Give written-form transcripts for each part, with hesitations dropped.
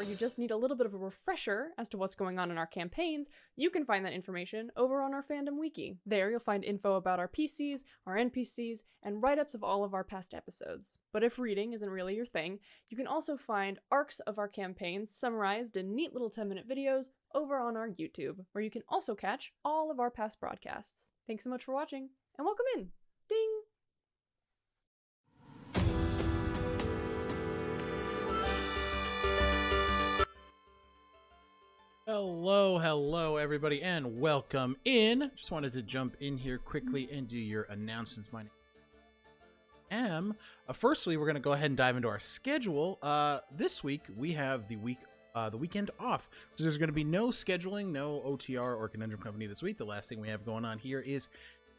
you just need a little bit of a refresher as to what's going on in our campaigns, you can find that information over on our fandom wiki. There you'll find info about our PCs, our NPCs, and write-ups of all of our past episodes. But if reading isn't really your thing, you can also find arcs of our campaigns summarized in neat little 10-minute videos over on our YouTube, where you can also catch all of our past broadcasts. Thanks so much for watching, and welcome in! Ding! Hello everybody, and welcome in. Just wanted to jump in here quickly and do your announcements. My name is Am. Firstly, we're going to go ahead and dive into our schedule. This week we have the weekend off, so there's going to be no scheduling, no OTR or Conundrum Company this week. The last thing we have going on here is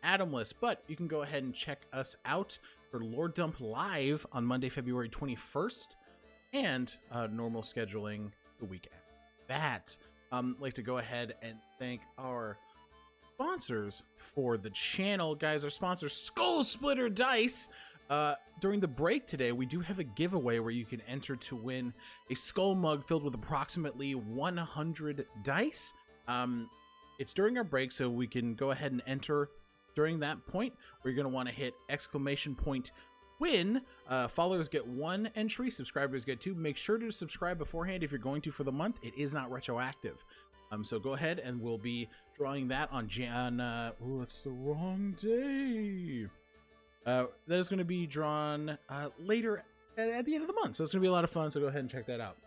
Atomless, but you can go ahead and check us out for Lore Dump Live on Monday, February 21st, and normal scheduling the week after that. I'd like to go ahead and thank our sponsors for the channel. Guys, our sponsor, Skull Splitter Dice. During the break today, we do have a giveaway where you can enter to win a skull mug filled with approximately 100 dice. It's during our break, so we can go ahead and enter during that point. We're going to want to hit !win. Followers get 1 entry, subscribers get 2. Make sure to subscribe beforehand if you're going to for the month. It is not retroactive. So go ahead and we'll be drawing that on oh, it's the wrong day. That is going to be drawn later at the end of the month. So it's going to be a lot of fun. So go ahead and check that out.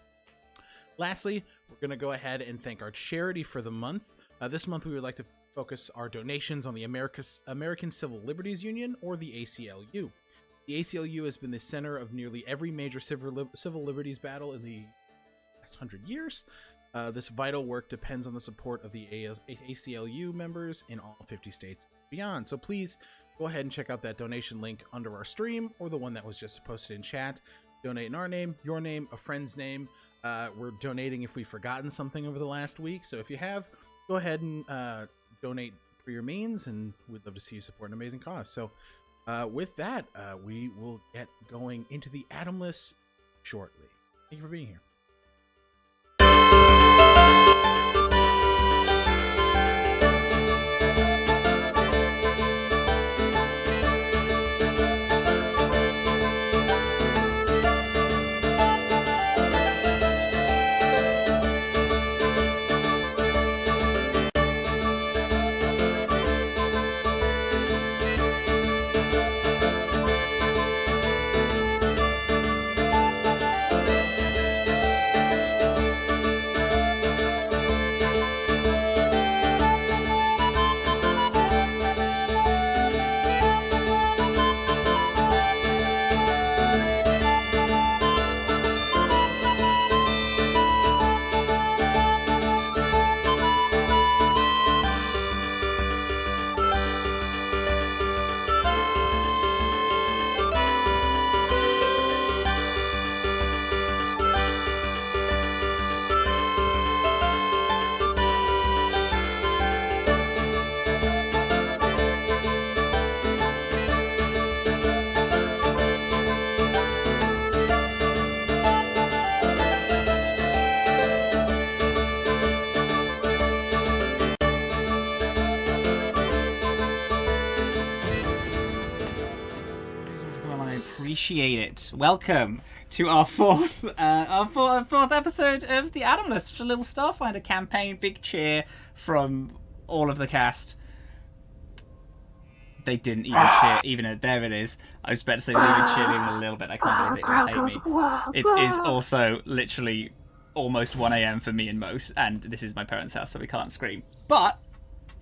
Lastly, we're going to go ahead and thank our charity for the month. This month we would like to focus our donations on the American Civil Liberties Union, or the ACLU. The ACLU has been the center of nearly every major civil liberties battle in the last 100 years. This vital work depends on the support of the ACLU members in all 50 states and beyond. So please go ahead and check out that donation link under our stream, or the one that was just posted in chat. Donate in our name, your name, a friend's name. We're donating if we've forgotten something over the last week. So if you have, go ahead and donate for your means, and we'd love to see you support an amazing cause. So with that, we will get going into the Atomless shortly. Thank you for being here. Appreciate it. Welcome to our fourth episode of the Atomless, which is a little Starfinder campaign. Big cheer from all of the cast. They didn't even cheer, even there it is. I was about to say they even cheered even a little bit. I can't believe it would hate me. It is also literally almost 1 a.m. for me and Mose, and this is my parents' house, so we can't scream. But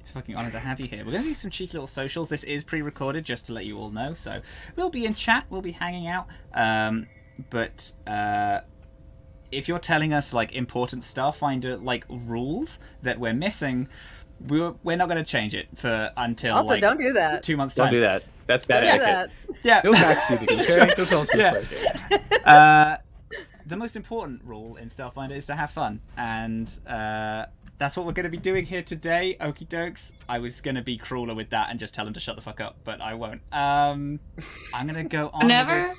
it's a fucking honor to have you here. We're going to do some cheeky little socials. This is pre-recorded, just to let you all know. So we'll be in chat. We'll be hanging out. But if you're telling us like important Starfinder like rules that we're missing, we're not going to change it for until also, like don't do that. 2 months time. Don't do that. That's bad etiquette. Yeah. No backseating, okay? Don't tell us to Yeah. The most important rule in Starfinder is to have fun, and that's what we're going to be doing here today. Okie dokes. I was going to be crueler with that and just tell him to shut the fuck up, but I won't. I'm going to go on. Never.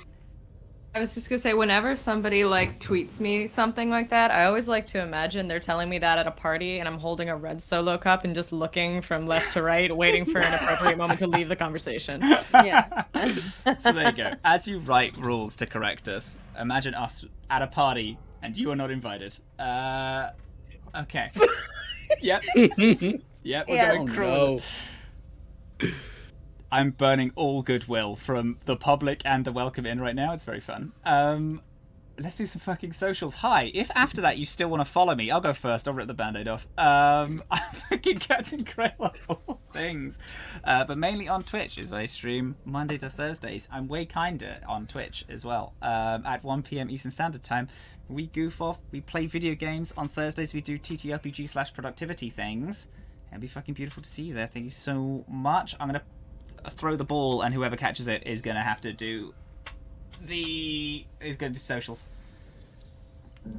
I was just gonna say, whenever somebody like tweets me something like that, I always like to imagine they're telling me that at a party and I'm holding a red Solo cup and just looking from left to right, waiting for an appropriate moment to leave the conversation. Yeah. So there you go. As you write rules to correct us, imagine us at a party and you are not invited. Okay. Yep. Yep, we're Yeah. going cruel. No. I'm burning all goodwill from the public and the welcome in right now. It's very fun. Let's do some fucking socials. Hi, if after that you still want to follow me, I'll go first. I'll rip the band-aid off. I'm fucking Captain Grail of all things. But mainly on Twitch, as I stream Monday to Thursdays. I'm way kinder on Twitch as well. At 1 p.m. Eastern Standard Time. We goof off, we play video games. On Thursdays we do TTRPG/productivity things. It'd be fucking beautiful to see you there. Thank you so much. I'm going to throw the ball, and whoever catches it is going to have to do socials.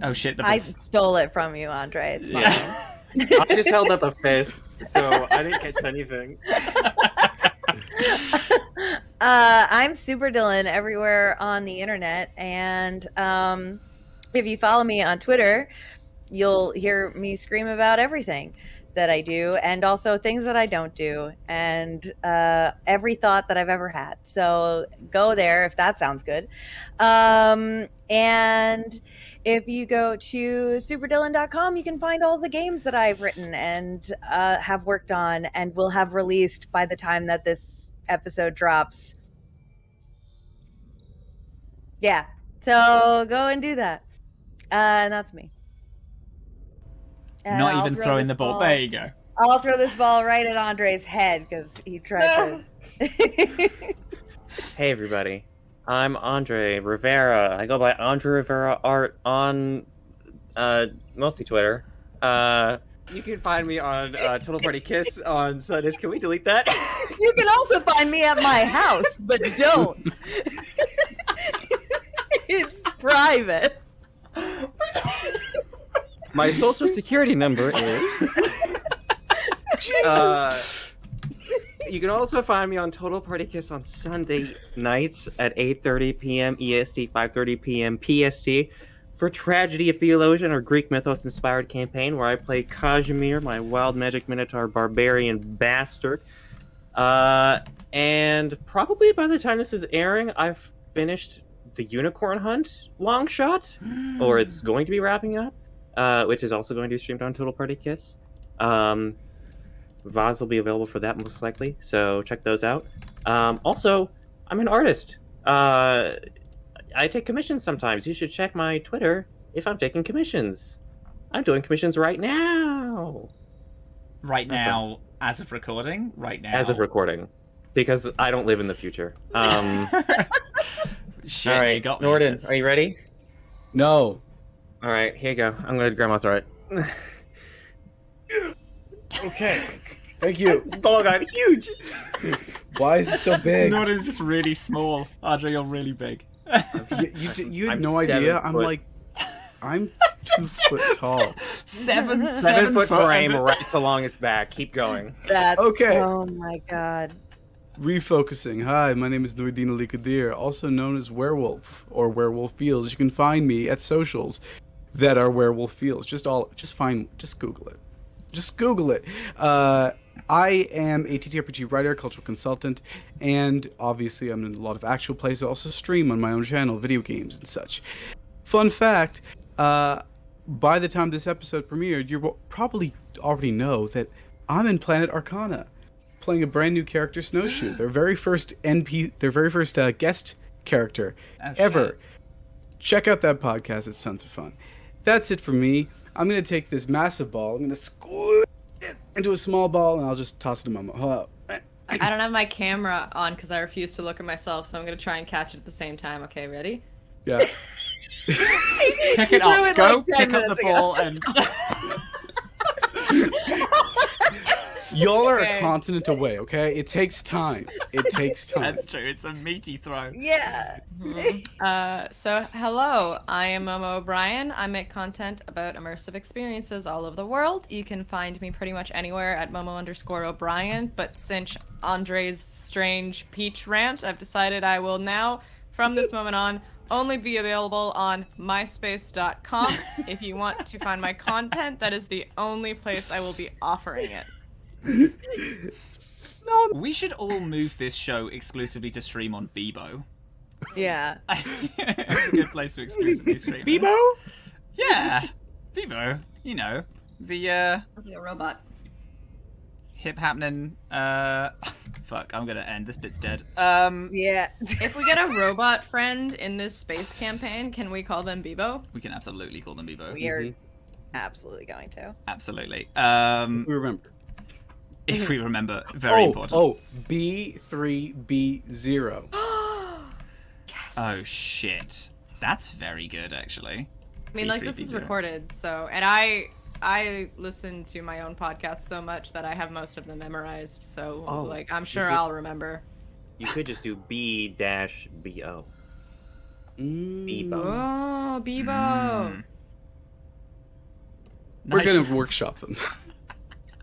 Oh shit, the I ball's... stole it from you, Andre. It's fine. Yeah. I just held up a fist, so I didn't catch anything. I'm Super Dylan everywhere on the internet, and if you follow me on Twitter, you'll hear me scream about everything that I do, and also things that I don't do, and every thought that I've ever had. So go there if that sounds good. And if you go to superdylan.com, you can find all the games that I've written and have worked on and will have released by the time that this episode drops. Yeah, so go and do that. And that's me. And Not I'll even throw throwing this the ball. ball. There you go. I'll throw this ball right at Andre's head because he tried to. Hey everybody, I'm Andre Rivera. I go by Andre Rivera Art on mostly Twitter. You can find me on Total Party Kiss on Sundays. Can we delete that? You can also find me at my house, but don't. It's private. My social security number is. You can also find me on Total Party Kiss on Sunday nights at 8:30 p.m. EST, 5:30 p.m. PST for Tragedy of Theologian, or Greek mythos-inspired campaign, where I play Kazimir, my wild magic minotaur barbarian bastard. And probably by the time this is airing, I've finished the Unicorn Hunt long shot, or it's going to be wrapping up, which is also going to be streamed on Total Party Kiss. VODs will be available for that most likely, so check those out. Also, I'm an artist. I take commissions sometimes. You should check my Twitter if I'm taking commissions. I'm doing commissions right now. Right now, as of recording? Right now. As of recording. Because I don't live in the future. Shit, all right, you got me. Norden, are you ready? No. All right, here you go. I'm going to grab my throat. Okay. Thank you. Ball got huge. Why is it so big? Norden's just really small. Andre, you're really big. You had I'm no 7 idea. I'm foot. like, I'm 2 foot tall. Seven 7 foot frame and- right along its back. Keep going. That's Okay. Oh my god. Refocusing. Hi, my name is Noordine Ali Kadir, also known as Werewolf or Werewolf Fields. You can find me at socials that are Werewolf Fields. Just Google it. Just Google it. I am a TTRPG writer, cultural consultant, and obviously I'm in a lot of actual plays. I also stream on my own channel, video games and such. Fun fact, by the time this episode premiered, you probably already know that I'm in Planet Arcana, playing a brand new character, Snowshoe, their very first guest character ever. Shit. Check out that podcast, it's tons of fun. That's it for me. I'm going to take this massive ball, I'm going to squish it into a small ball, and I'll just toss it to Mama. Hold up. I don't have my camera on because I refuse to look at myself, so I'm gonna try and catch it at the same time. Okay, ready? Yeah. Pick it threw up. it Go like 10 pick up the minutes ago. ball and... Y'all are Okay. a continent away, okay? It takes time. It takes time. That's true. It's a meaty throw. Yeah. So hello, I am Momo O'Brien. I make content about immersive experiences all over the world. You can find me pretty much anywhere at Momo_O'Brien, but since Andre's strange peach rant, I've decided I will now, from this moment on, only be available on myspace.com. If you want to find my content, that is the only place I will be offering it. We should all move this show exclusively to stream on Bebo. Yeah. It's a good place to exclusively stream. Bebo? Yeah, Bebo. You know, the Sounds like a robot. hip happening. Fuck, I'm gonna end. This bit's dead. Yeah. If we get a robot friend in this space campaign, can we call them Bebo? We can absolutely call them Bebo. We are absolutely going to. Absolutely. We remember. If we remember, very important. Oh, B3B0. Yes. Oh shit, that's very good actually. I mean, like, this is B3B0. recorded, so, and I listen to my own podcast so much that I have most of them memorized, so, Oh, like, I'm sure you did- I'll remember. You could just do B-BO. Bebo. Oh, Bebo! We're Nice. gonna workshop them.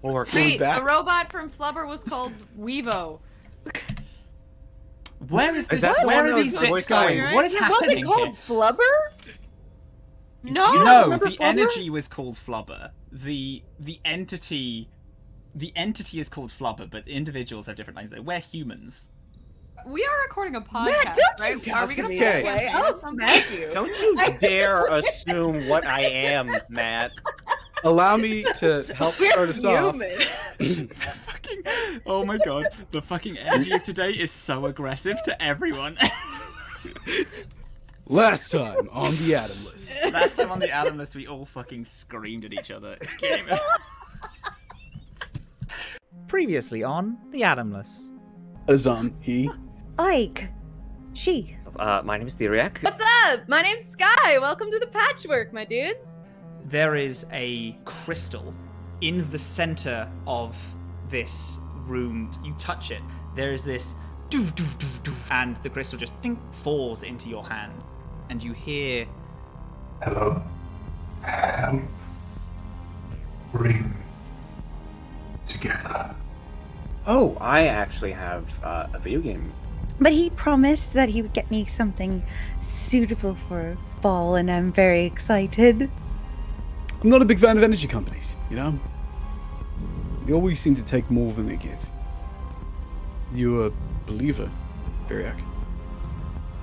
We'll work. Wait, back. the robot from Flubber was called Weevo. Where is this? that the Where one are that these was bits voice going? going? What is It happening wasn't called here? Flubber? No! No, remember the Flubber? energy was called Flubber. The entity is called Flubber, but the individuals have different names. We're humans. We are recording a podcast, Matt, don't you right? talk Are we to gonna me put that Okay. way. campaign I'll or something? smack you. Don't you dare assume what I am, Matt. Allow me to help start us off. Human. Oh my god, the fucking energy of today is so aggressive to everyone. Last time on the Atomless. Last time on the Atomless, we all fucking screamed at each other. Previously on The Atomless. Azhaam, he. Ike. She. My name is Theriac. What's up? My name's Skye. Welcome to the patchwork, my dudes. There is a crystal in the center of this room. You touch it, there is this doo doo doo doo, and the crystal just ding, falls into your hand, and you hear Hello. Bring together. Oh, I actually have a video game. But he promised that he would get me something suitable for fall, and I'm very excited. I'm not a big fan of energy companies, you know? They always seem to take more than they give. You a believer, Theriac?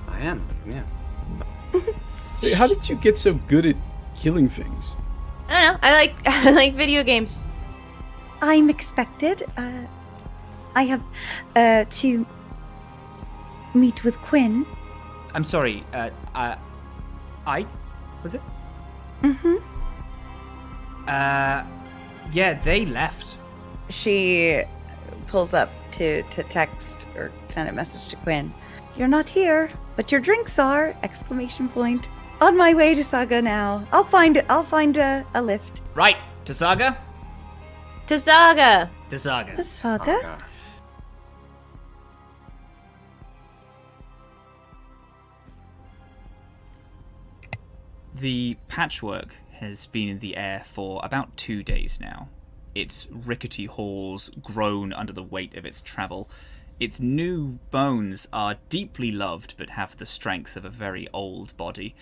I am, yeah. So how did you get so good at killing things? I don't know. I like video games. I'm expected. I have to meet with Quinn. I'm sorry, I was it? Mm-hmm. Yeah, they left. She pulls up to text or send a message to Quinn. You're not here, but your drinks are! Exclamation point. On my way to Saga now. I'll find a lift. Right, to Saga? To Saga. To Saga. To Saga? The patchwork has been in the air for about 2 days now. Its rickety halls groan under the weight of its travel. Its new bones are deeply loved but have the strength of a very old body.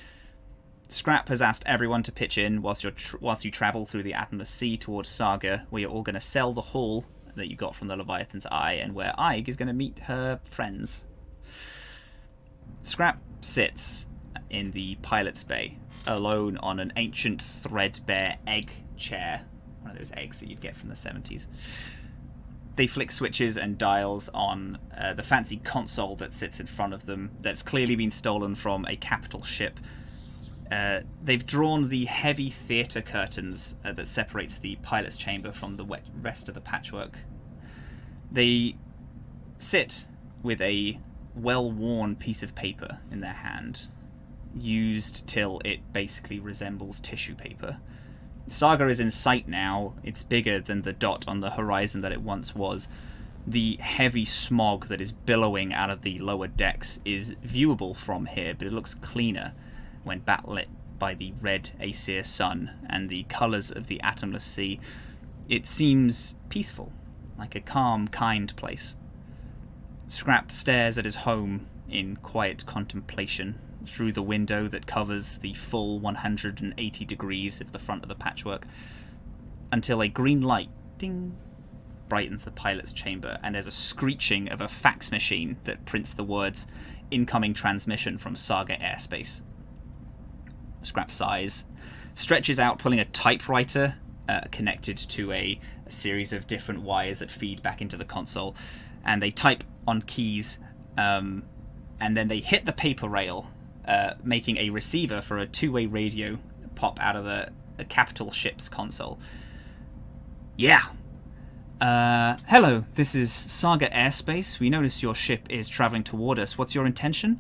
Scrap has asked everyone to pitch in whilst you travel through the Atomless Sea towards Saga, where you're all going to sell the haul that you got from the Leviathan's Eye, and where Ige is going to meet her friends. Scrap sits in the pilot's bay, alone on an ancient threadbare egg chair, one of those eggs that you'd get from the 70s. They flick switches and dials on the fancy console that sits in front of them, that's clearly been stolen from a capital ship. They've drawn the heavy theatre curtains that separates the pilot's chamber from the rest of the patchwork. They sit with a well-worn piece of paper in their hand, used till it basically resembles tissue paper. Saga is in sight now. It's bigger than the dot on the horizon that it once was. The heavy smog that is billowing out of the lower decks is viewable from here, but it looks cleaner when backlit by the red Aesir sun and the colours of the Atomless Sea. It seems peaceful, like a calm, kind place. Scrap stares at his home in quiet contemplation through the window that covers the full 180 degrees of the front of the patchwork, until a green light, ding, brightens the pilot's chamber, and there's a screeching of a fax machine that prints the words, "Incoming transmission from Saga Airspace." Scrap sighs, stretches out, pulling a typewriter connected to a series of different wires that feed back into the console, and they type on keys, and then they hit the paper rail, making a receiver for a two-way radio pop out of the capital ship's console. Yeah. Hello, this is Saga Airspace. We notice your ship is traveling toward us. What's your intention?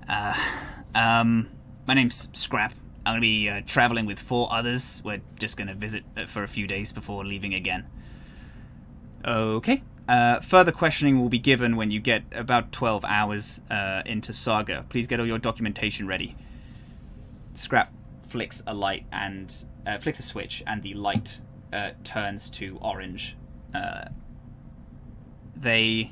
My name's Scrap. I'm going to be traveling with 4 others. We're just going to visit for a few days before leaving again. Okay. Further questioning will be given when you get about 12 hours into Saga. Please get all your documentation ready. Scrap flicks a light and flicks a switch, and the light turns to orange. They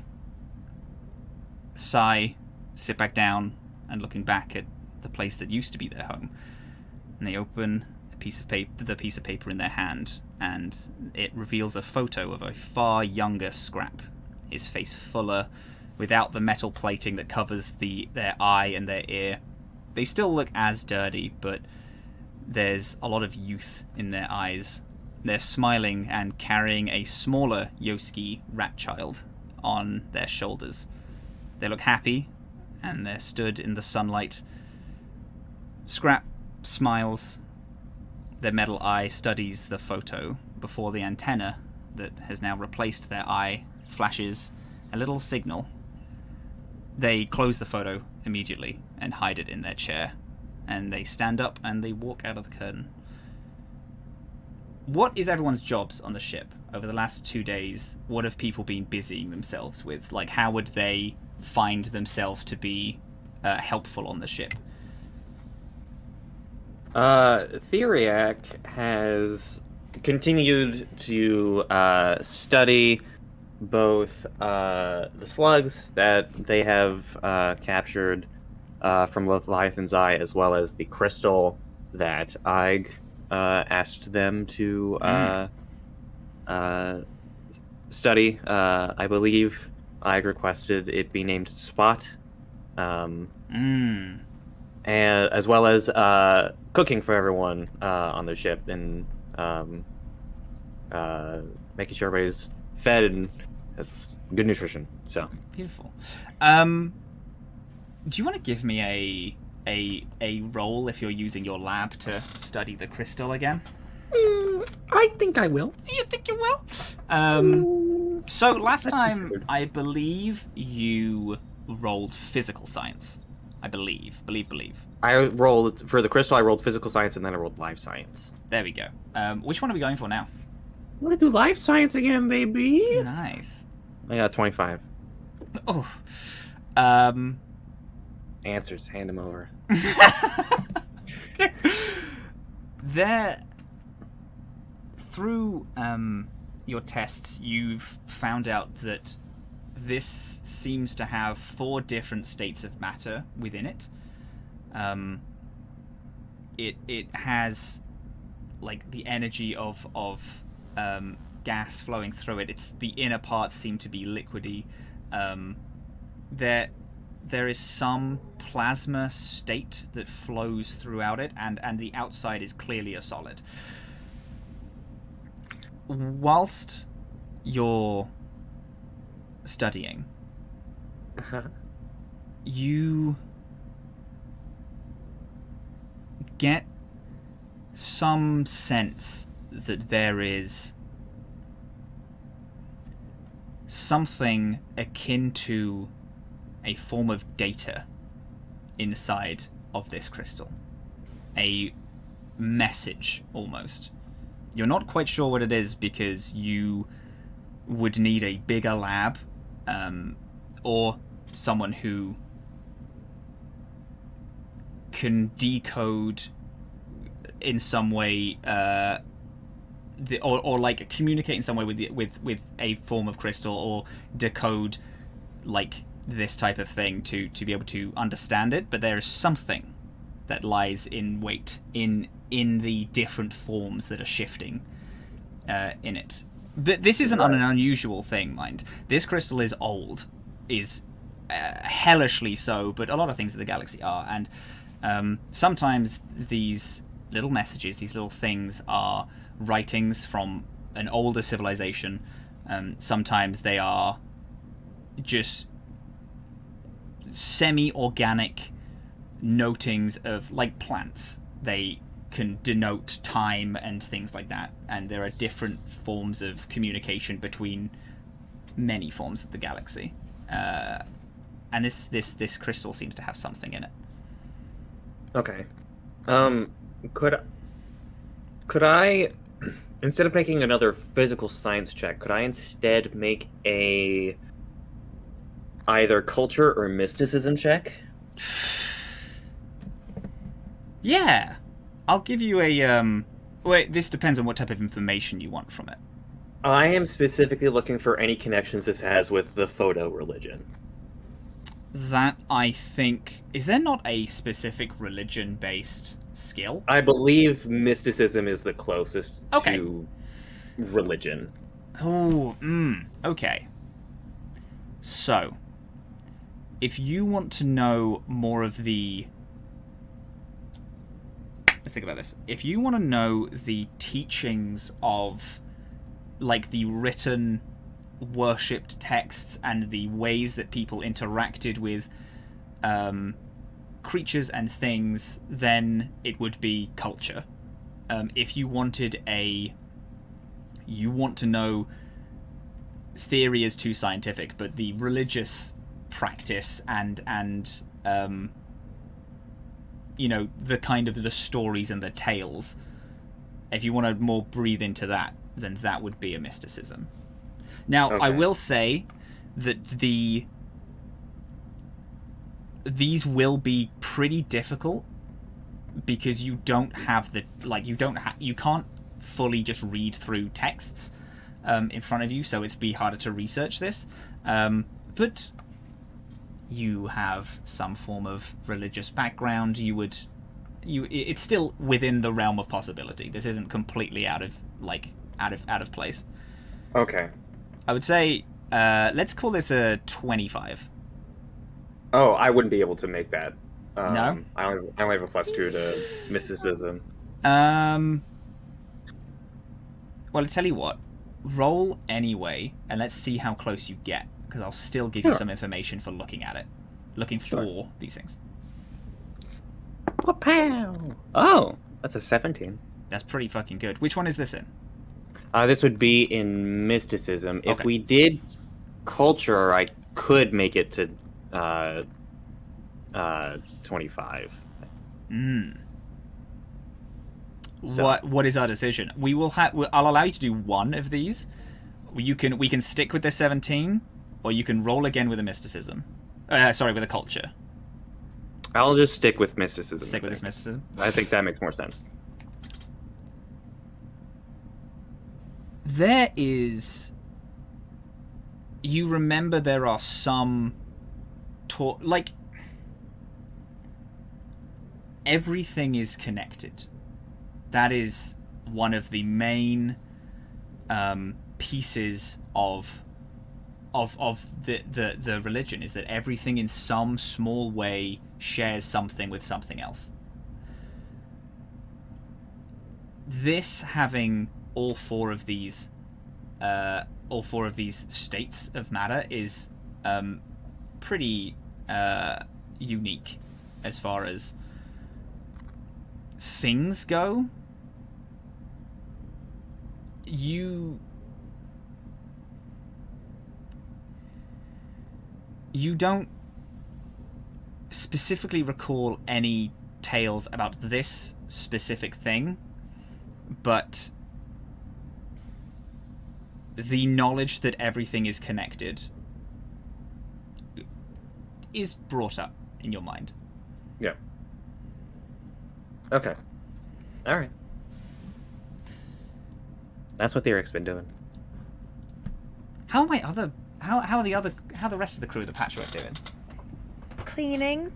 sigh, sit back down, and looking back at the place that used to be their home. And they open the piece of paper in their hand, and it reveals a photo of a far younger Scrap, his face fuller, without the metal plating that covers their eye and their ear. They still look as dirty, but there's a lot of youth in their eyes. They're smiling and carrying a smaller Yoski rat child on their shoulders. They look happy, and they're stood in the sunlight. Scrap smiles. Their metal eye studies the photo before the antenna that has now replaced their eye flashes a little signal. They close the photo immediately and hide it in their chair, and they stand up and they walk out of the curtain. What is everyone's jobs on the ship over the last 2 days? What have people been busying themselves with? Like, how would they find themselves to be helpful on the ship? Theriac has continued to study both the slugs that they have captured from Leviathan's Eye, as well as the crystal that Ig asked them to study. I believe Ig requested it be named Spot. And as well as cooking for everyone on the ship, and making sure everybody's fed and has good nutrition. So beautiful. Do you want to give me a roll if you're using your lab to study the crystal again? I think I will. You think you will? So last time, I believe you rolled physical science. I believe. I rolled, for the crystal, I rolled physical science, and then I rolled life science. There we go. Which one are we going for now? I want to do life science again, baby. Nice. I got 25. Oh. Answers, hand them over. Through your tests, you've found out that this seems to have 4 different states of matter within it. It has like the energy of gas flowing through it. It's the inner parts seem to be liquidy. There is some plasma state that flows throughout it, and the outside is clearly a solid. Whilst you're studying, you get some sense that there is something akin to a form of data inside of this crystal. A message, almost. You're not quite sure what it is because you would need a bigger lab, or someone who can decode in some way, or like communicate in some way with a form of crystal, or decode like this type of thing to be able to understand it, but there is something that lies in wait in the different forms that are shifting in it. But this isn't an unusual thing, mind. This crystal is old, is hellishly so, but a lot of things in the galaxy are, and sometimes these little messages, these little things, are writings from an older civilization. Sometimes they are just semi-organic notings of, like, plants. They can denote time and things like that, and there are different forms of communication between many forms of the galaxy, and this crystal seems to have something in it. Okay. Could I, instead of making another physical science check, could I instead make a either culture or mysticism check? Yeah, I'll give you a wait, this depends on what type of information you want from it. I am specifically looking for any connections this has with the photo religion. That, I think, is there not a specific religion-based skill? I believe mysticism is the closest to religion. Oh, okay. So, if you want to know more of the... Let's think about this. If you want to know the teachings of, like, the written, worshipped texts and the ways that people interacted with creatures and things, then it would be culture. If you wanted you want to know, theory is too scientific, but the religious practice and you know, the kind of the stories and the tales, if you want to more breathe into that, then that would be a mysticism. Now, I will say that these will be pretty difficult because you don't have the, like, you can't fully just read through texts in front of you, so it's be harder to research this. But you have some form of religious background. It's still within the realm of possibility. This isn't completely out of place. Okay. I would say let's call this a 25. Oh, I wouldn't be able to make that. No? I only have a +2 to mysticism. Well, I'll tell you what. Roll anyway, and let's see how close you get, because I'll still give you some information for looking at it. Looking for these things. Oh, that's a 17. That's pretty fucking good. Which one is this in? This would be in mysticism. If we did culture, I could make it to 25. So. What is our decision? I'll allow you to do one of these. We can stick with the 17, or you can roll again with a mysticism. With a culture. I'll just stick with mysticism. Stick with this mysticism? I think that makes more sense. There is... You remember there are some... like... Everything is connected. That is one of the main pieces of the religion, is that everything in some small way shares something with something else. This having all four of these states of matter is pretty unique as far as things go. You don't specifically recall any tales about this specific thing, but the knowledge that everything is connected is brought up in your mind. Yeah. Okay. All right. That's what Theriac's been doing. How how the rest of the crew of the Patchwork doing? Cleaning,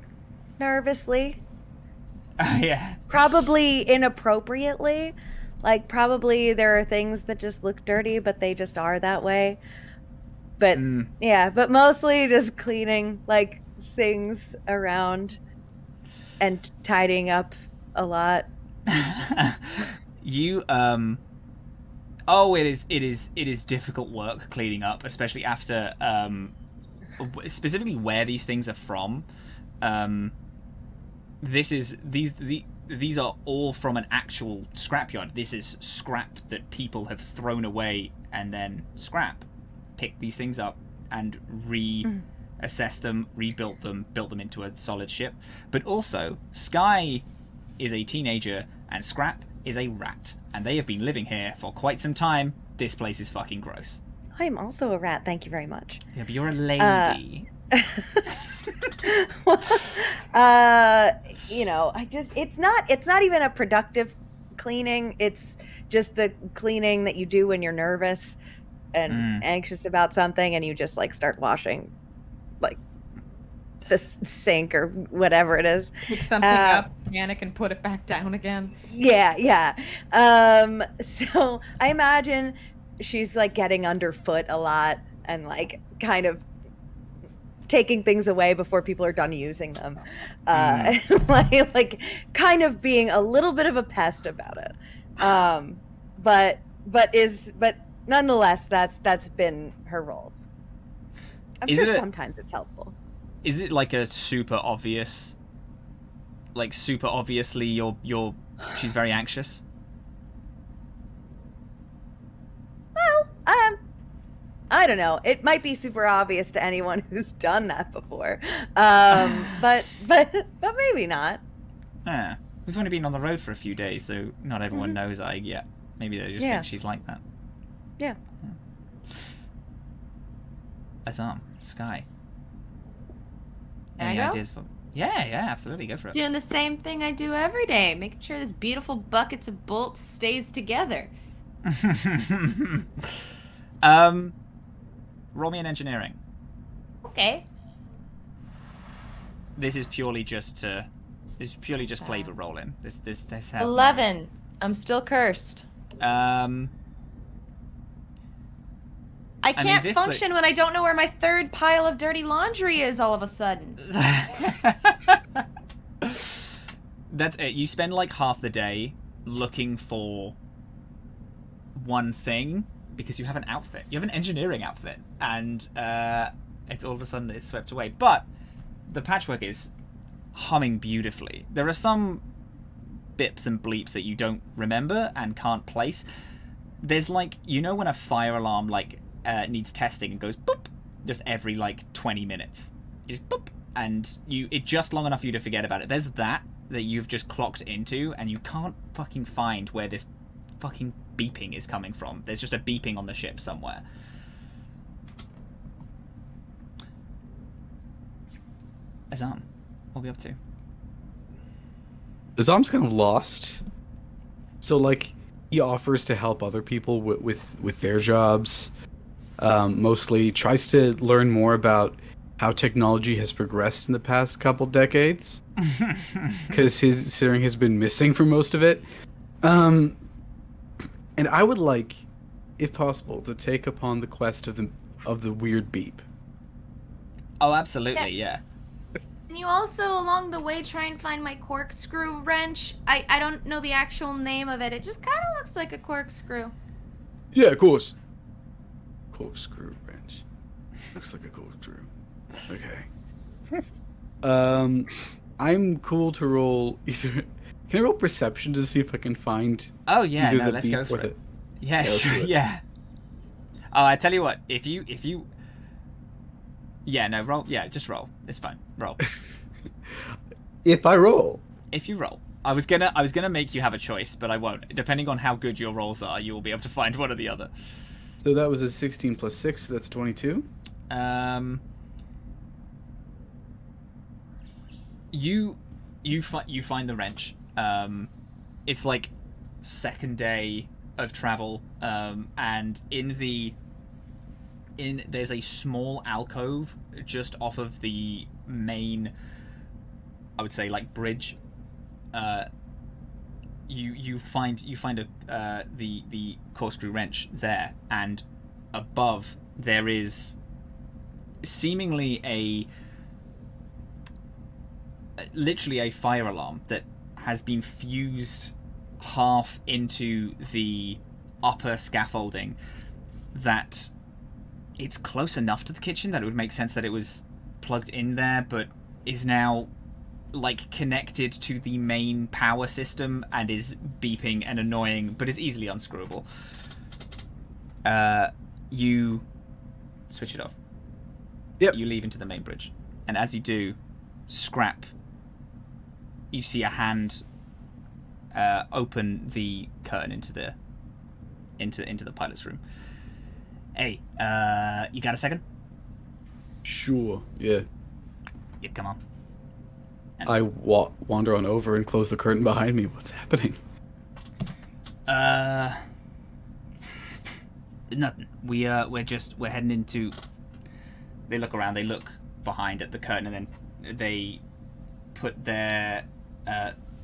nervously. Yeah. Probably inappropriately. Like, probably there are things that just look dirty, but they just are that way. But, yeah, but mostly just cleaning, like, things around and tidying up a lot. You, Oh, it is difficult work cleaning up, especially after, specifically where these things are from. These are all from an actual scrapyard. This is scrap that people have thrown away and then pick these things up and reassess them, rebuilt them, built them into a solid ship. But also, Skye is a teenager and Scrap is a rat, and they have been living here for quite some time. This place is fucking gross. I'm also a rat, thank you very much. Yeah, but you're a lady. You know, it's not even a productive cleaning. It's just the cleaning that you do when you're nervous and anxious about something, and you just like start washing like the sink or whatever it is. Pick something up, panic, and put it back down again. Yeah. So I imagine she's like getting underfoot a lot and like kind of taking things away before people are done using them, like kind of being a little bit of a pest about it, but nonetheless that's been her role. I'm sure sometimes it's helpful. Is it like a super obviously she's very anxious? Well, I don't know. It might be super obvious to anyone who's done that before, but maybe not. Yeah, we've only been on the road for a few days, so not everyone knows yet. Maybe they just think she's like that. Yeah. Azhaam, Skye. Can Any I go? ideas for? Yeah, absolutely, go for it. Doing the same thing I do every day, making sure this beautiful buckets of bolts stays together. Roll me an engineering. Okay. This is purely just flavor rolling. This has 11. I'm still cursed. I can't function when I don't know where my third pile of dirty laundry is all of a sudden. That's it. You spend like half the day looking for one thing because you have an outfit. You have an engineering outfit, and it's all of a sudden it's swept away. But the patchwork is humming beautifully. There are some bips and bleeps that you don't remember and can't place. There's like, you know when a fire alarm like needs testing and goes boop just every like 20 minutes. You just boop, and it just long enough for you to forget about it. There's that you've just clocked into, and you can't fucking find where this fucking beeping is coming from. There's just a beeping on the ship somewhere. Azhaam, what are we up to? Azhaam's kind of lost. So like he offers to help other people with their jobs. Mostly tries to learn more about how technology has progressed in the past couple decades, because his Searing has been missing for most of it. And I would like, if possible, to take upon the quest of the weird beep. Oh, absolutely, yeah. Can you also, along the way, try and find my corkscrew wrench? I don't know the actual name of it. It just kind of looks like a corkscrew. Yeah, of course. Corkscrew wrench. Looks like a corkscrew. Okay. I'm cool to roll either. Can I roll perception to see if I can find? Oh yeah, no, let's go for it. Yeah, sure, yeah. Oh, I tell you what, if you. Yeah, no, roll. Yeah, just roll. It's fine. Roll. If I roll. If you roll. I was gonna make you have a choice, but I won't. Depending on how good your rolls are, you will be able to find one or the other. So that was a 16 plus 6, so that's 22. You find the wrench. It's like second day of travel, and in the there's a small alcove just off of the main, I would say, like, bridge. You find the corkscrew wrench there, and above there is seemingly literally a fire alarm that has been fused half into the upper scaffolding, that it's close enough to the kitchen that it would make sense that it was plugged in there, but is now like connected to the main power system and is beeping and annoying, but is easily unscrewable. You switch it off. Yep. You leave into the main bridge, and as you do, Scrap, you see a hand open the curtain into the pilot's room. Hey, you got a second? Sure. Yeah. Yeah, come on. I wander on over and close the curtain behind me. What's happening? Nothing. We're heading into. They look around. They look behind at the curtain, and then they put their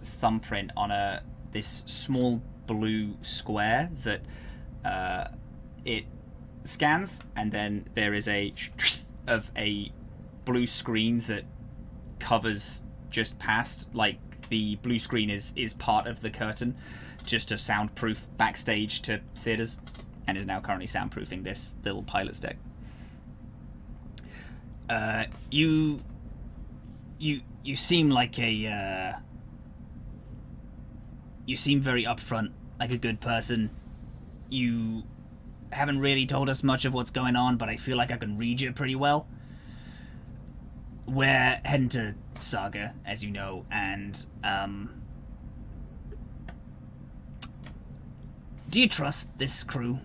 thumbprint on this small blue square that it scans, and then there is a blue screen that covers just past, like the blue screen is part of the curtain, just to soundproof backstage to theaters, and is now currently soundproofing this little pilot's deck. You seem like you seem very upfront, like a good person. You haven't really told us much of what's going on, but I feel like I can read you pretty well. We're heading to Saga, as you know, and do you trust this crew?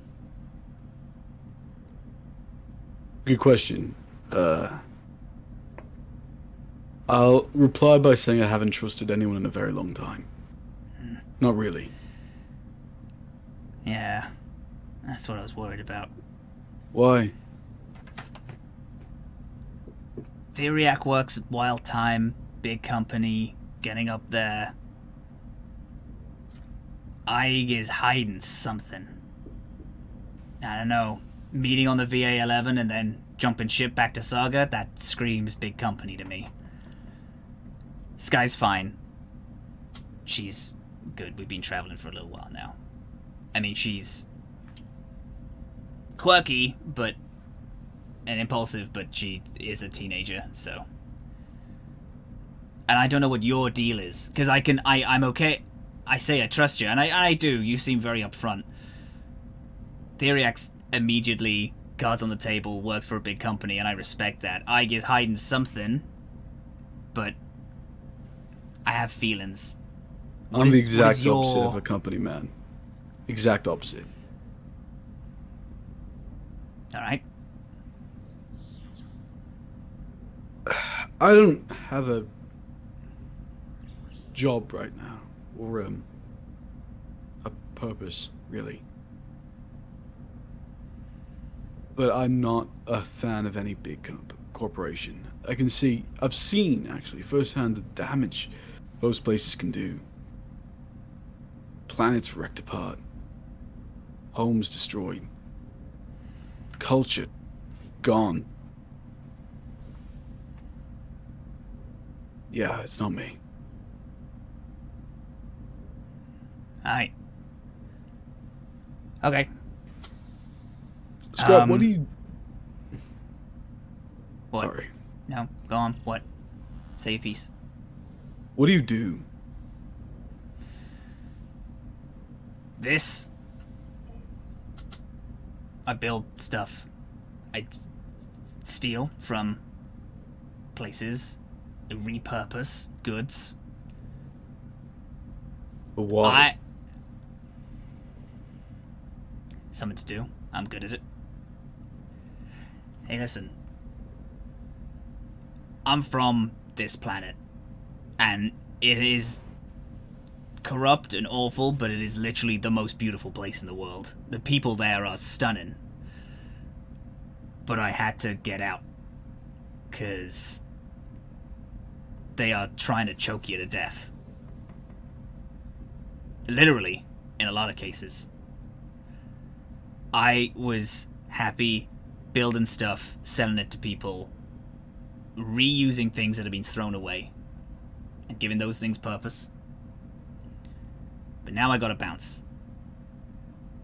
Good question. I'll reply by saying I haven't trusted anyone in a very long time. Not really. Yeah, that's what I was worried about. Why? Theriac works at Wild Time, big company, getting up there. Ig is hiding something. I don't know, meeting on the VA-11 and then jumping ship back to Saga, that screams big company to me. Skye's fine. She's good. We've been traveling for a little while now. I mean, she's quirky, and impulsive, but she is a teenager, so. And I don't know what your deal is, because I'm okay. I say I trust you, and I do. You seem very upfront. Theriac's immediately cards on the table, works for a big company, and I respect that. Ig is hiding something, but I have feelings. I'm the exact opposite of a company man. Exact opposite. Alright. I don't have a job right now, or a purpose, really. But I'm not a fan of any big corporation. I've seen, actually, firsthand the damage those places can do. Planets wrecked apart. Homes destroyed. Culture gone. Yeah, it's not me. Alright. Okay. Scott, what do you... What? Sorry. No, go on. What? Say a piece. What do you do? This? I build stuff. I steal from places. I repurpose goods. But why? Something to do. I'm good at it. Hey, listen. I'm from this planet, and it is corrupt and awful, but it is literally the most beautiful place in the world. The people there are stunning. but I had to get out. 'Cause they are trying to choke you to death. Literally, in a lot of cases. I was happy building stuff, selling it to people, reusing things that have been thrown away, and giving those things purpose. But now I gotta bounce.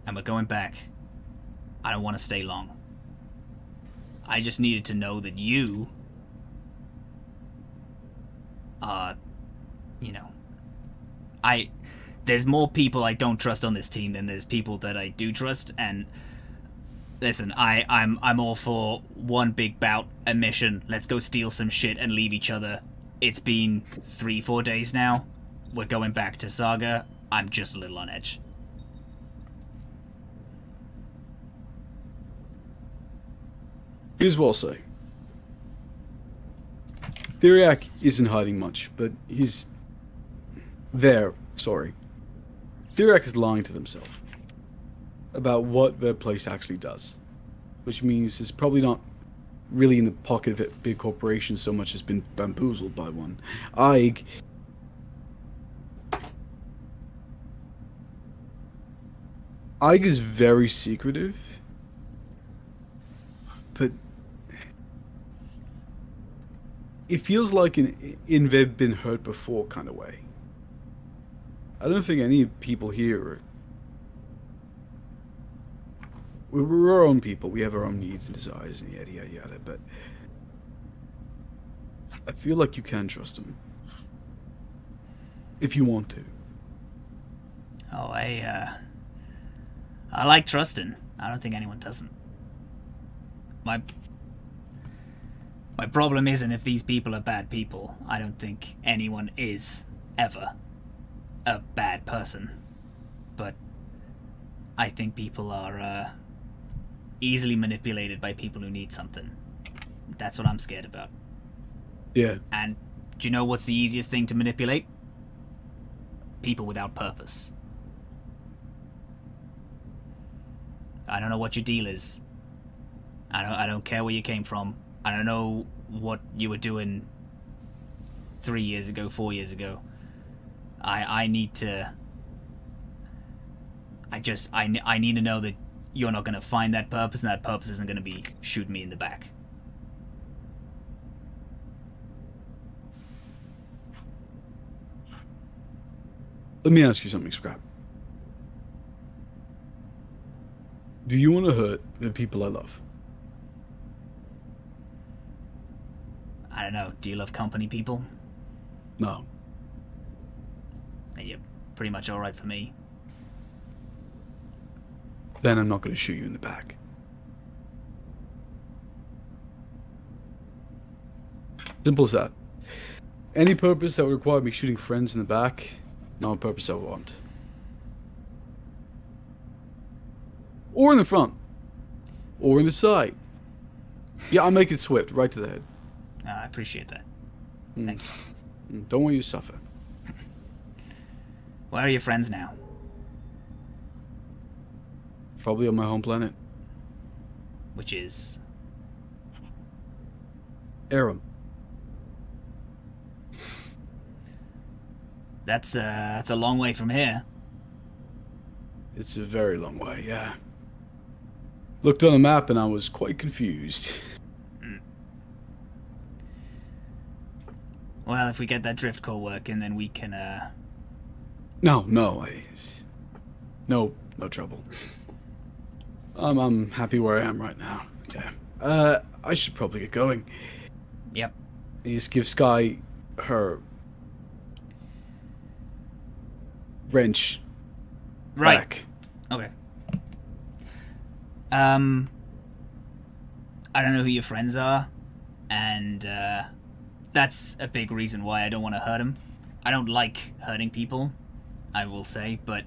And we're going back. I don't want to stay long. I just needed to know that you there's more people I don't trust on this team than there's people that I do trust, and listen, I'm all for one big bout, a mission, let's go steal some shit and leave each other. It's been 3-4 days now. We're going back to Saga. I'm just a little on edge. Here's what I'll say. Theriac isn't hiding much, but he's there. Sorry. Theriac is lying to themselves about what their place actually does, which means it's probably not really in the pocket of a big corporation so much as been bamboozled by one. Ig is very secretive, but it feels like in they've been hurt before kind of way. I don't think any people here we're our own people. We have our own needs and desires and yada yada yada, but I feel like you can trust them if you want to. Oh, I like trusting. I don't think anyone doesn't. My problem isn't if these people are bad people. I don't think anyone is ever a bad person. But I think people are easily manipulated by people who need something. That's what I'm scared about. Yeah. And do you know what's the easiest thing to manipulate? People without purpose. I don't know what your deal is. I don't care where you came from. I don't know what you were doing 3 years ago, 4 years ago. I need to... I need to know that you're not going to find that purpose, and that purpose isn't going to be shooting me in the back. Let me ask you something, Scrap. Do you want to hurt the people I love? I don't know. Do you love company people? No. Then you're pretty much alright for me. Then I'm not going to shoot you in the back. Simple as that. Any purpose that would require me shooting friends in the back, not a purpose I want. Or in the front. Or in the side. Yeah, I'll make it swift, right to the head. I appreciate that. Thank you. Don't want you to suffer. Where are your friends now? Probably on my home planet. Which is? Aram. That's a long way from here. It's a very long way, yeah. Looked on a map and I was quite confused. Well, if we get that drift core working, then we can, No trouble. I'm happy where I am right now. Yeah. I should probably get going. Yep. You just give Skye her wrench back. Okay. I don't know who your friends are, and that's a big reason why I don't want to hurt them. I don't like hurting people, I will say, but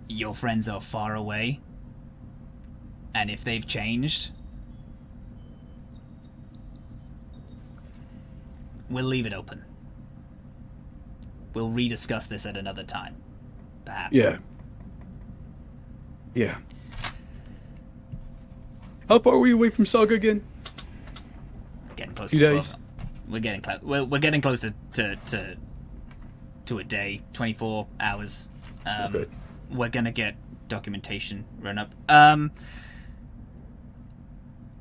your friends are far away, and if they've changed, we'll leave it open. We'll rediscuss this at another time, perhaps. Yeah. Yeah. How far are we away from Saga again? Getting close 2 to days. 12. We're getting close. We're getting closer to a day, 24 hours. Okay. We're gonna get documentation run up.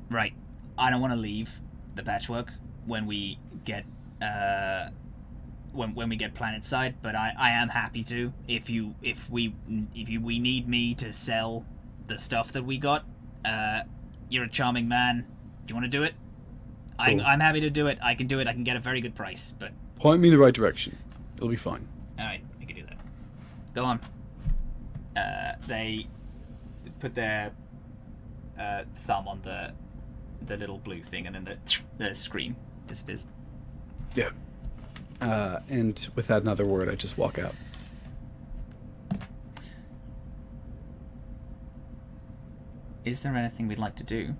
Right. I don't want to leave the patchwork when we get when we get planet side, but I am happy to if we need me to sell the stuff that we got. You're a charming man. Do you want to do it? Cool. I'm happy to do it. I can do it. I can get a very good price, but Point me in the right direction. It'll be fine. all right, I can do that. Go on. They put their thumb on the little blue thing, and then the screen disappears. Yeah. And without another word, I just walk out. Is there anything we'd like to do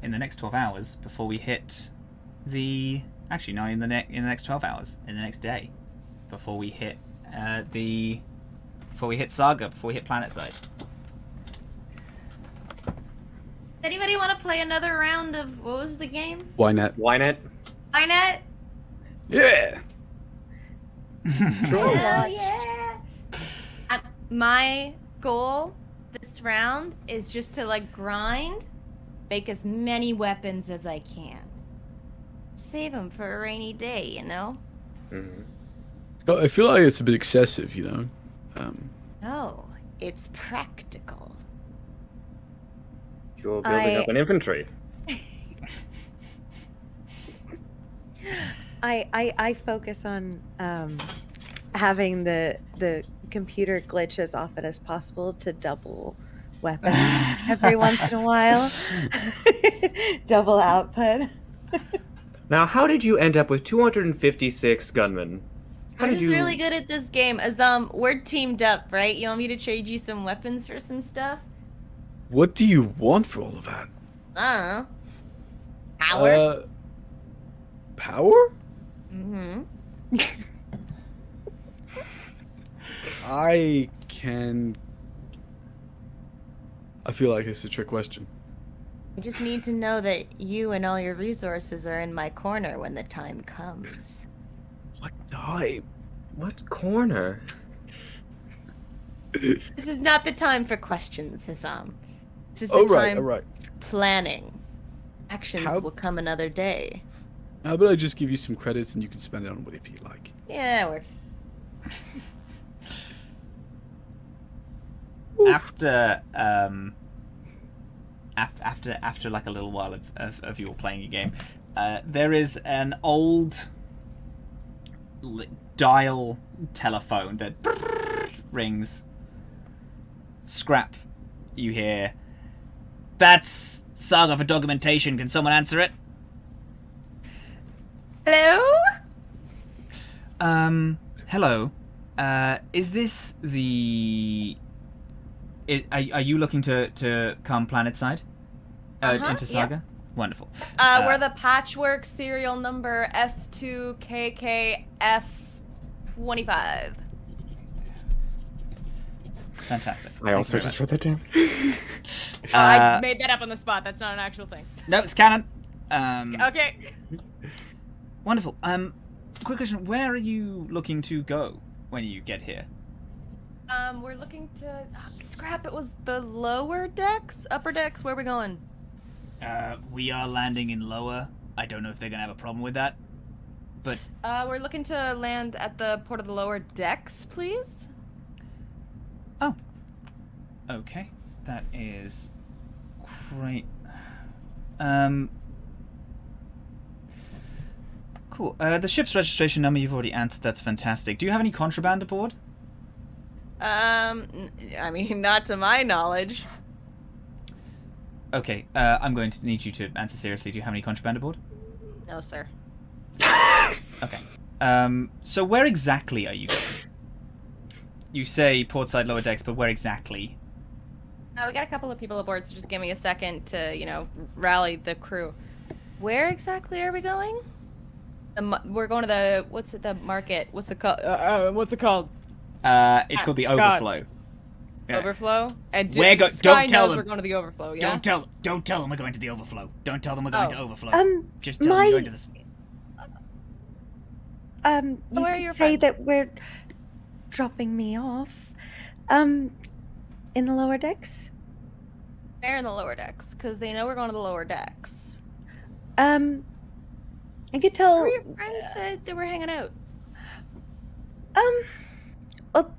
in the next 12 hours before we hit the? Actually, no, in the next 12 hours, in the next day, before we hit Saga, before we hit Planetside. Anybody want to play another round of what was the game? Why not? Wynet? Wynet? Yeah. Hell yeah! My goal this round is just to grind, make as many weapons as I can. Save them for a rainy day, you know? Mm-hmm. I feel like it's a bit excessive, you know. No, it's practical. You're building up an infantry. I focus on having the computer glitch as often as possible to double weapons every once in a while. Double output. Now, how did you end up with 256 gunmen? I'm just really good at this game. Azhaam, we're teamed up, right? You want me to trade you some weapons for some stuff? What do you want for all of that? Power. Power? Mm-hmm. I feel like it's a trick question. I just need to know that you and all your resources are in my corner when the time comes. What time? What corner? This is not the time for questions, Azhaam. This is the time for planning. Actions will come another day. How about I just give you some credits and you can spend it on whatever you like? Yeah, that works. After like a little while of you all playing a game, there is an old dial telephone that rings. Scrap, you hear. That's Saga for documentation. Can someone answer it? Hello? Hello. Is this the... Are you looking to come planetside? Into Saga? Yep. Wonderful. We're the patchwork serial number S2KKF25. Fantastic. I also just wrote that down. I made that up on the spot. That's not an actual thing. No, it's canon. Okay. Wonderful. Quick question. Where are you looking to go when you get here? We're looking to... Scrap, it was the lower decks? Upper decks? Where are we going? We are landing in lower. I don't know if they're going to have a problem with that. But... we're looking to land at the port of the lower decks, please? Oh. Okay. That is... great. Cool. The ship's registration number you've already answered. That's fantastic. Do you have any contraband aboard? I mean, not to my knowledge. Okay, I'm going to need you to answer seriously. Do you have any contraband aboard? No, sir. Okay. So where exactly are you going? You say portside lower decks, but where exactly? We got a couple of people aboard, so just give me a second to, rally the crew. Where exactly are we going? We're going to the... What's it? The market. What's it called? What's it called? It's called the Overflow. Overflow? And Skye don't tell knows them. We're going to the overflow, yeah? Don't tell them we're going to the overflow. Don't tell them we're going to overflow. Just tell them we're going to this. You Where are could your say friends? that we're dropping me off, in the lower decks. They're in the lower decks, because they know we're going to the lower decks. You could tell. Where your friends said they were hanging out. Well,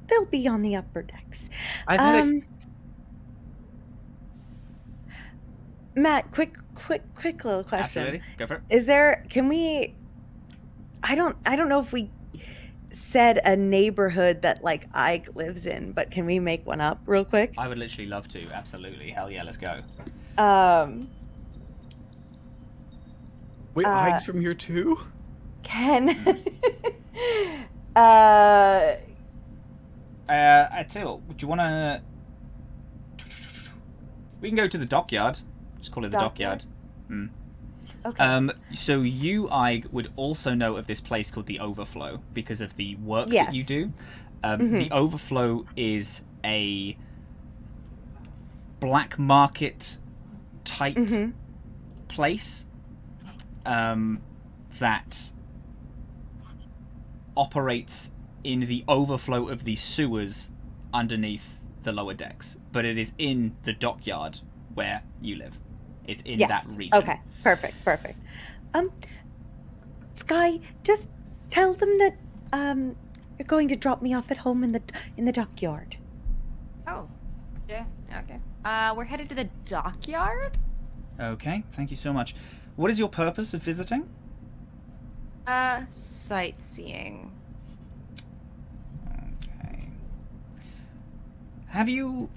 they'll be on the upper decks. I've had Matt, quick little question. Absolutely, go for it. Is there? Can we? I don't know if we said a neighborhood that like Ike lives in, but can we make one up real quick? I would literally love to. Absolutely, hell yeah, let's go. Wait, Ike's from here too? Ken. I tell you what, do you want to... We can go to the dockyard. Just call it the dockyard. Okay. So you, I, would also know of this place called the Overflow because of the work that you do. The Overflow is a black market type place that operates in the overflow of the sewers underneath the lower decks, but it is in the dockyard where you live. It's in that region. Okay, perfect. Skye, just tell them that you're going to drop me off at home in the dockyard. Oh. Yeah, okay. We're headed to the dockyard? Okay, thank you so much. What is your purpose of visiting? Sightseeing. Okay. Have you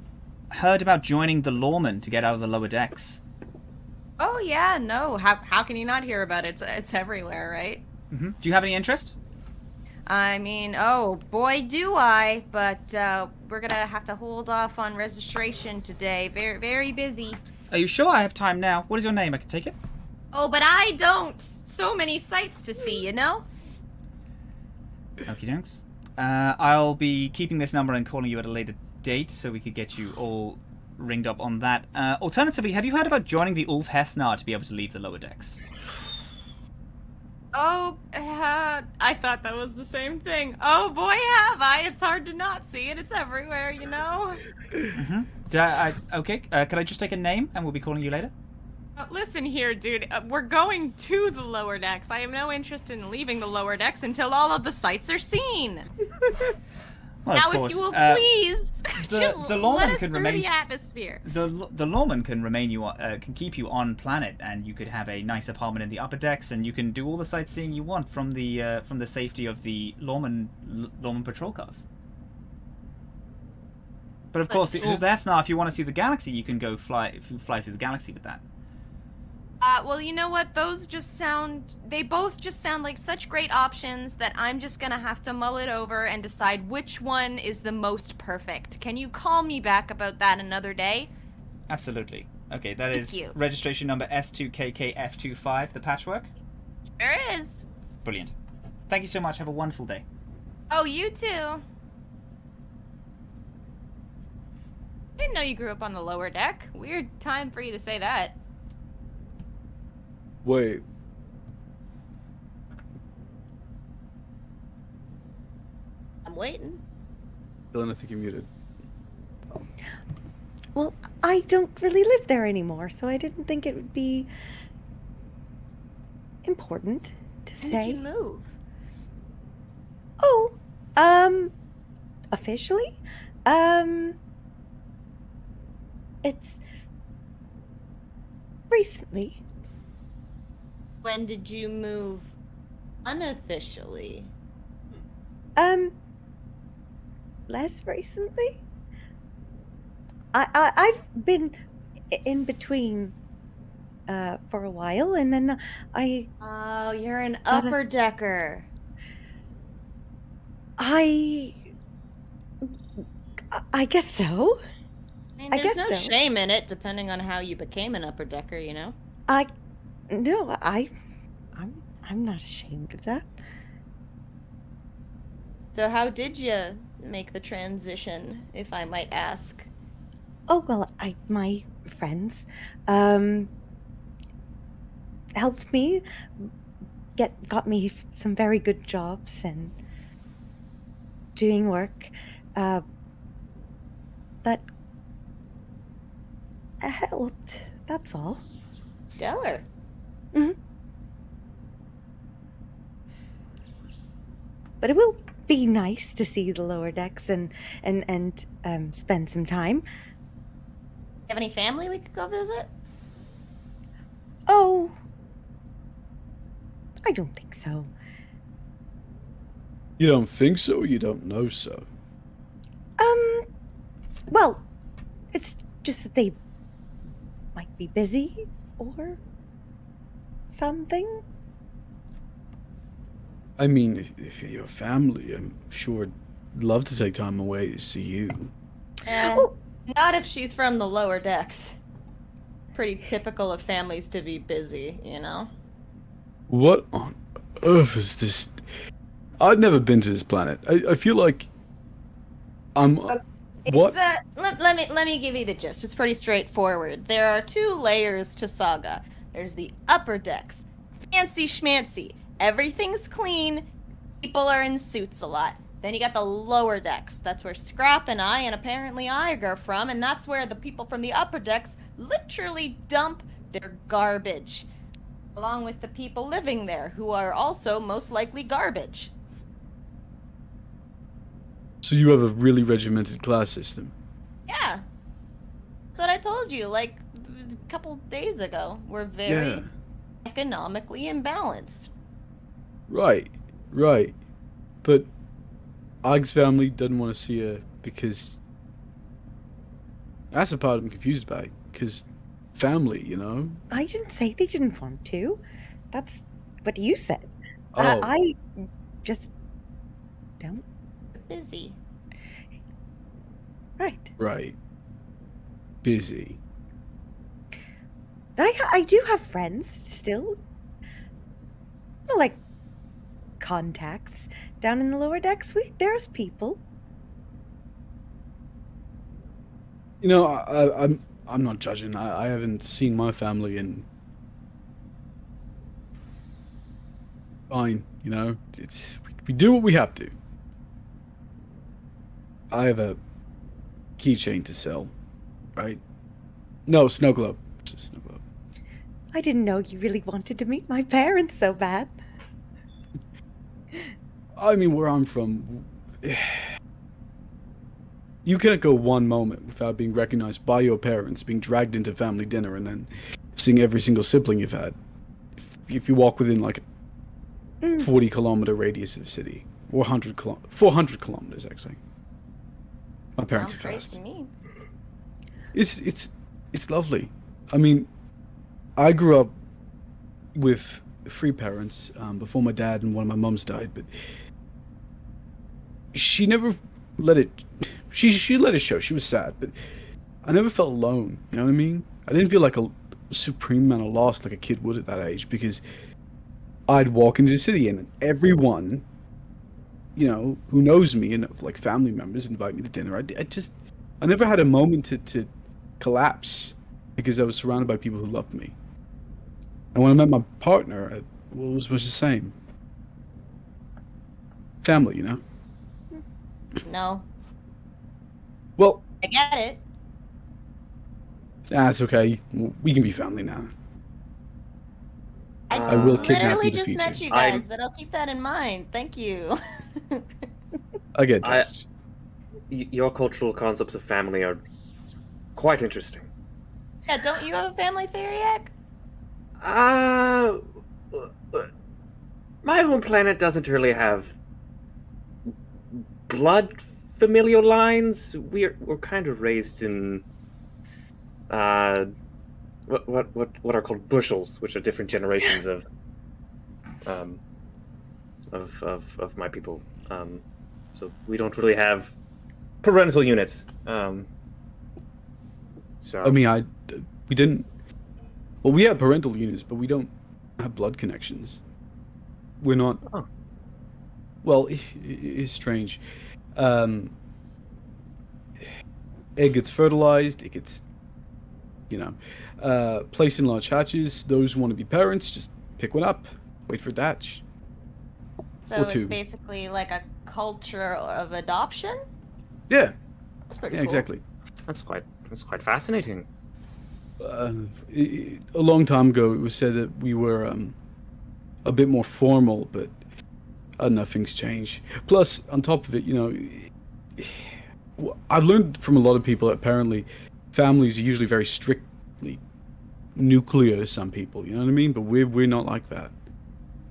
heard about joining the lawmen to get out of the lower decks? Oh yeah, no. How can you not hear about it? It's everywhere, right? Mm-hmm. Do you have any interest? I mean, oh boy, do I! But we're gonna have to hold off on registration today. Very, very busy. Are you sure? I have time now. What is your name? I can take it. Oh, but I don't. So many sights to see, you know. Okie dokes. I'll be keeping this number and calling you at a later date so we could get you all ringed up on that. Alternatively, have you heard about joining the Ulf Hethnar to be able to leave the lower decks? Oh, I thought that was the same thing. Oh boy, have I. It's hard to not see it. It's everywhere, you know? Okay, could I just take a name and we'll be calling you later? Listen here, dude. We're going to the lower decks. I have no interest in leaving the lower decks until all of the sites are seen. Well, now, of course. if you will please, just the let lawman us can through remain. the atmosphere. The lawman can remain you can keep you on planet, and you could have a nice apartment in the upper decks, and you can do all the sightseeing you want from the safety of the lawman patrol cars. But of course, just Ethnar, if you want to see the galaxy, you can go fly through the galaxy with that. Well, you know what? They both just sound like such great options that I'm just gonna have to mull it over and decide which one is the most perfect. Can you call me back about that another day? Absolutely. Okay, that is you. registration number S2KKF25, the patchwork. There is. Brilliant. Thank you so much. Have a wonderful day. Oh, you too. I didn't know you grew up on the lower deck. Weird time for you to say that. Wait. I'm waiting. Dylan, I think you're muted. Well, I don't really live there anymore, so I didn't think it would be important to When say. did you move? Oh, officially? It's recently. When did you move unofficially? Less recently? I've been in between for a while, and then Oh, you're an upper decker. I guess so. I mean, there's no shame in it, depending on how you became an upper decker, you know? No, I'm not ashamed of that. So how did you make the transition, if I might ask? Oh, well, my friends helped me, got me some very good jobs and doing work that helped. That's all. Stellar. But it will be nice to see the lower decks and spend some time. Have any family we could go visit? Oh, I don't think so. You don't think so, or you don't know so? Well, it's just that they might be busy or something. I mean, if you're your family, I'm sure I'd love to take time away to see you. Not if she's from the lower decks. Pretty typical of families to be busy, you know? What on earth is this? I've never been to this planet. I feel like I'm... What? Let me give you the gist. It's pretty straightforward. There are 2 layers to Saga. There's the upper decks. Fancy schmancy. Everything's clean. People are in suits a lot. Then you got the lower decks. That's where Scrap and I, and apparently Iger, are from, and that's where the people from the upper decks literally dump their garbage. Along with the people living there, who are also most likely garbage. So you have a really regimented class system? Yeah. That's what I told you, like, a couple days ago. We're very economically imbalanced. Right. But Og's family doesn't want to see her because... That's the part I'm confused by, because family, you know? I didn't say they didn't want to. That's what you said. Oh. I just don't. Busy. Right. Busy. I do have friends still. Well, like contacts down in the lower deck suite. There's people. You know, I'm not judging. I haven't seen my family in... Fine, you know? We do what we have to. I have a keychain to sell, right? No, snow globe. Just snow globe. I didn't know you really wanted to meet my parents so bad. I mean, where I'm from, you can't go one moment without being recognized by your parents, being dragged into family dinner, and then seeing every single sibling you've had. If you walk within like a 40-kilometer radius of the city, or 400 kilometers actually. My parents are fast. It's lovely. I mean, I grew up with 3 parents before my dad and one of my mums died, but she never let it. She let it show. She was sad, but I never felt alone. You know what I mean? I didn't feel like a supreme amount of loss like a kid would at that age, because I'd walk into the city and everyone, you know, who knows me and like family members invite me to dinner. I never had a moment to collapse because I was surrounded by people who loved me. And when I met my partner, it was much the same. Family, you know? No. Well, I get it. it's okay. We can be family now. I will kidnap literally you in the just future. met you guys, but I'll keep that in mind. Thank you. I get it. Your cultural concepts of family are quite interesting. Yeah, don't you have a family, Theriac? My home planet doesn't really have blood familial lines. We're kind of raised in what are called bushels, which are different generations of my people. So we don't really have parental units. So I mean, we didn't. Well, we have parental units, but we don't have blood connections. We're not. Oh. Well, it's strange. Egg gets fertilized. It gets, placed in large hatches. Those who want to be parents just pick one up, wait for it to hatch. So Or it's two. basically like a culture of adoption? Yeah, That's pretty yeah, cool. exactly. That's quite fascinating. A long time ago, it was said that we were a bit more formal, but nothing's changed. Plus, on top of it, I've learned from a lot of people that apparently families are usually very strictly nuclear to some people. You know what I mean? But we're not like that.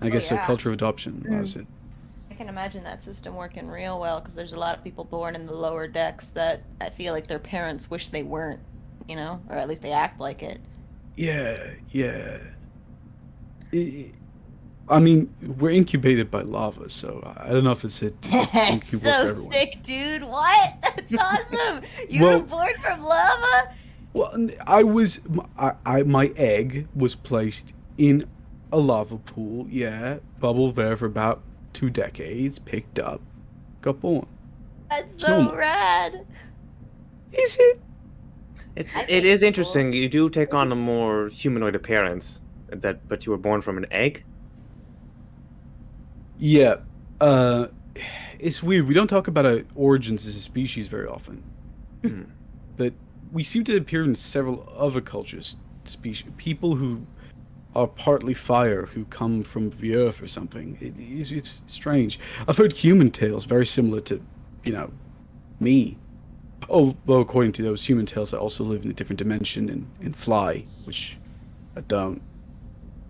I guess yeah. a culture of adoption. That was it. I can imagine that system working real well because there's a lot of people born in the lower decks that I feel like their parents wish they weren't, or at least they act like it. Yeah. I mean, we're incubated by lava, so I don't know if it's That's for so everyone. sick, dude. What? That's awesome. You Well- were born from lava? Well, my egg was placed in a lava pool. Yeah, bubbled there for about 2 decades. Picked up, got born. That's It's so normal. rad. Is it? I think It is it's interesting. You do take on a more humanoid appearance, but you were born from an egg. Yeah. It's weird. We don't talk about our origins as a species very often. But we seem to appear in several other cultures. People who are partly fire, who come from the earth or something. It's strange. I've heard human tales very similar to, me. Oh, well, according to those human tales, I also live in a different dimension and fly, which I don't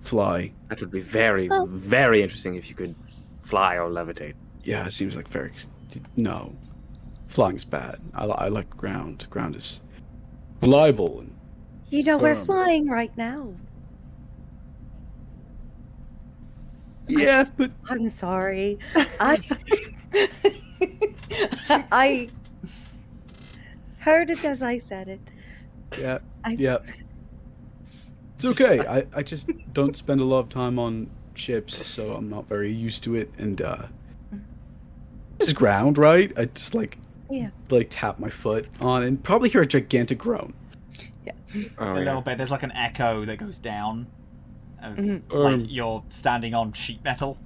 fly. That would be very, very interesting if you could fly or levitate. Yeah, it seems like no. Flying's bad. I like ground. Ground is reliable and We're firm. flying right now. Yeah, but I'm sorry. I heard it as I said it. yeah, I- yeah. It's okay. I just don't spend a lot of time on ships, so I'm not very used to it. And this is ground, right? I just Yeah. tap my foot on and probably hear a gigantic groan. Oh, A little bit. There's like an echo that goes down. Of, Um, like you're standing on sheet metal.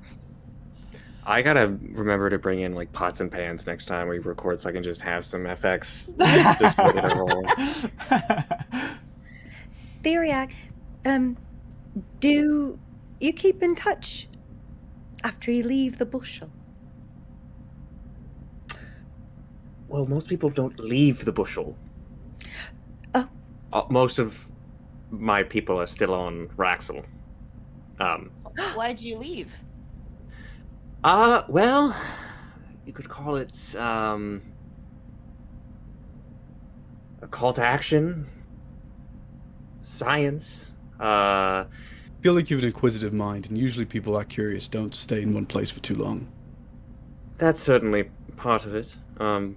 I gotta remember to bring in pots and pans next time we record, so I can just have some FX just ready to roll. Theriac, do you keep in touch after you leave the bushel? Well, most people don't leave the bushel. Oh. Most of my people are still on Raxel. Why'd you leave? Well, you could call it, a call to action. Science. I feel like you have an inquisitive mind, and usually people that curious don't stay in one place for too long. That's certainly part of it. There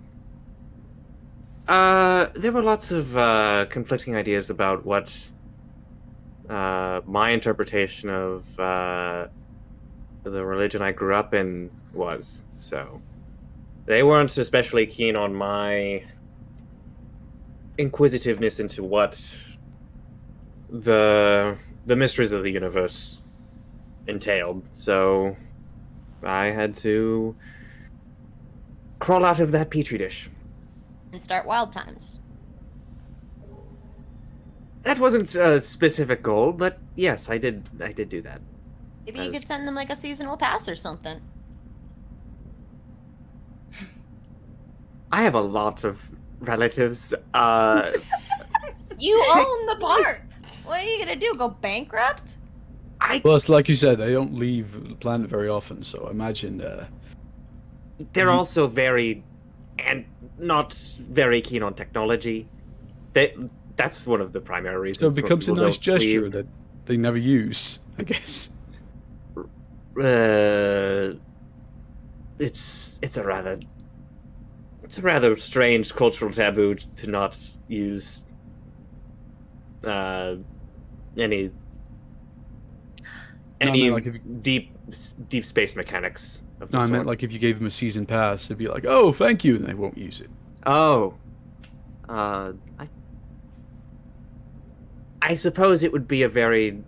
were lots of conflicting ideas about what my interpretation of the religion I grew up in was. So they weren't especially keen on my inquisitiveness into what the mysteries of the universe entailed. So I had to crawl out of that petri dish. And start Wild Times. That wasn't a specific goal, but yes, I did do that. Maybe you could send them a seasonal pass or something. I have a lot of relatives. You own the park! What are you gonna do? Go bankrupt? Well, it's like you said, they don't leave the planet very often, so I imagine. They're also very, and not very keen on technology. That's one of the primary reasons. So it most becomes a people nice don't gesture leave. that they never use, I guess. It's a rather strange cultural taboo to not use any Any like if you... deep space mechanics of the No, I sort. meant like if you gave them a season pass, it'd be like, oh, thank you, and they won't use it. Oh. I suppose it would be a very...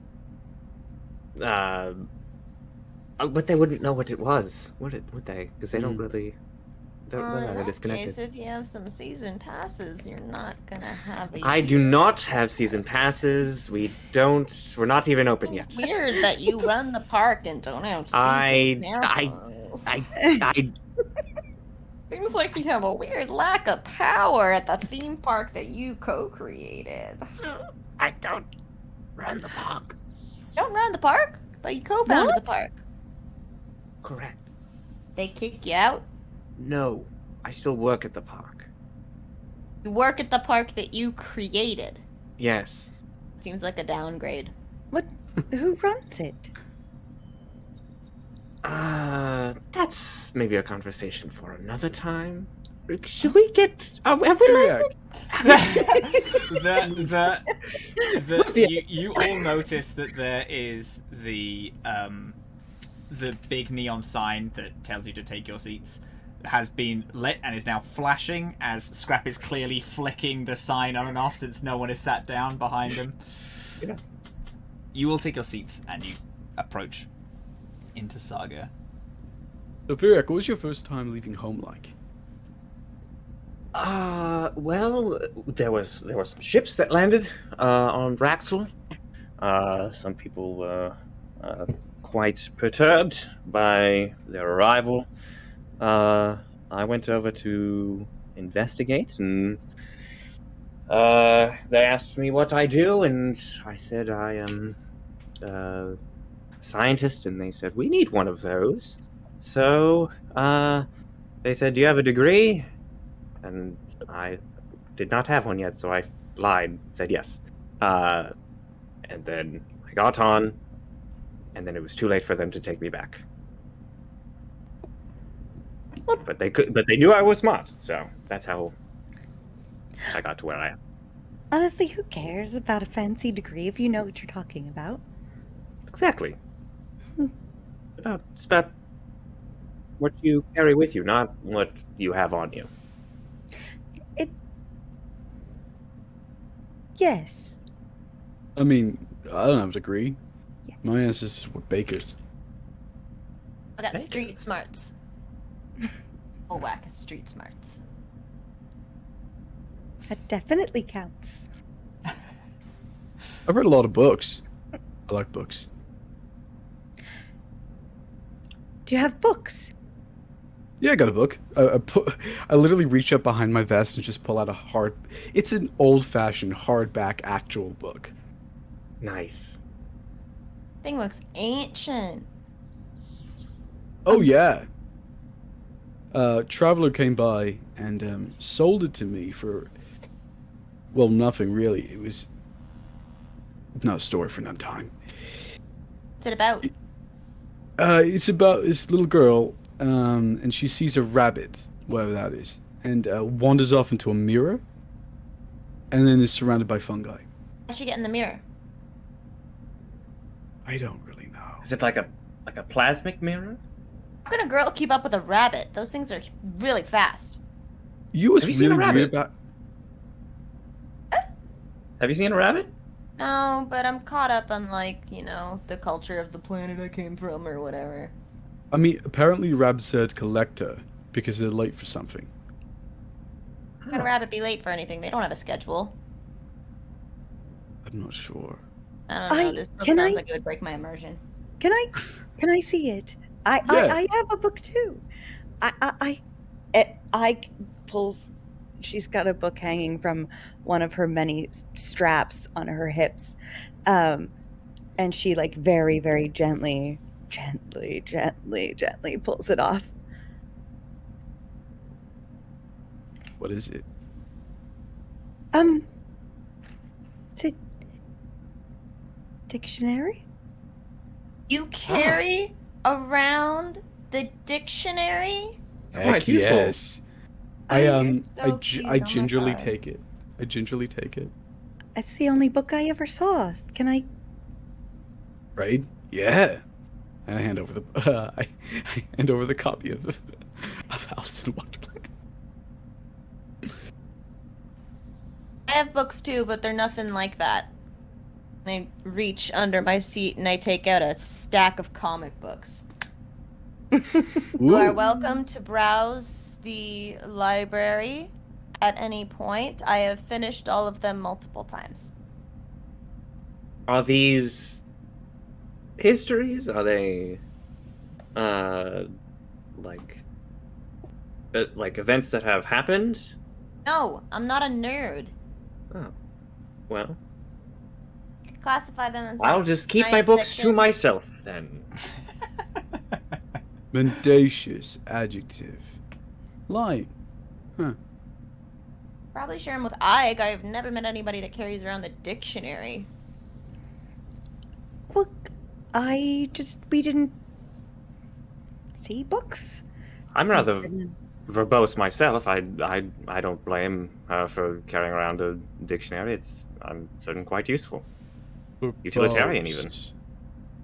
but they wouldn't know what it was, would they? Because they don't really... They're In that disconnected. case, if you have some season passes, you're not gonna have a... I do not have season passes. We're not even open yet. It's weird that you run the park and don't have season passes. I Seems like you have a weird lack of power at the theme park that you co-created. I don't run the park. You don't run the park, but you co-founded the park. Correct. They kick you out. No, I still work at the park. You work at the park that you created. Yes. Seems like a downgrade. What? Who runs it? That's maybe a conversation for another time. Should we get? Have we landed? You all notice that there is the big neon sign that tells you to take your seats has been lit and is now flashing as Scrap is clearly flicking the sign on and off since no one is sat down behind him. Yeah. You all take your seats and you approach into Saga. So, Theriac, what was your first time leaving home like? Well, there were some ships that landed on Raxel. Some people were quite perturbed by their arrival. I went over to investigate, and they asked me what I do, and I said I am a scientist, and they said, we need one of those. So, they said, do you have a degree? And I did not have one yet, so I lied, said yes. And then I got on, and then it was too late for them to take me back. But they knew I was smart, so that's how I got to where I am. Honestly, who cares about a fancy degree if you know what you're talking about? Exactly. It's about what you carry with you, not what you have on you. Yes. I mean, I don't have a degree. Yeah. My ancestors were bakers. I got street smarts. Oh, whack, street smarts. That definitely counts. I've read a lot of books. I like books. Do you have books? Yeah, I got a book. I literally reach up behind my vest and just pull out it's an old-fashioned hardback actual book. Nice. Thing looks ancient. Oh, yeah. Traveler came by and sold it to me for, well, nothing really. It was not a story for another time. What's it about? It's about this little girl, and she sees a rabbit, whatever that is, and wanders off into a mirror, and then is surrounded by fungi. How'd she get in the mirror? I don't really know. Is it like a plasmic mirror? How can a girl keep up with a rabbit? Those things are really fast. You was Have you seen really a rabbit? weird about... Have you seen a rabbit? No, but I'm caught up on, like, you know, the culture of the planet I came from or whatever. I mean, apparently rabbits said collector because they're late for something. How can a rabbit be late for anything? They don't have a schedule. I'm not sure. I don't know. This book sounds like it would break my immersion. Can I see it? Yeah. I have a book too. I pulls. She's got a book hanging from one of her many straps on her hips, and she like very, very gently pulls it off. What is it? The dictionary? You carry around the dictionary? Heck useful. yes. So cute. I Oh my gingerly God. take it. I gingerly take it. It's the only book I ever saw. Can I? Right? Yeah. And I hand over the I hand over the copy of Alice in Wonderland. I have books too, but they're nothing like that. I reach under my seat and I take out a stack of comic books. You are welcome to browse the library at any point. I have finished all of them multiple times. Are these histories? Are they like events that have happened? No, I'm not a nerd. Oh, well, Classify them as. I'll just keep my science books to fiction. myself then. Mendacious adjective. Lying. Huh. Probably share them with Ike. I've never met anybody that carries around the dictionary. Well, we didn't see books. I'm rather verbose myself. I don't blame her for carrying around a dictionary. I'm certain quite useful. Utilitarian even. Verbose.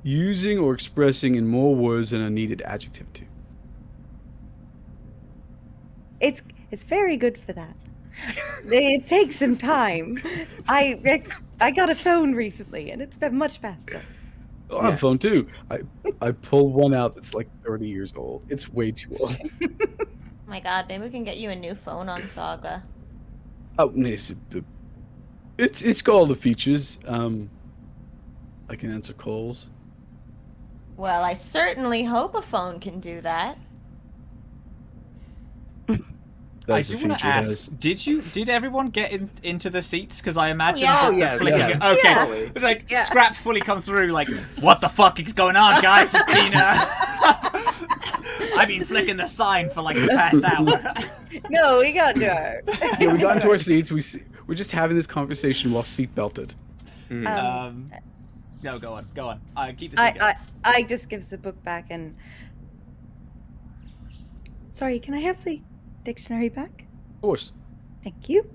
Using or expressing in more words than a needed adjective to. It's very good for that. It takes some time. I got a phone recently, and it's been much faster. Oh, I have a phone too. I pulled one out that's like 30 years old. It's way too old. Oh my god, maybe we can get you a new phone on Saga. Oh, it's got all the features. I can answer calls. Well, I certainly hope a phone can do that. I That's do the want to feature it ask, has. did everyone get into the seats? Because I imagine yeah. that the Oh, flicking... yeah. Okay, like, Scrap fully comes through, like, what the fuck is going on, guys? It's been, I've been flicking the sign for, like, the past hour. No, we got to Yeah, we got into our seats. We're just having this conversation while seatbelted. No, go on. Keep the seat going. I just gives the book back and. Sorry, can I have the dictionary back? Of course. Thank you.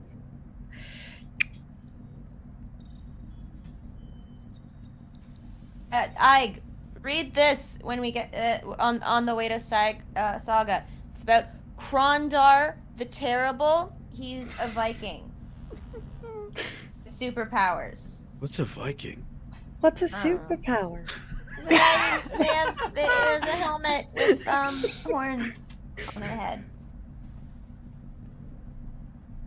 I read this when we get on the way to Saga. It's about Krondar the Terrible. He's a Viking. Superpowers. What's a Viking? What's a superpower? There's a helmet with horns on their head.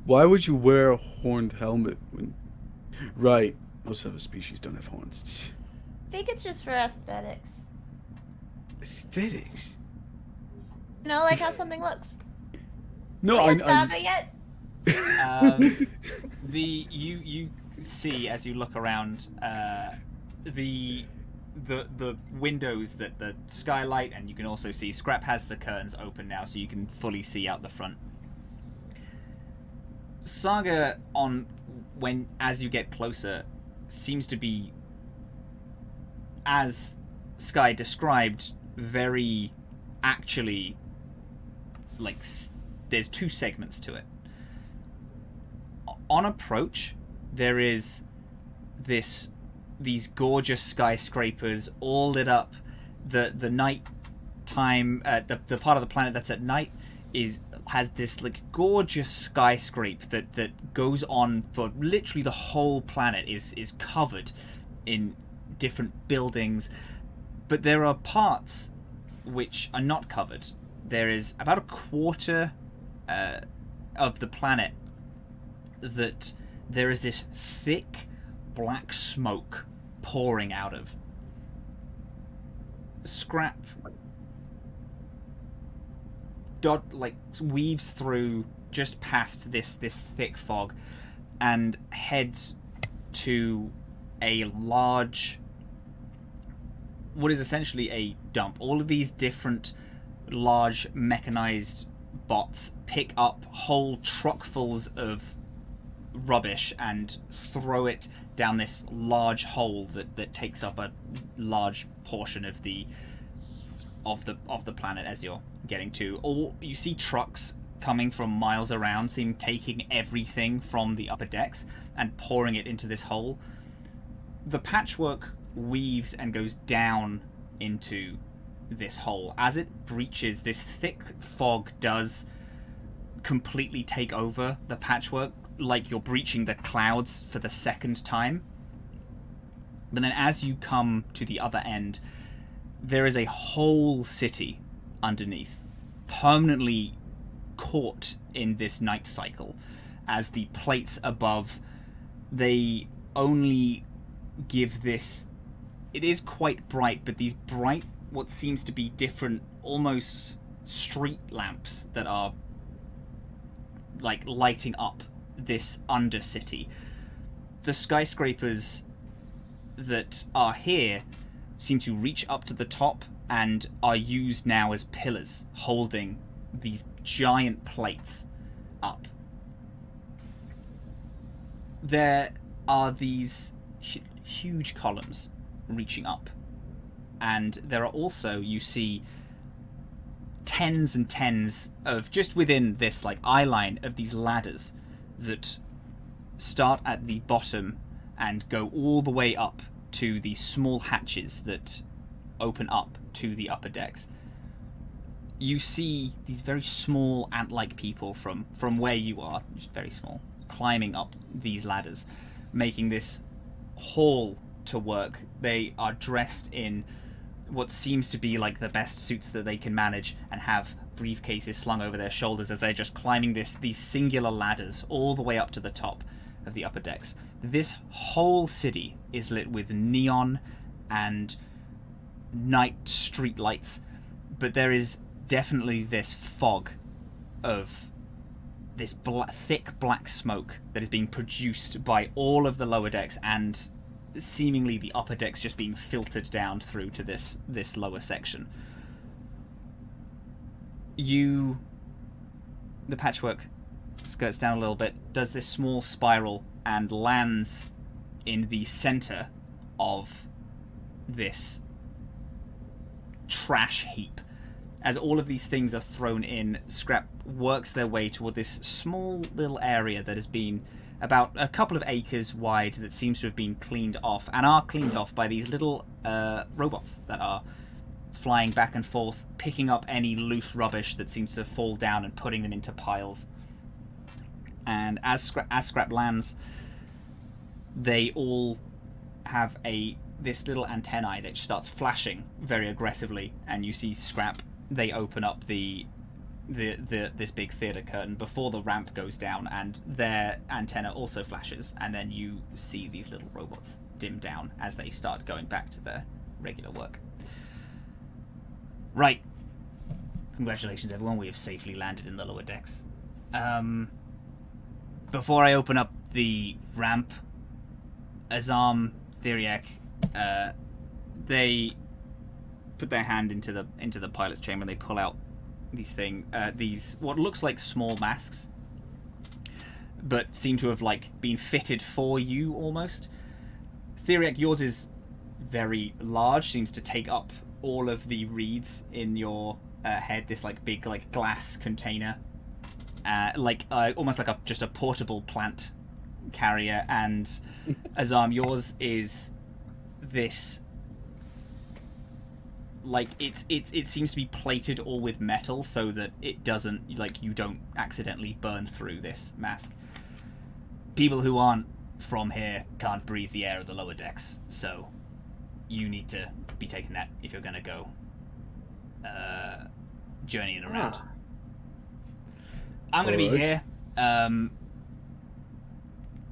Why would you wear a horned helmet when... Right. Most other species don't have horns. I think it's just for aesthetics. Aesthetics? You know, like how something looks. No, Played Saga yet? You see as you look around the windows that the skylight, and you can also see Scrap has the curtains open now, so you can fully see out the front. Saga, as you get closer, seems to be, as Skye described, very actually like there's two segments to it. On approach, there is these gorgeous skyscrapers all lit up. The night time, the part of the planet that's at night has this like gorgeous skyscraper that goes on for literally the whole planet is covered in different buildings, but there are parts which are not covered. There is about a quarter of the planet that there is this thick black smoke pouring out of. Scrap weaves through just past this thick fog and heads to a large, what is essentially a dump. All of these different large mechanized bots pick up whole truckfuls of rubbish and throw it down this large hole that takes up a large portion of the planet as you're getting to. All you see trucks coming from miles around, taking everything from the upper decks and pouring it into this hole. The patchwork weaves and goes down into this hole. As it breaches, this thick fog does completely take over the patchwork, like you're breaching the clouds for the second time. But then as you come to the other end, there is a whole city underneath, permanently caught in this night cycle, as the plates above, they only give this... It is quite bright, but these bright, what seems to be different, almost street lamps that are like lighting up this undercity. The skyscrapers that are here seem to reach up to the top and are used now as pillars, holding these giant plates up. There are these huge columns reaching up, and there are also, you see, tens and tens of, just within this like eye line of these ladders that start at the bottom and go all the way up to these small hatches that open up to the upper decks. You see these very small ant-like people from where you are, just very small, climbing up these ladders, making this hall to work. They are dressed in what seems to be like the best suits that they can manage, and have briefcases slung over their shoulders as they're just climbing these singular ladders all the way up to the top of the upper decks. This whole city is lit with neon and night street lights, but there is definitely this fog of this thick black smoke that is being produced by all of the lower decks, and seemingly the upper decks just being filtered down through to this lower section. The patchwork skirts down a little bit, does this small spiral, and lands in the center of this trash heap. As all of these things are thrown in, Scrap works their way toward this small little area that has been about a couple of acres wide, that seems to have been cleaned off, and are cleaned off by these little robots that are flying back and forth, picking up any loose rubbish that seems to fall down and putting them into piles. And as Scrap lands, they all have this little antennae that starts flashing very aggressively, and you see Scrap, they open up this big theater curtain before the ramp goes down, and their antenna also flashes, and then you see these little robots dim down as they start going back to their regular work. Right. Congratulations, everyone. We have safely landed in the lower decks. Before I open up the ramp, Azhaam, Theriac, they put their hand into the pilot's chamber, and they pull out these what looks like small masks, but seem to have been fitted for you almost. Theriac, yours is very large, seems to take up all of the reeds in your head. This big glass container, almost like just a portable plant carrier. And Azhaam, yours is this. It seems to be plated all with metal so that it doesn't, you don't accidentally burn through this mask. People who aren't from here can't breathe the air of the lower decks, so you need to be taking that if you're going to go journeying around. I'm going to be here. I'm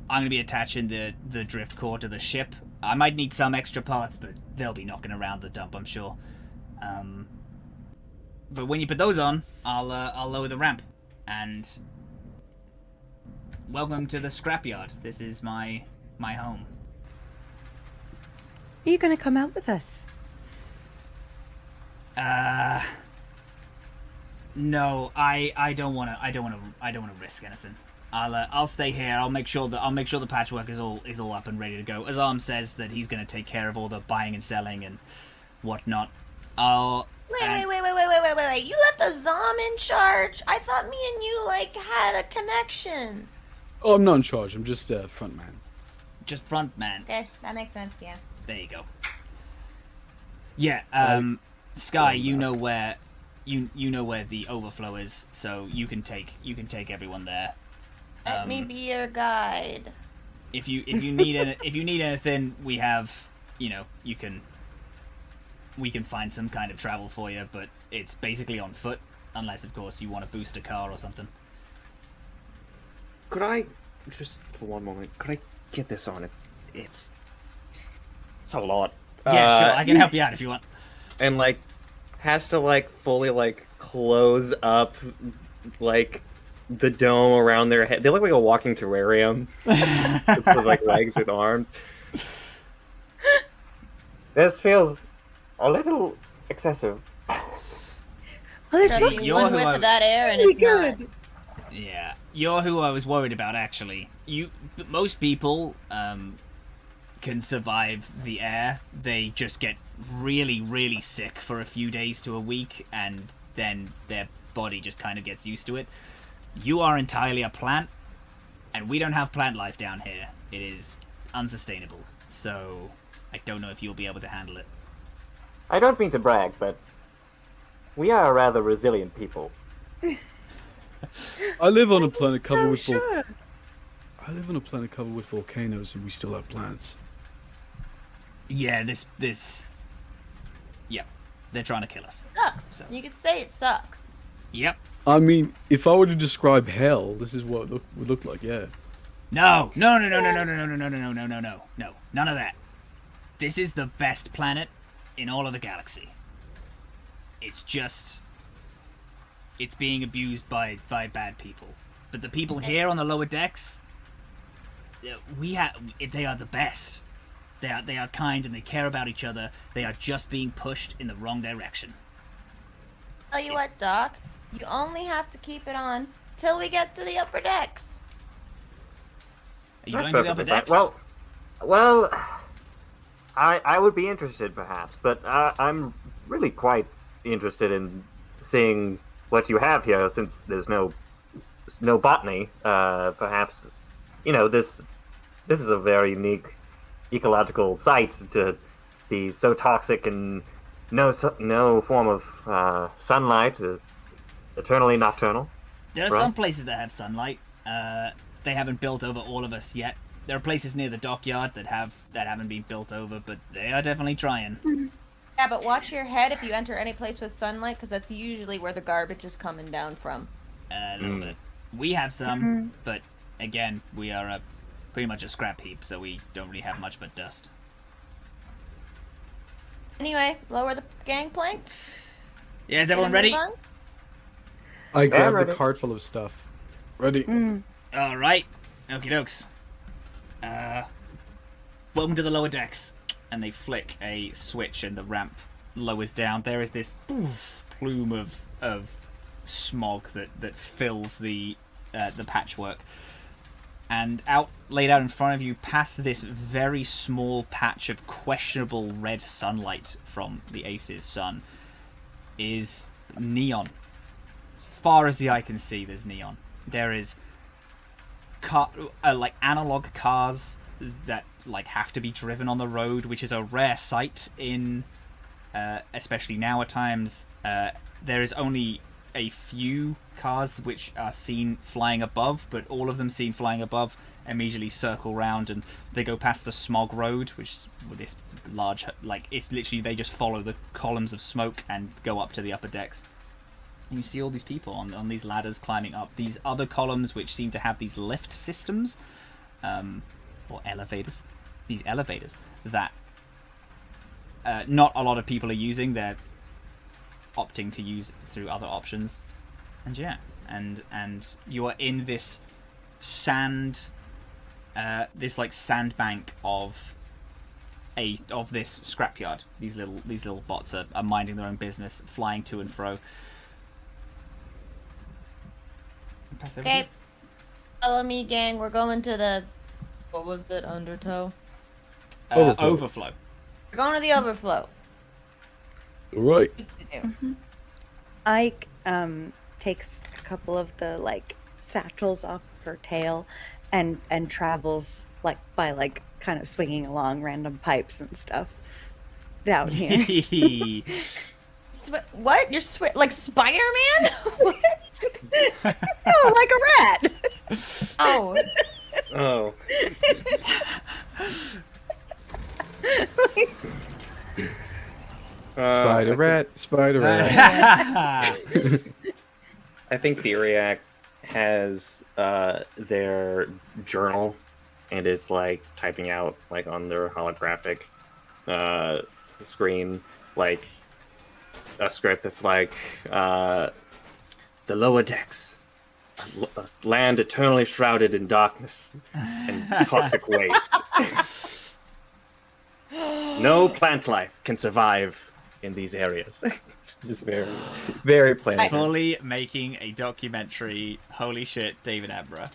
going to be attaching the drift core to the ship. I might need some extra parts, but they'll be knocking around the dump, I'm sure. But when you put those on, I'll lower the ramp. And welcome to the scrapyard. This is my home. Are you going to come out with us? No, I don't want to risk anything. I'll stay here. I'll make sure the patchwork is all up and ready to go. Azhaam says that he's going to take care of all the buying and selling and whatnot. Wait. You left Azhaam in charge? I thought me and you, had a connection. Oh, I'm not in charge. I'm just front man. Just front man. Okay, that makes sense, yeah. There you go. Yeah, Skye, you know where the overflow is, so you can take everyone there. Let me be your guide. If you need anything, we have, we can find some kind of travel for you, but it's basically on foot, unless of course you want to boost a car or something. Could I just for one moment? Could I get this on? It's a lot. Yeah, sure. I can help you out if you want. And has to fully close up the dome around their head. They look like a walking terrarium with legs and arms. This feels a little excessive. Well, Trust me, one whiff of that air and it's good. not. Yeah, you're who I was worried about, actually. Most people can survive the air. They just get really, really sick for a few days to a week, and then their body just kind of gets used to it. You are entirely a plant, and we don't have plant life down here. It is unsustainable, so I don't know if you'll be able to handle it. I don't mean to brag, but we are a rather resilient people. I live on a planet covered with I live on a planet covered with volcanoes, and we still have plants. Yeah, yeah, they're trying to kill us. Sucks. So. You could say it sucks. Yep. I mean, if I were to describe hell, this is what it would look like. Yeah. No, none of that. This is the best planet in all of the galaxy. It's being abused by bad people. But the people here on the lower decks, they are the best. They are kind and they care about each other. They are just being pushed in the wrong direction. Tell you what, Doc. You only have to keep it on till we get to the upper decks. Are you going to the upper decks? Well, I would be interested, perhaps, but I'm really quite interested in seeing what you have here, since there's no botany. Perhaps, this is a very unique ecological site to be so toxic and no form of sunlight, eternally nocturnal. There are some places that have sunlight. They haven't built over all of us yet. There are places near the dockyard that haven't been built over, but they are definitely trying. Yeah, but watch your head if you enter any place with sunlight, because that's usually where the garbage is coming down from. A little bit. We have some, but again, we are pretty much a scrap heap, so we don't really have much but dust. Anyway, lower the gangplank. Yeah, is everyone ready? I grabbed the cart full of stuff. Ready. All right. Okie dokes. Welcome to the lower decks. And they flick a switch and the ramp lowers down. There is this plume of smog that fills the patchwork. And laid out in front of you, past this very small patch of questionable red sunlight from the Ace's sun, is neon. As far as the eye can see, there's neon. There is analog cars that have to be driven on the road, which is a rare sight in, especially now at times. There is only a few cars which are seen flying above, but all of them seen flying above immediately circle round and they go past the smog road, which with this large, it's literally they just follow the columns of smoke and go up to the upper decks. And you see all these people on these ladders climbing up these other columns, which seem to have these lift systems, or elevators. These elevators that not a lot of people are using. They're opting to use through other options. And yeah, and you are in this sand, this sandbank of this scrapyard. These little bots are minding their own business, flying to and fro. Okay, follow me, gang. We're going to the, what was it, undertow? Overflow. We're going to the overflow. Right. Ike takes a couple of the satchels off her tail and travels by kind of swinging along random pipes and stuff down here. What? You're like Spider-Man? What? Oh, like a rat. Oh. Oh. Spider rat. I think Theriac has their journal, and it's like typing out like on their holographic screen like a script that's like the lower decks, a land eternally shrouded in darkness and toxic waste. No plant life can survive in these areas. Just very, very plain. Fully making a documentary. Holy shit, David Attenborough.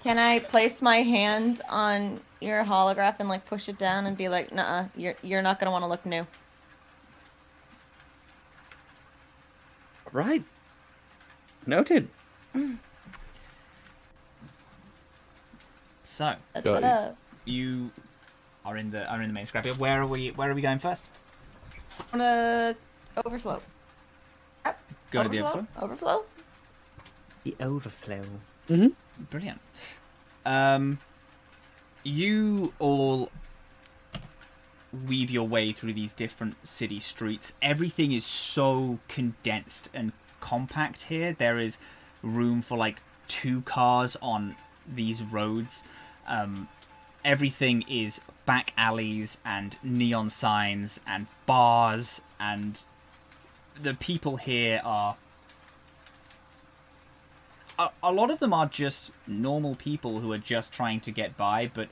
Can I place my hand on your holograph and like push it down and be like, "Nuh-uh, you're not gonna want to look new." Right. Noted. So you are in the main scrapyard. Where are we going first? I'm gonna overflow. Yep. Go to the overflow. Overflow. The overflow. Mm-hmm. Brilliant. You all weave your way through these different city streets. Everything is so condensed and compact here. There is room for like 2 cars on these roads. Everything is back alleys and neon signs and bars, and the people here are... A lot of them are just normal people who are just trying to get by, but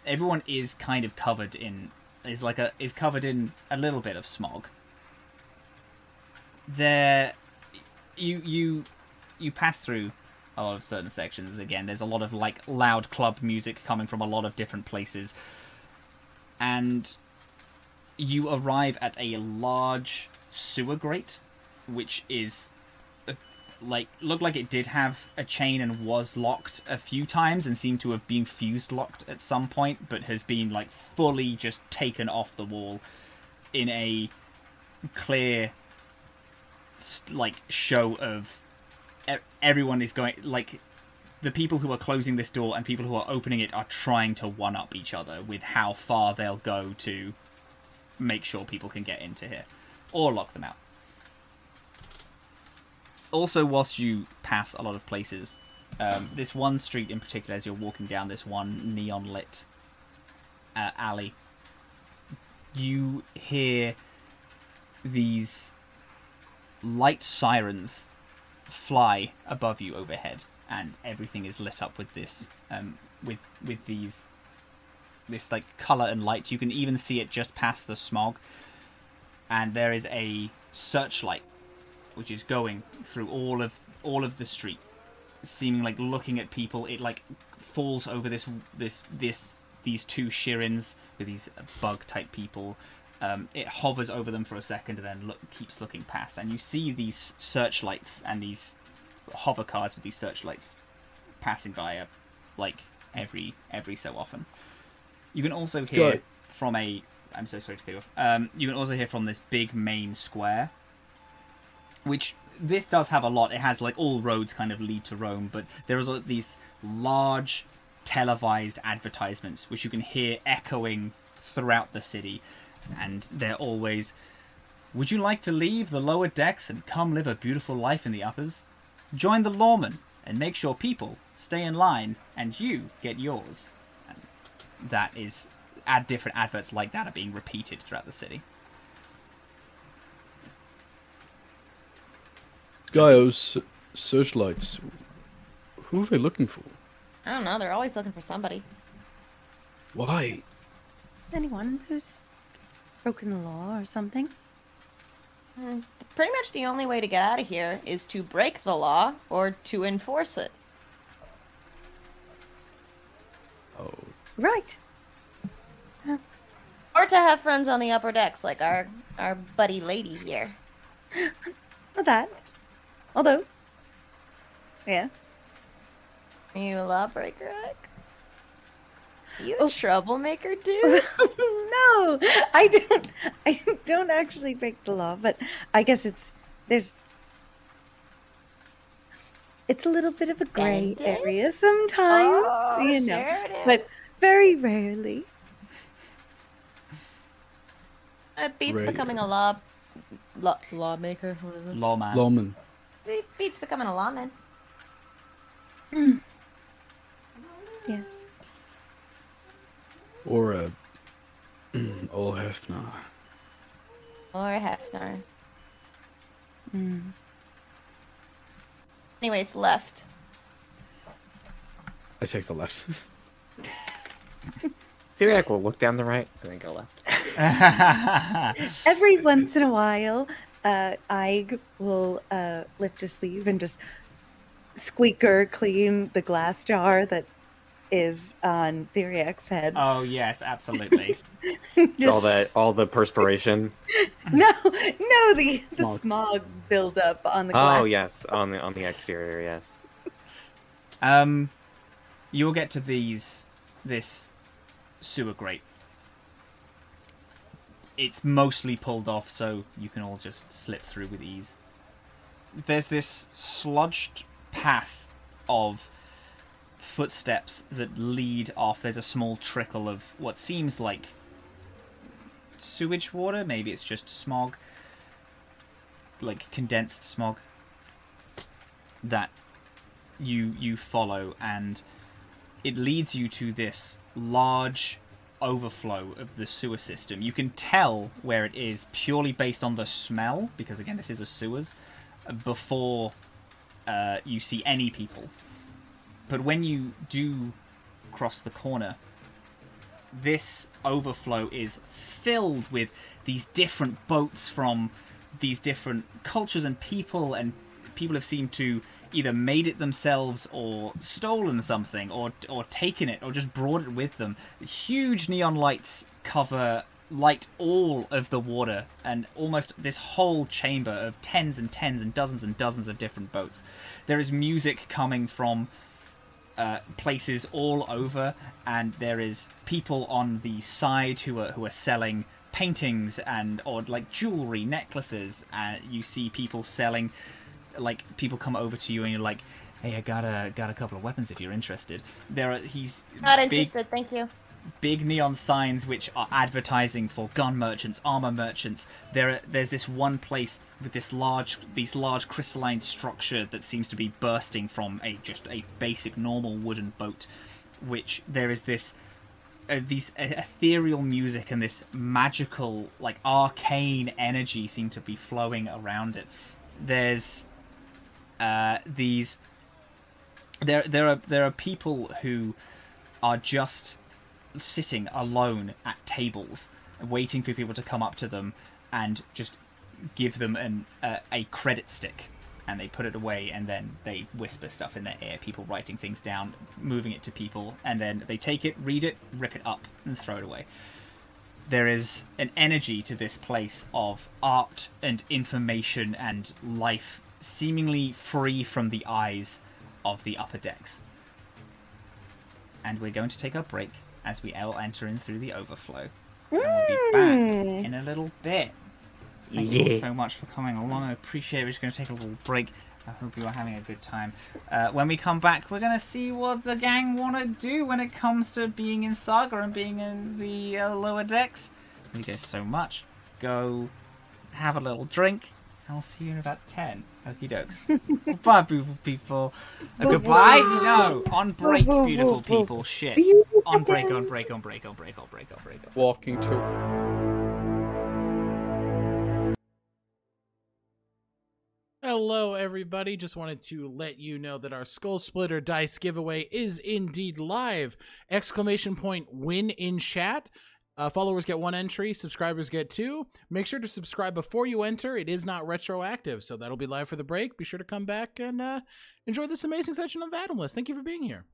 everyone is kind of covered in... is covered in a little bit of smog. There... You pass through a lot of certain sections. Again, there's a lot of like loud club music coming from a lot of different places, and you arrive at a large sewer grate, which is looked like it did have a chain and was locked a few times and seemed to have been fused locked at some point, but has been like fully just taken off the wall in a clear like show of everyone is going, like, the people who are closing this door and people who are opening it are trying to one-up each other with how far they'll go to make sure people can get into here or lock them out. Also, whilst you pass a lot of places, this one street in particular, as you're walking down this one neon-lit alley, you hear these light sirens fly above you overhead, and everything is lit up with this with this like color and light. You can even see it just past the smog, and there is a searchlight which is going through all of the street, seeming like looking at people. It like falls over these 2 Shirins with these bug type people. It hovers over them for a second and then keeps looking past, and you see these searchlights and these hover cars with these searchlights passing by like every so often. You can also hear from a... I'm so sorry to cut you off. You can also hear from this big main square, which this does have a lot. It has like all roads kind of lead to Rome, but there is these large televised advertisements which you can hear echoing throughout the city. And they're always, would you like to leave the lower decks and come live a beautiful life in the uppers? Join the lawmen and make sure people stay in line and you get yours. And that is, different adverts like that are being repeated throughout the city. Guys, searchlights. Who are they looking for? I don't know. They're always looking for somebody. Why? Anyone who's broken the law or something? Pretty much the only way to get out of here is to break the law or to enforce it. Oh. Right. Or to have friends on the upper decks like our buddy lady here. Or that. Although, yeah. Are you a lawbreaker, Ike? You a troublemaker, dude? No, I don't actually break the law, but I guess it's a little bit of a gray Bend it? area sometimes, Oh, you know, sure it is. but very rarely. It beats Right. becoming a lawmaker. What is it? Lawman. Lawman. It beats becoming a lawman. Yes. Or a Ol Hefner. Or Hefner. Mm. Anyway, it's left. I take the left. Theriac will look down the right and then go left. Every once in a while, Ig will lift a sleeve and just squeaker clean the glass jar that is on Theriac's head. Oh yes, absolutely. all the perspiration. No, the smog buildup on the glass. Oh yes, on the exterior, yes. You'll get to this sewer grate. It's mostly pulled off, so you can all just slip through with ease. There's this sludged path of footsteps that lead off. There's a small trickle of what seems like sewage water. Maybe it's just smog, like condensed smog, that you follow, and it leads you to this large overflow of the sewer system. You can tell where it is purely based on the smell, because again, this is a sewers, before you see any people. But when you do cross the corner, this overflow is filled with these different boats from these different cultures and people have seemed to either made it themselves or stolen something or taken it or just brought it with them. Huge neon lights light all of the water and almost this whole chamber of tens and dozens of different boats. There is music coming from places all over, and there is people on the side who are selling paintings or like jewelry, necklaces. You see people selling, like people come over to you and you're like, "Hey, I got a couple of weapons if you're interested." He's Not interested, thank you. Big neon signs which are advertising for gun merchants, armor merchants. There's this one place with these large crystalline structure that seems to be bursting from just a basic normal wooden boat, which there is these ethereal music and this magical, like arcane energy seem to be flowing around it. There's there are people who are just sitting alone at tables, waiting for people to come up to them and just give them a credit stick, and they put it away, and then they whisper stuff in their ear, people writing things down, moving it to people, and then they take it, read it, rip it up, and throw it away. There is an energy to this place of art and information and life, seemingly free from the eyes of the upper decks. And we're going to take our break as we all enter in through the overflow. And we'll be back in a little bit. Thank you all so much for coming along. I appreciate it. We're just going to take a little break. I hope you are having a good time. When we come back, we're going to see what the gang want to do when it comes to being in Saga and being in the lower decks. Thank you guys so much. Go have a little drink. I'll see you in about 10. Okie dokes. Bye, beautiful people. Goodbye? No. On break, beautiful people. Shit. On break. Walking to. Hello, everybody. Just wanted to let you know that our Skull Splitter Dice giveaway is indeed live. ! Win in chat. Followers get 1 entry, subscribers get 2. Make sure to subscribe before you enter. It is not retroactive, so that'll be live for the break. Be sure to come back and enjoy this amazing session of Atomless. Thank you for being here.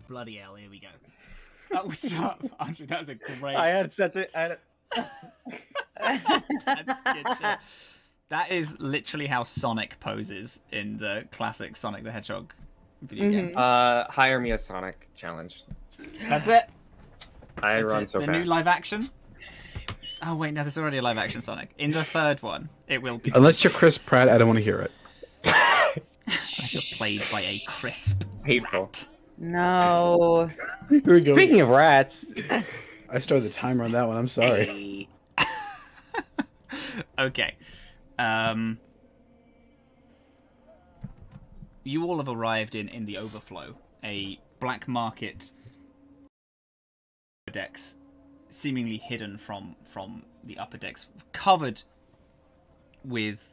bloody hell, here we go. What's up, Andrew? That was a great... I had such a... That's good shit. That is literally how Sonic poses in the classic Sonic the Hedgehog video game. Hire me a Sonic challenge. That's it. I run so the fast. new live action? Oh wait, no, there's already a live action Sonic. In the third one, it will be. Unless you're Chris Pratt, I don't want to hear it. Unless you're played by a crisp rat. No. Here we go. Speaking of rats, I started the timer on that one. I'm sorry. Okay. You all have arrived in the Overflow, a black market decks, seemingly hidden from the upper decks, covered with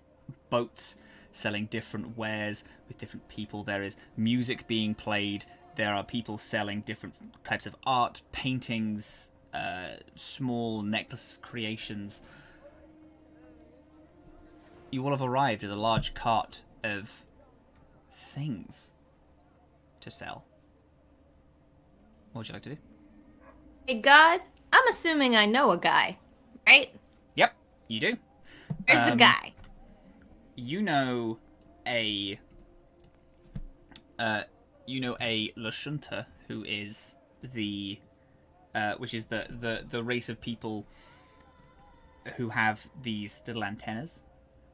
boats selling different wares with different people. There is music being played. There are people selling different types of art, paintings, small necklace creations. You all have arrived with a large cart of things to sell. What would you like to do? Hey, God, I'm assuming I know a guy, right? Yep, you do. Where's the guy? You know a Lashunta, who is the which is the race of people who have these little antennas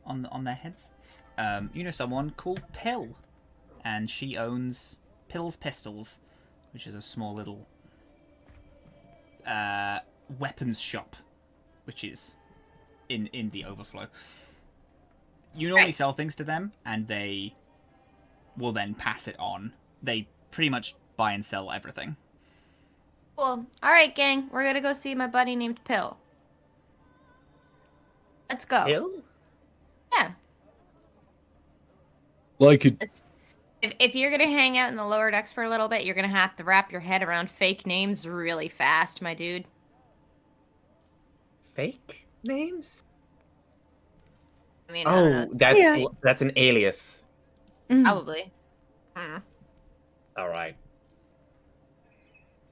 on their heads. You know someone called Pill, and she owns Pill's Pistols, which is a small little weapons shop, which is in the Overflow. You normally sell things to them, and they will then pass it on. They pretty much buy and sell everything. Cool. All right, gang. We're gonna go see my buddy named Pill. Let's go. Pill? Yeah. Like it. If you're gonna hang out in the lower decks for a little bit, you're gonna have to wrap your head around fake names really fast, my dude. Fake names? I mean, I don't know. That's an alias. Probably. All right.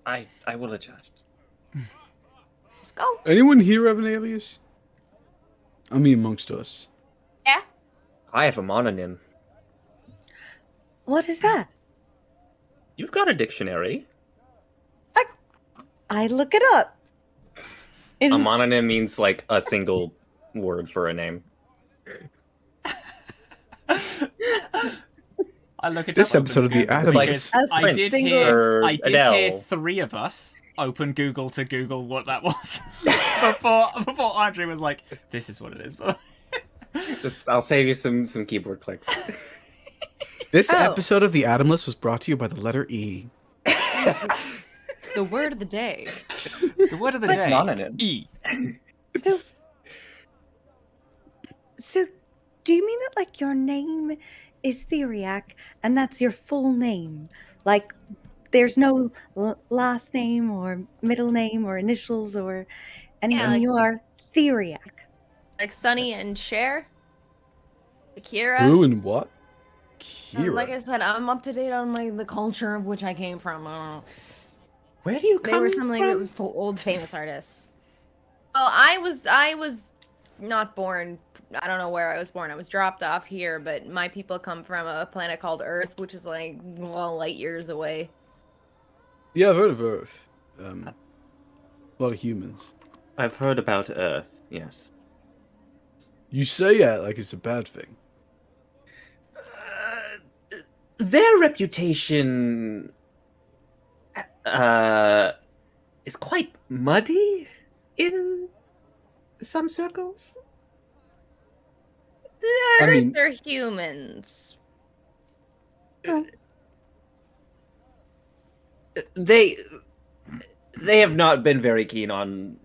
I will adjust. Let's go. Anyone here have an alias? I mean, amongst us. Yeah. I have a mononym. What is that? You've got a dictionary. I look it up. A mononym means like a single word for a name. I look at This episode of the Atomless. I did hear Adele. 3 of us open Google to Google what that was before Andre was like, "This is what it is." I'll save you some keyboard clicks. This episode of the Atomless was brought to you by the letter E. The word of the day. The word of the day. Mononym. E. So, do you mean that like your name is Theriac and that's your full name? Like, there's no last name or middle name or initials or anything. Yeah, like- you are Theriac. Like Sunny and Cher? Akira? Who and what? Kira. Like I said, I'm up to date on the culture of which I came from. I don't know. Where do you come They were some like from? really old famous artists. Well, I was not born. I don't know where I was born. I was dropped off here, but my people come from a planet called Earth, which is like light years away. Yeah, I've heard of Earth. A lot of humans. I've heard about Earth, yes. You say that like it's a bad thing. Their reputation is quite muddy in some circles. They're humans. They have not been very keen on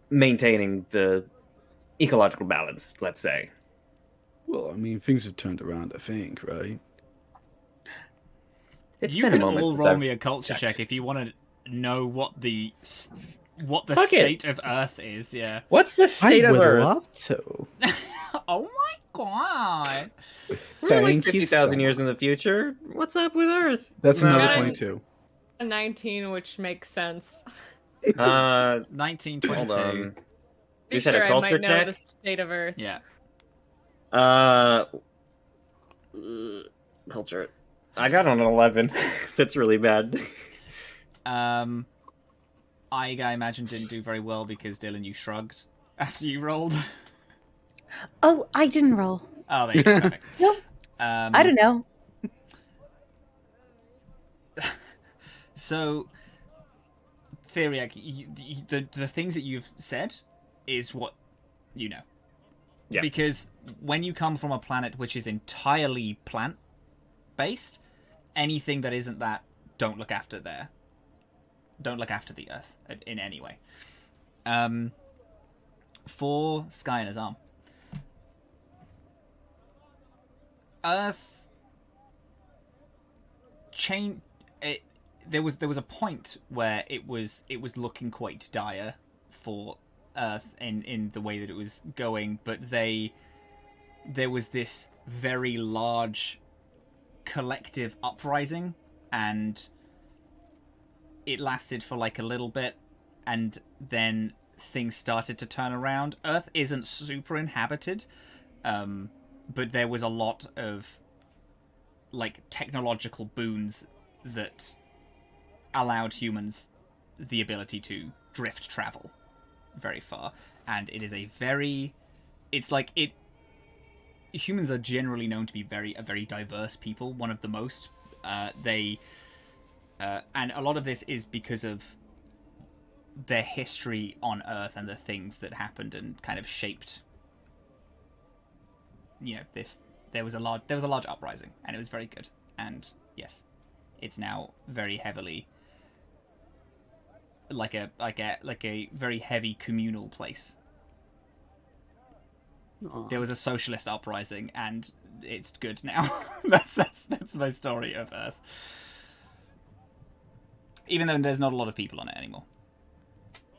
maintaining the ecological balance, let's say. Well, I mean, things have turned around, I think, right? It's You been a can moment all since roll I've me a culture checked. check if you want to know what the Fuck it. state of Earth is. Yeah. What's the state I of would Earth? love to. Oh my god. We're like Thank you 50,000 so years in the future. What's up with Earth? That's another Gotta- 22. A 19, which makes sense. 1922. Hold on. Be You said sure a I culture might know check? the state of Earth. Yeah. Culture. I got on an 11. That's really bad. I imagine didn't do very well because Dylan, you shrugged after you rolled. Oh, I didn't roll. Oh, there you go. Perfect. Nope. I don't know. So, Theriac, the things that you've said is what you know. Yeah. Because when you come from a planet which is entirely plant-based, anything that isn't that, don't look after there. Don't look after the Earth in any way. For Skye and Azhaam, Earth change. There was a point where it was looking quite dire for Earth in the way that it was going, but there was this very large collective uprising, and it lasted for like a little bit, and then things started to turn around. Earth isn't super inhabited, but there was a lot of like technological boons that allowed humans the ability to drift travel very far, and it is humans are generally known to be a very diverse people, one of the most. And a lot of this is because of their history on Earth and the things that happened and kind of shaped, this. There was a large uprising, and it was very good. And yes, it's now very heavily like a very heavy communal place. Aw. There was a socialist uprising, and it's good now. that's my story of Earth. Even though there's not a lot of people on it anymore.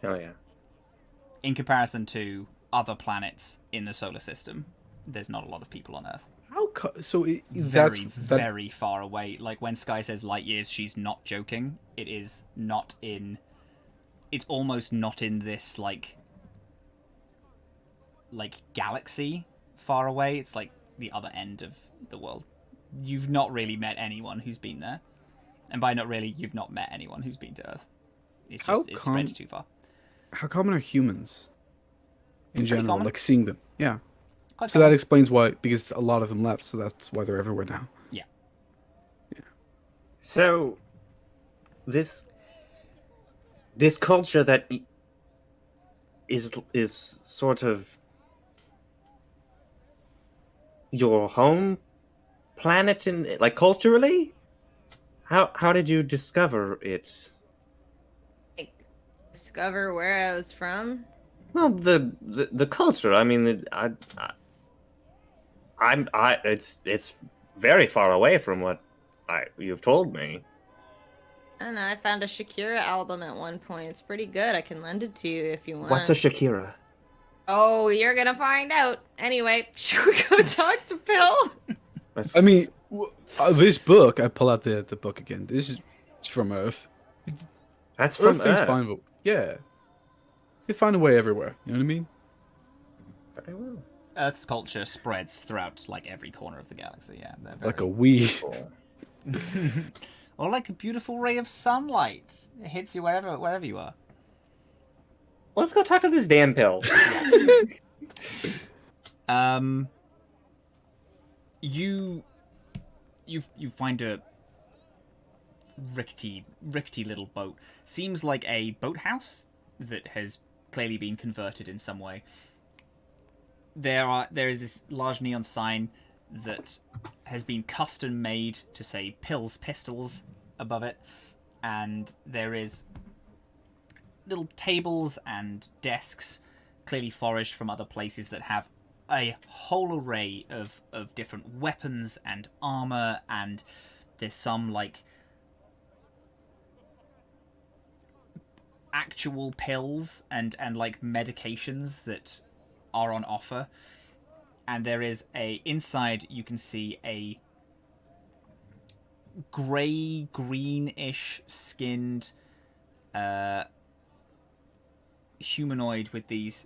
Oh yeah. In comparison to other planets in the solar system, there's not a lot of people on Earth. Very far away. Like when Skye says light years, she's not joking. It's almost not in this like galaxy far away. It's like the other end of the world. You've not really met anyone who's been there. And by not really, you've not met anyone who's been to Earth. It's just, it spreads too far. How common are humans in Pretty general? common. Like seeing them? Yeah. Quite So common. that explains why, because a lot of them left, so that's why they're everywhere now. Yeah. So, this culture that is sort of your home planet in like culturally. How did you discover it? Discover where I was from. Well, the culture. I mean, it's very far away from what you've told me. I don't know. I found a Shakira album at one point. It's pretty good. I can lend it to you if you want. What's a Shakira? Oh, you're gonna find out. Anyway, should we go talk to Bill? I mean, this book, I pull out the book again. This is from Earth. That's from things Earth. Find, yeah. They find a way everywhere. You know what I mean? Very well. Earth's culture spreads throughout like every corner of the galaxy. Yeah, they're very... Like a weed. Or like a beautiful ray of sunlight. It hits you wherever you are. Let's go talk to this damn pill. You find a rickety little boat. Seems like a boathouse that has clearly been converted in some way. There is this large neon sign that has been custom made to say Pills Pistols above it, and there is little tables and desks clearly foraged from other places that have a whole array of different weapons and armor, and there's some like actual pills and like medications that are on offer. And there is inside you can see a grey, greenish skinned humanoid with these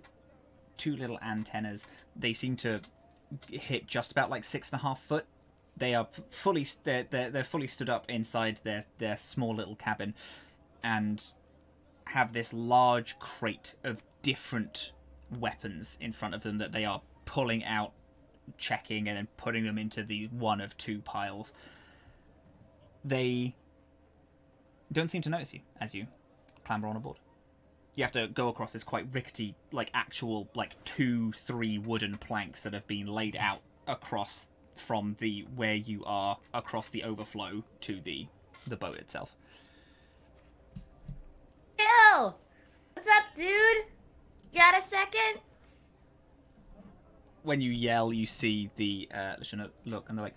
2 little antennas. They seem to hit just about like 6.5 foot. They are fully they're fully stood up inside their small little cabin, and have this large crate of different weapons in front of them that they are pulling out, checking, and then putting them into the one of 2 piles. They don't seem to notice you as you clamber on aboard. You have to go across this quite rickety, like actual, like 2-3 wooden planks that have been laid out across from the where you are across the overflow to the boat itself. Bill! What's up, dude? Got a second? When you yell, you see the listener look, and they're like,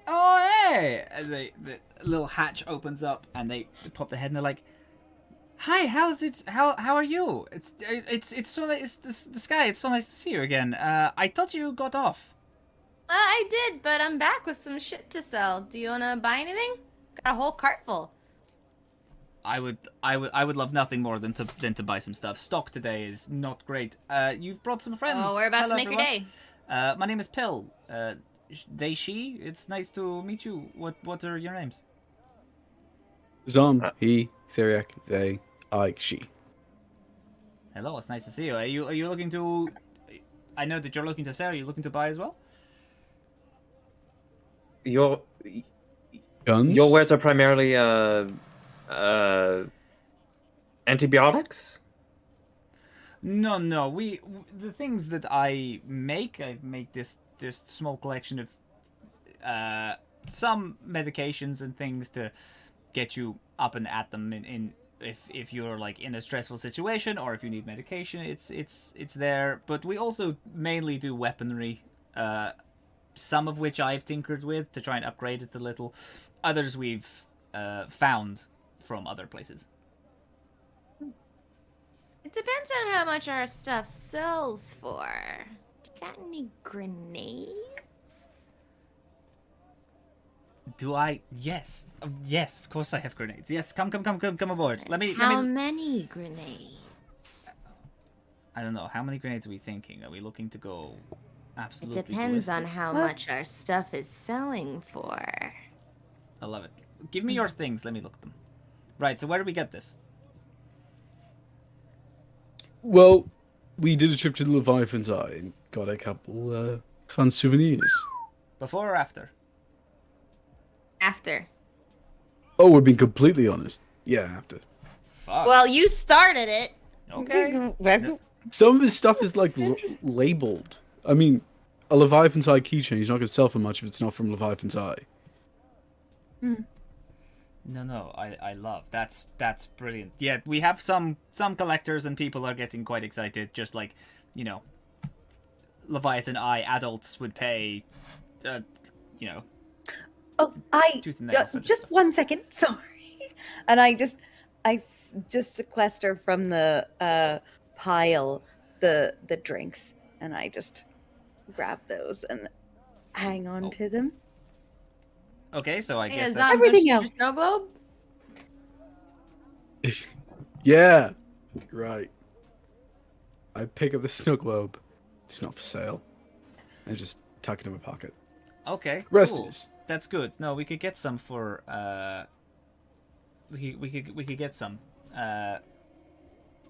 "Oh, hey!" And the little hatch opens up, and they pop their head, and they're like, "Hi, how's it? How are you? It's so nice. The Skye. It's so nice to see you again. I thought you got off." I did, but I'm back with some shit to sell. Do you wanna buy anything? Got a whole cart full. I would love nothing more than to buy some stuff. Stock today is not great. You've brought some friends. Oh, we're about Hello, to make everyone. your day. My name is Pill. They, she. It's nice to meet you. What are your names? Azhaam, he, Theriac, they, I, she. Hello, it's nice to see you. Are you looking to? I know that you're looking to sell. Are you looking to buy as well? Your Guns? Your words are primarily antibiotics? No. The things that I make this small collection of some medications and things to get you up and at them in if you're like in a stressful situation, or if you need medication, it's there. But we also mainly do weaponry, some of which I've tinkered with to try and upgrade it a little. Others we've found from other places. It depends on how much our stuff sells for. Got any grenades? Do I? Yes. Yes, of course I have grenades. Yes, come aboard. Let me. How many grenades? I don't know. How many grenades are we thinking? Are we looking to go absolutely It depends ballistic? on how much our stuff is selling for. I love it. Give me your things. Let me look at them. Right, so where do we get this? Well, we did a trip to the Leviathan's Eye and got a couple fun souvenirs. Before or after? After. Oh, we're being completely honest. Yeah, after. Fuck. Well, you started it. Okay. Some of his stuff is like labeled. I mean, a Leviathan's Eye keychain is not going to sell for much if it's not from Leviathan's Eye. No, I love. That's brilliant. Yeah, we have some collectors and people are getting quite excited. Just like, you know, Leviathan Eye adults would pay, Oh, tooth and nail for this just stuff. 1 second. Sorry. And I just sequester from the pile the drinks, and I just grab those and hang on to them. Okay, so I Hey, guess Azhaam, that's... Everything your else. snow globe? Yeah, right. I pick up the snow globe. It's not for sale. I just tuck it in my pocket. Okay, Rest cool. is. That's good. No, we could get some for we could get some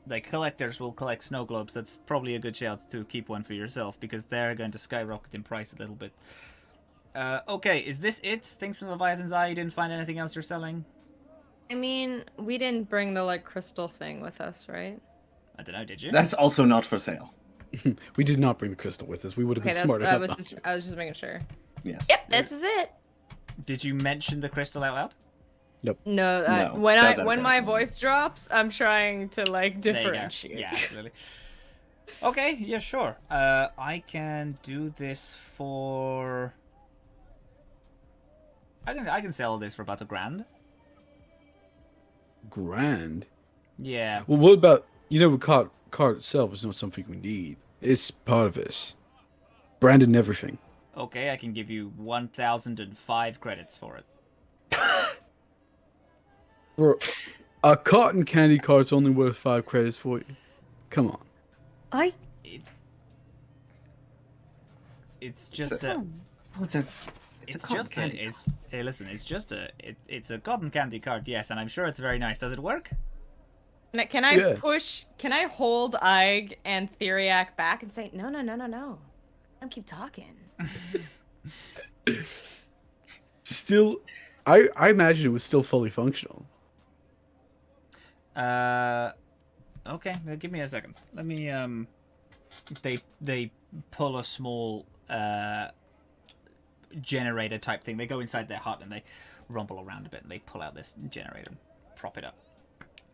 like collectors will collect snow globes. That's probably a good shout to keep one for yourself, because they're going to skyrocket in price a little bit. Okay, is this it? Things from Leviathan's Eye? You didn't find anything else you're selling? I mean, we didn't bring the like crystal thing with us, right? I don't know, did you? That's also not for sale. We did not bring the crystal with us. We would have Okay, been smart I enough. was just making sure. Yes. Yep, this is it. Did you mention the crystal out loud? No, No, when doesn't when my work. voice drops, I'm trying to like There you go. differentiate. Yeah, absolutely. Okay, yeah, sure. I can do this for... I can sell this for about $1,000. Grand. Yeah. Well, what about, the card itself is not something we need. It's part of this. Branded and everything. Okay, I can give you 1,005 credits for it. Bro, a cotton candy card's only worth 5 credits for you. Come on. It's just Well, it's a cotton candy. Hey, listen, it's a cotton candy card, yes, and I'm sure it's very nice. Does it work? Can I can I hold Ig and Theriac back and say, no. Don't keep talking. Still, I imagine it was still fully functional. Okay, well, give me a second. Let me, they pull a small, generator type thing. They go inside their hut and they rumble around a bit and they pull out this generator and prop it up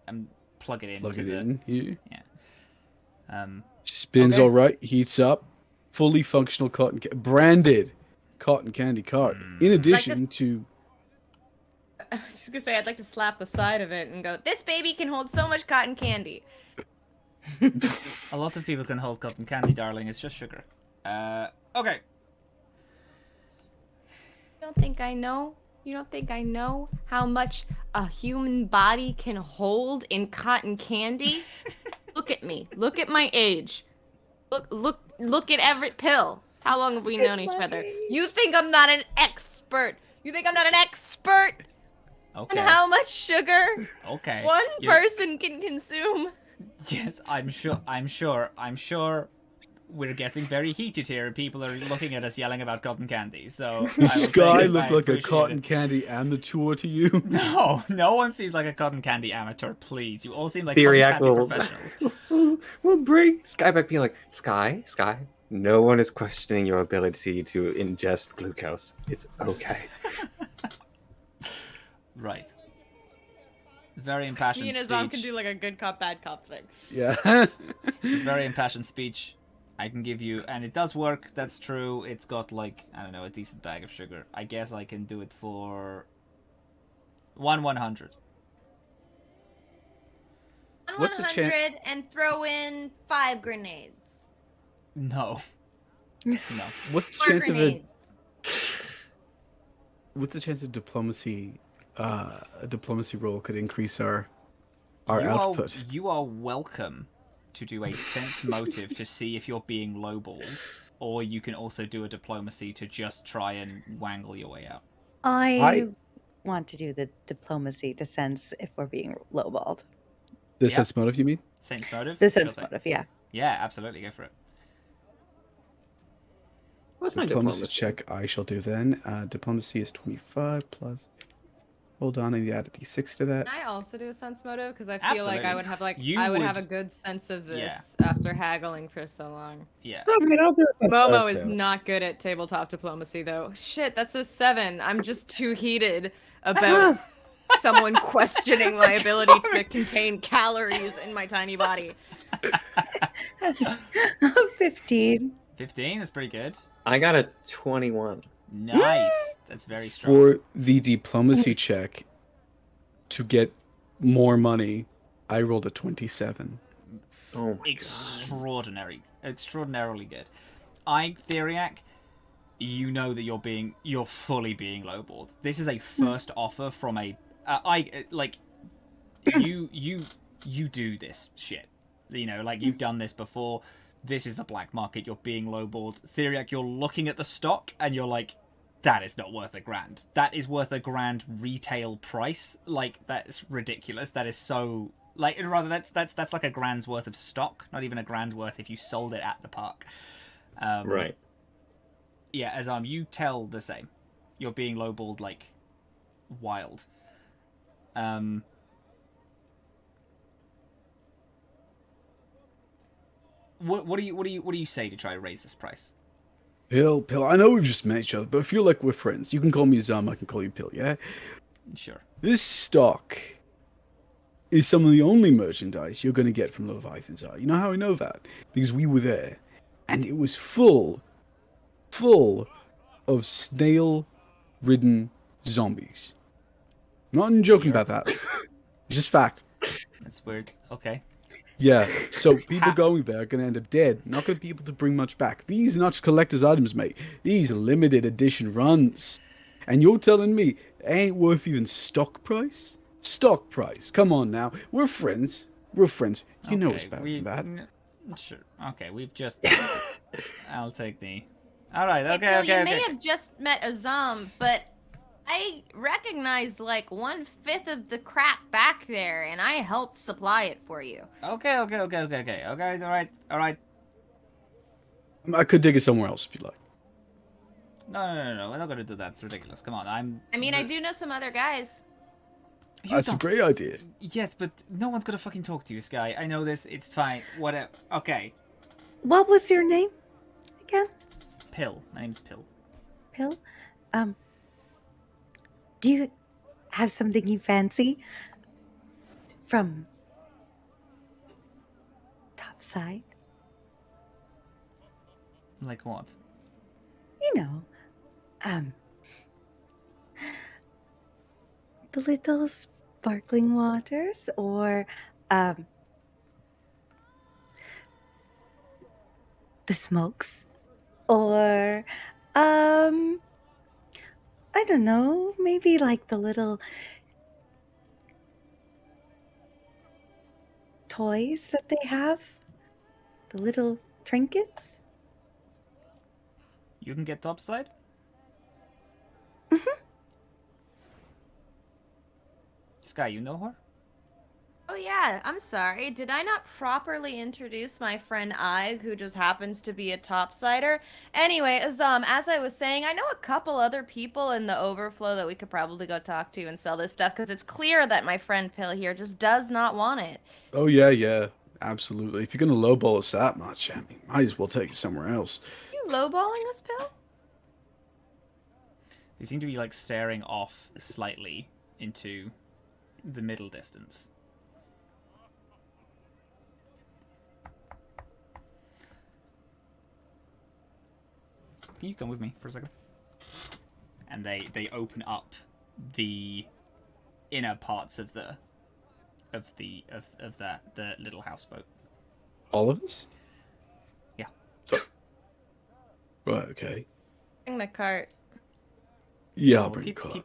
and plug it in. Yeah. Spins okay. all right, heats up, fully functional branded cotton candy card. In addition to, I was just gonna say, I'd like to slap the side of it and go, this baby can hold so much cotton candy. A lot of people can hold cotton candy, darling. It's just sugar. Okay. You don't think I know? You don't think I know how much a human body can hold in cotton candy? Look at me. Look at my age. Look at every pill. How long have we known each other? You think I'm not an expert? You think I'm not an expert? Okay. On how much sugar one person can consume? Yes, I'm sure we're getting very heated here and people are looking at us yelling about cotton candy, so... Does Skye look like a cotton candy amateur to you? No one seems like a cotton candy amateur, please. You all seem like Theriac cotton candy professionals. We'll bring Skye back being like, Skye, no one is questioning your ability to ingest glucose. It's okay. Right. Very impassioned Me and speech. Azhaam can do like a good cop, bad cop thing. Yeah. Very impassioned speech I can give you, and it does work, that's true. It's got, like, I don't know, a decent bag of sugar. I guess I can do it for 1/100. What's the 100 and throw in 5 grenades. No. What's the More chance grenades. What's the chance of diplomacy? A diplomacy roll could increase our output. You are welcome to do a sense motive to see if you're being lowballed, or you can also do a diplomacy to just try and wangle your way out. I want to do the diplomacy to sense if we're being lowballed. The sense motive, you mean? Sense motive? The sense motive, yeah. Yeah, absolutely, go for it. What's my diplomacy diplomacy check? I shall do then. Diplomacy is 25 plus. Hold on, I need to add a d6 to that. Can I also do a sense motive? Because I feel like I would have have a good sense of this after haggling for so long. Yeah. Momo is not good at tabletop diplomacy though. Shit, that's a 7. I'm just too heated about someone questioning my ability to contain calories in my tiny body. That's 15. 15 is pretty good. I got a 21. Nice. That's very strong. For the diplomacy check, to get more money, I rolled a 27. Oh my Extraordinary. Extraordinarily good. Theriac, you know that you're fully being lowballed. This is a first offer from a... you do this shit. You know, like, you've done this before. This is the black market. You're being lowballed. Theriac, you're looking at the stock and you're like, that is not worth $1,000. That is worth $1,000 retail price. Like, that's ridiculous. That is so... Like, rather, that's like $1,000's worth of stock. Not even $1,000 worth if you sold it at the park. Right. Yeah, Azhaam, you tell the same. You're being lowballed, like, wild. What do you say to try to raise this price? Pill. I know we've just met each other, but I feel like we're friends. You can call me Azhaam, I can call you Pill, yeah? Sure. This stock is some of the only merchandise you're going to get from Leviathan's Eye. You know how I know that? Because we were there, and it was full of snail-ridden zombies. I'm not joking about that. It's just fact. That's weird. Okay. Yeah, so people going there are going to end up dead. Not going to be able to bring much back. These are not just collector's items, mate. These are limited edition runs. And you're telling me it ain't worth even stock price? Stock price. Come on now. We're friends. We're friends. You know it's better than that. Sure. Okay, we've just... I'll take the... Alright, Hey, okay, Bill, okay, you may okay. have just met Azhaam, but I recognize like 1/5 of the crap back there, and I helped supply it for you. Okay, alright. I could dig it somewhere else if you'd like. No, we're not gonna do that. It's ridiculous. Come on, I mean, I do know some other guys. That's a great idea. Yes, but no one's gonna fucking talk to you, Skye. I know this. It's fine. Whatever. Okay. What was your name again? Pill. My name's Pill. Pill? Do you have something you fancy from topside? Like what? You know, the little sparkling waters, or the smokes, or I don't know, maybe like the little toys that they have, the little trinkets. You can get topside? Mm-hmm. Skye, you know her? Oh yeah, I'm sorry. Did I not properly introduce my friend Ig, who just happens to be a topsider? Anyway, as I was saying, I know a couple other people in the overflow that we could probably go talk to and sell this stuff, because it's clear that my friend Pill here just does not want it. Oh, yeah. Absolutely. If you're going to lowball us that much, I mean, might as well take it somewhere else. You lowballing us, Pill? They seem to be like staring off slightly into the middle distance. Can you come with me for a second? And they open up the inner parts of the little houseboat. All of us? Yeah. Right, okay. Bring the cart. Yeah, I'll bring the car.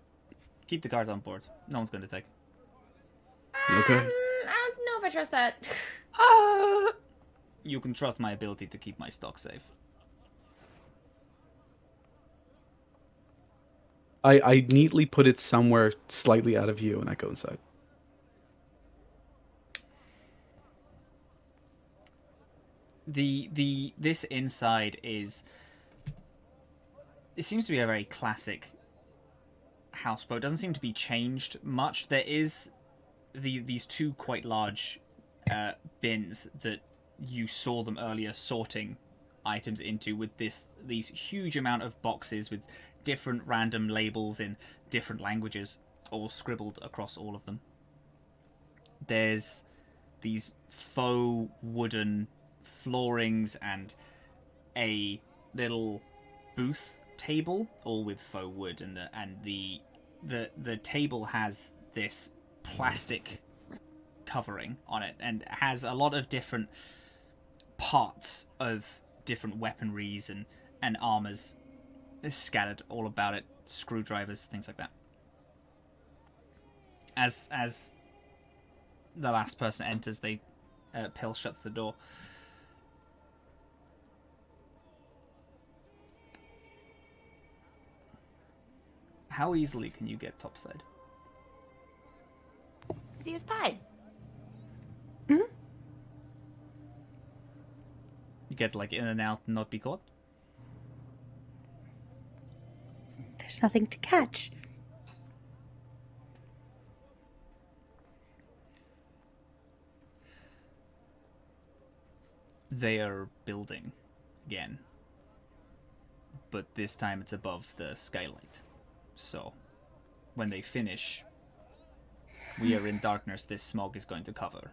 Keep the cart on board. No one's going to take. Okay. I don't know if I trust that. You can trust my ability to keep my stock safe. I neatly put it somewhere slightly out of view and I go inside. This inside is... It seems to be a very classic houseboat. It doesn't seem to be changed much. There is these two quite large bins that you saw them earlier sorting items into, with these huge amount of boxes with different random labels in different languages, all scribbled across all of them. There's these faux wooden floorings and a little booth table, all with faux wood, and the table has this plastic covering on it and has a lot of different parts of different weaponries and armors scattered all about it, screwdrivers, things like that. As the last person enters, Pill shuts the door. How easily can you get topside? Easy as pie. Hmm? You get like in and out and not be caught? There's nothing to catch. They are building again, but this time it's above the skylight. So when they finish, we are in darkness. This smog is going to cover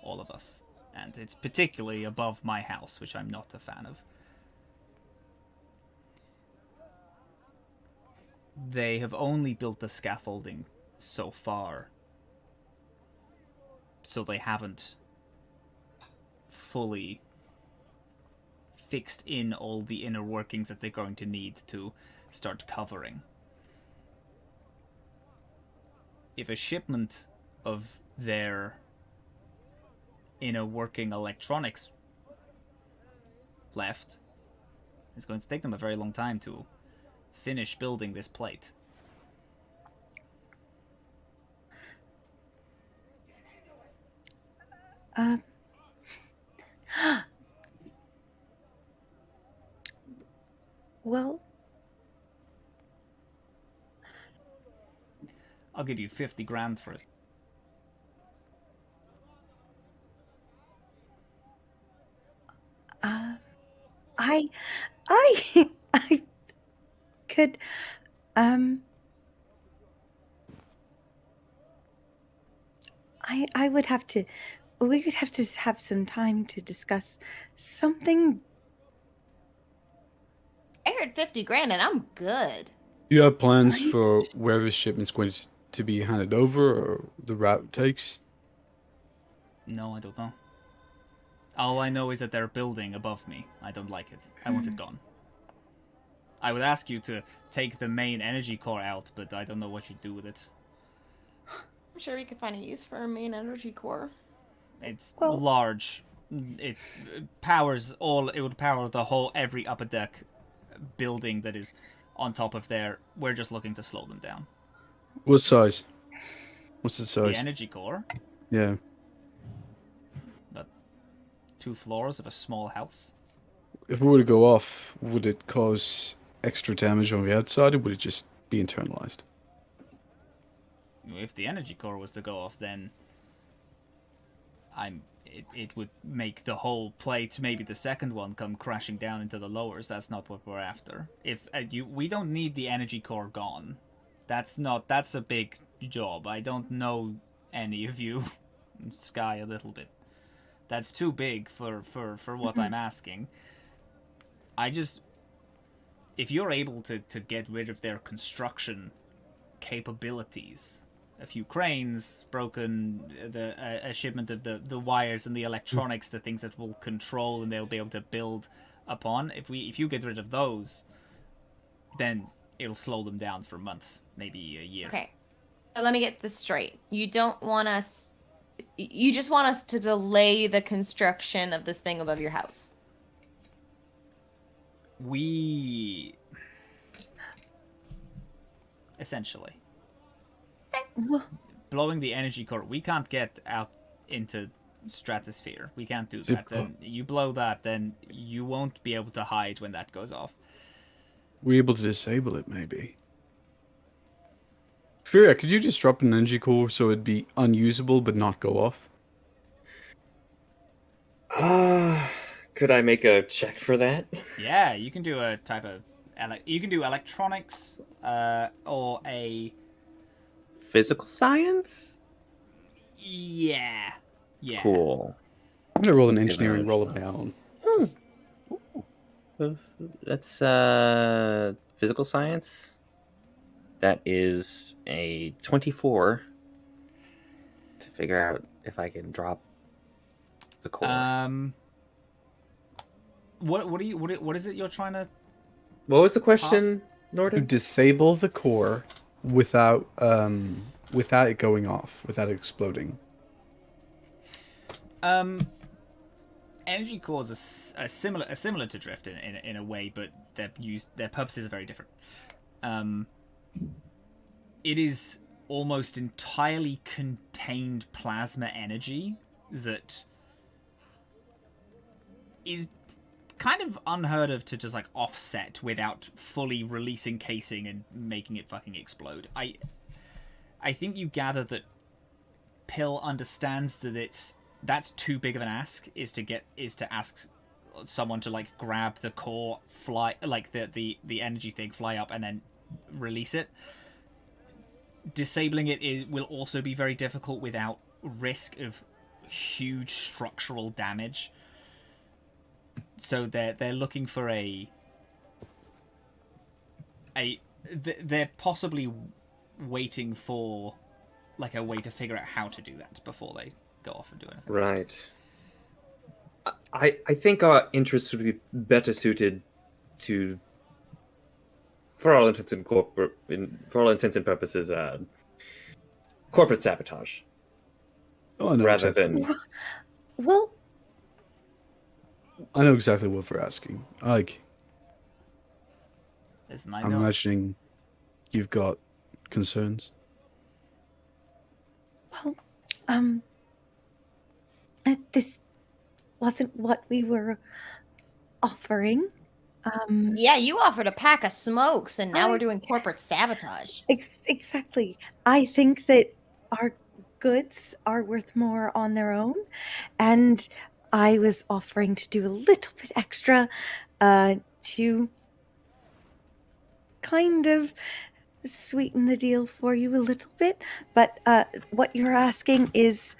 all of us, and it's particularly above my house, which I'm not a fan of. They have only built the scaffolding so far, so they haven't fully fixed in all the inner workings that they're going to need to start covering. If a shipment of their inner working electronics left. It's going to take them a very long time to finish building this plate. Well, I'll give you 50 grand for it. I could, I would have to, we would have to have some time to discuss something. I heard 50 grand and I'm good. You have plans for where the shipment's going to be handed over, or the route it takes? No, I don't know. All I know is that they're building above me. I don't like it. I want it gone. I would ask you to take the main energy core out, but I don't know what you do with it. I'm sure we could find a use for a main energy core. It's large. It powers all. It would power the whole every upper deck building that is on top of there. We're just looking to slow them down. What size? What's the size? The energy core. Yeah. 2 floors of a small house. If it were to go off, would it cause extra damage on the outside, or would it just be internalized? If the energy core was to go off, then it would make the whole plate, maybe the second one, come crashing down into the lowers. That's not what we're after. If we don't need the energy core gone. That's a big job. I don't know any of you. Skye a little bit. That's too big for what I'm asking. If you're able to get rid of their construction capabilities, a few cranes, a shipment of the wires and the electronics, the things that will control and they'll be able to build upon, if you get rid of those, then it'll slow them down for months, maybe a year. Okay. So let me get this straight. You don't want us... You just want us to delay the construction of this thing above your house. Essentially. Blowing the energy core, we can't get out into stratosphere. We can't do that. And you blow that, then you won't be able to hide when that goes off. We're able to disable it, maybe. Theriac, could you just drop an energy core so it'd be unusable but not go off? Could I make a check for that? Yeah, you can do a type of... You can do electronics, or a... Physical science? Yeah. Cool. I'm gonna roll an engineering roll of my own. That's physical science. That is a 24 to figure out if I can drop the core. What is it you're trying to... What was the question, Norden? To disable the core without it going off, without it exploding. Energy cores are similar to drift in a way, but their purposes are very different. It is almost entirely contained plasma energy that is kind of unheard of to just like offset without fully releasing casing and making it fucking explode. I think you gather that Pill understands that that's too big of an ask, is to ask someone to like grab the core, fly like the energy thing, fly up and then release it. Disabling it will also be very difficult without risk of huge structural damage. So they're looking for they're possibly waiting for like a way to figure out how to do that before they go off and do anything. Right. I think our interests would be better suited to, for all intents and purposes, corporate sabotage. Oh, I know rather exactly. than Well, I know exactly what we're asking. Like, Listen, I I'm know. imagining you've got concerns. well, this wasn't what we were offering. Yeah, you offered a pack of smokes, and now I- we're doing corporate sabotage. Exactly. I think that our goods are worth more on their own, and I was offering to do a little bit extra to kind of sweeten the deal for you a little bit. But what you're asking is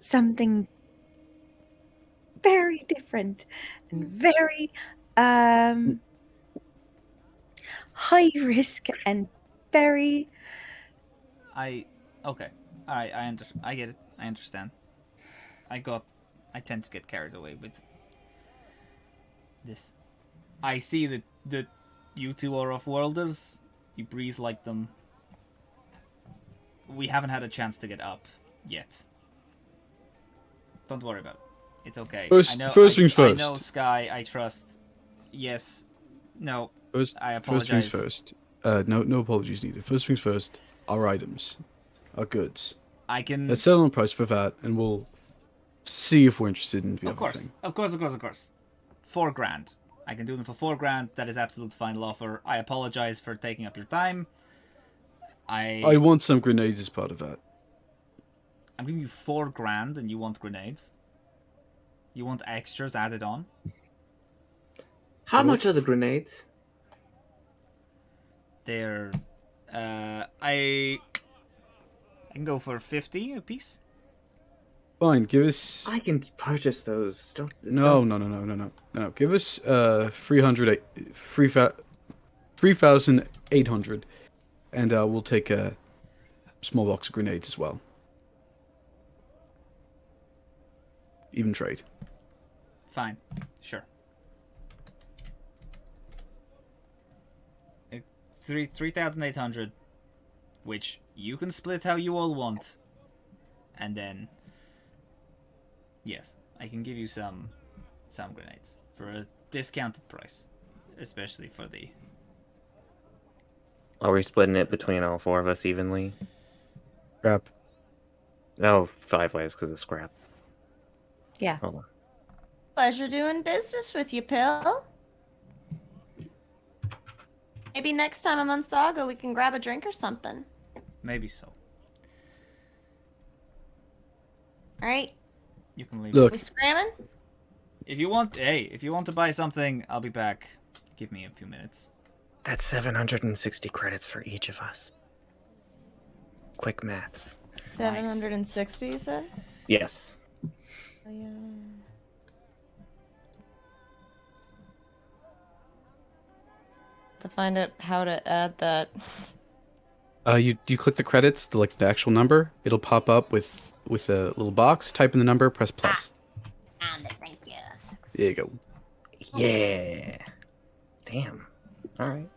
something very different and very high risk and very Okay. All right. I get it. I understand. I tend to get carried away with this. I see that you two are off-worlders. You breathe like them. We haven't had a chance to get up yet. Don't worry about it. It's okay. First things I know first. Skye. I trust. Yes. No. First, I first apologize. things first. No apologies needed. First things first. Our items, our goods. I can. Let's settle on price for that, and we'll see if we're interested in the Of other course. thing. Of course. $4,000. I can do them for $4,000. That is absolute final offer. I apologize for taking up your time. I want some grenades as part of that. I'm giving you $4,000 and you want grenades? You want extras added on? how much are the grenades? They're I can go for 50 a piece. Fine, give us. I can purchase those. No. Give us 3,800, and we'll take a small box of grenades as well. Even trade. Fine. Sure. 3,800, which you can split how you all want. And then yes, I can give you some grenades for a discounted price, especially for the Are we splitting it between all four of us evenly? Scrap. No, 5 ways because of scrap. yeah. Hold on. Pleasure doing business with you, Pill. Maybe next time I'm on Saga, we can grab a drink or something. maybe so. All right, You can leave. Look, we scramming? If you want to buy something, I'll be back. Give me a few minutes. That's 760 credits for each of us. Quick maths. 760, you said? Yes. Oh, yeah. To find out how to add that. you click the credits, the actual number. It'll pop up with a little box. Type in the number, press plus. And thank you. There you go. Yeah. Damn. All right.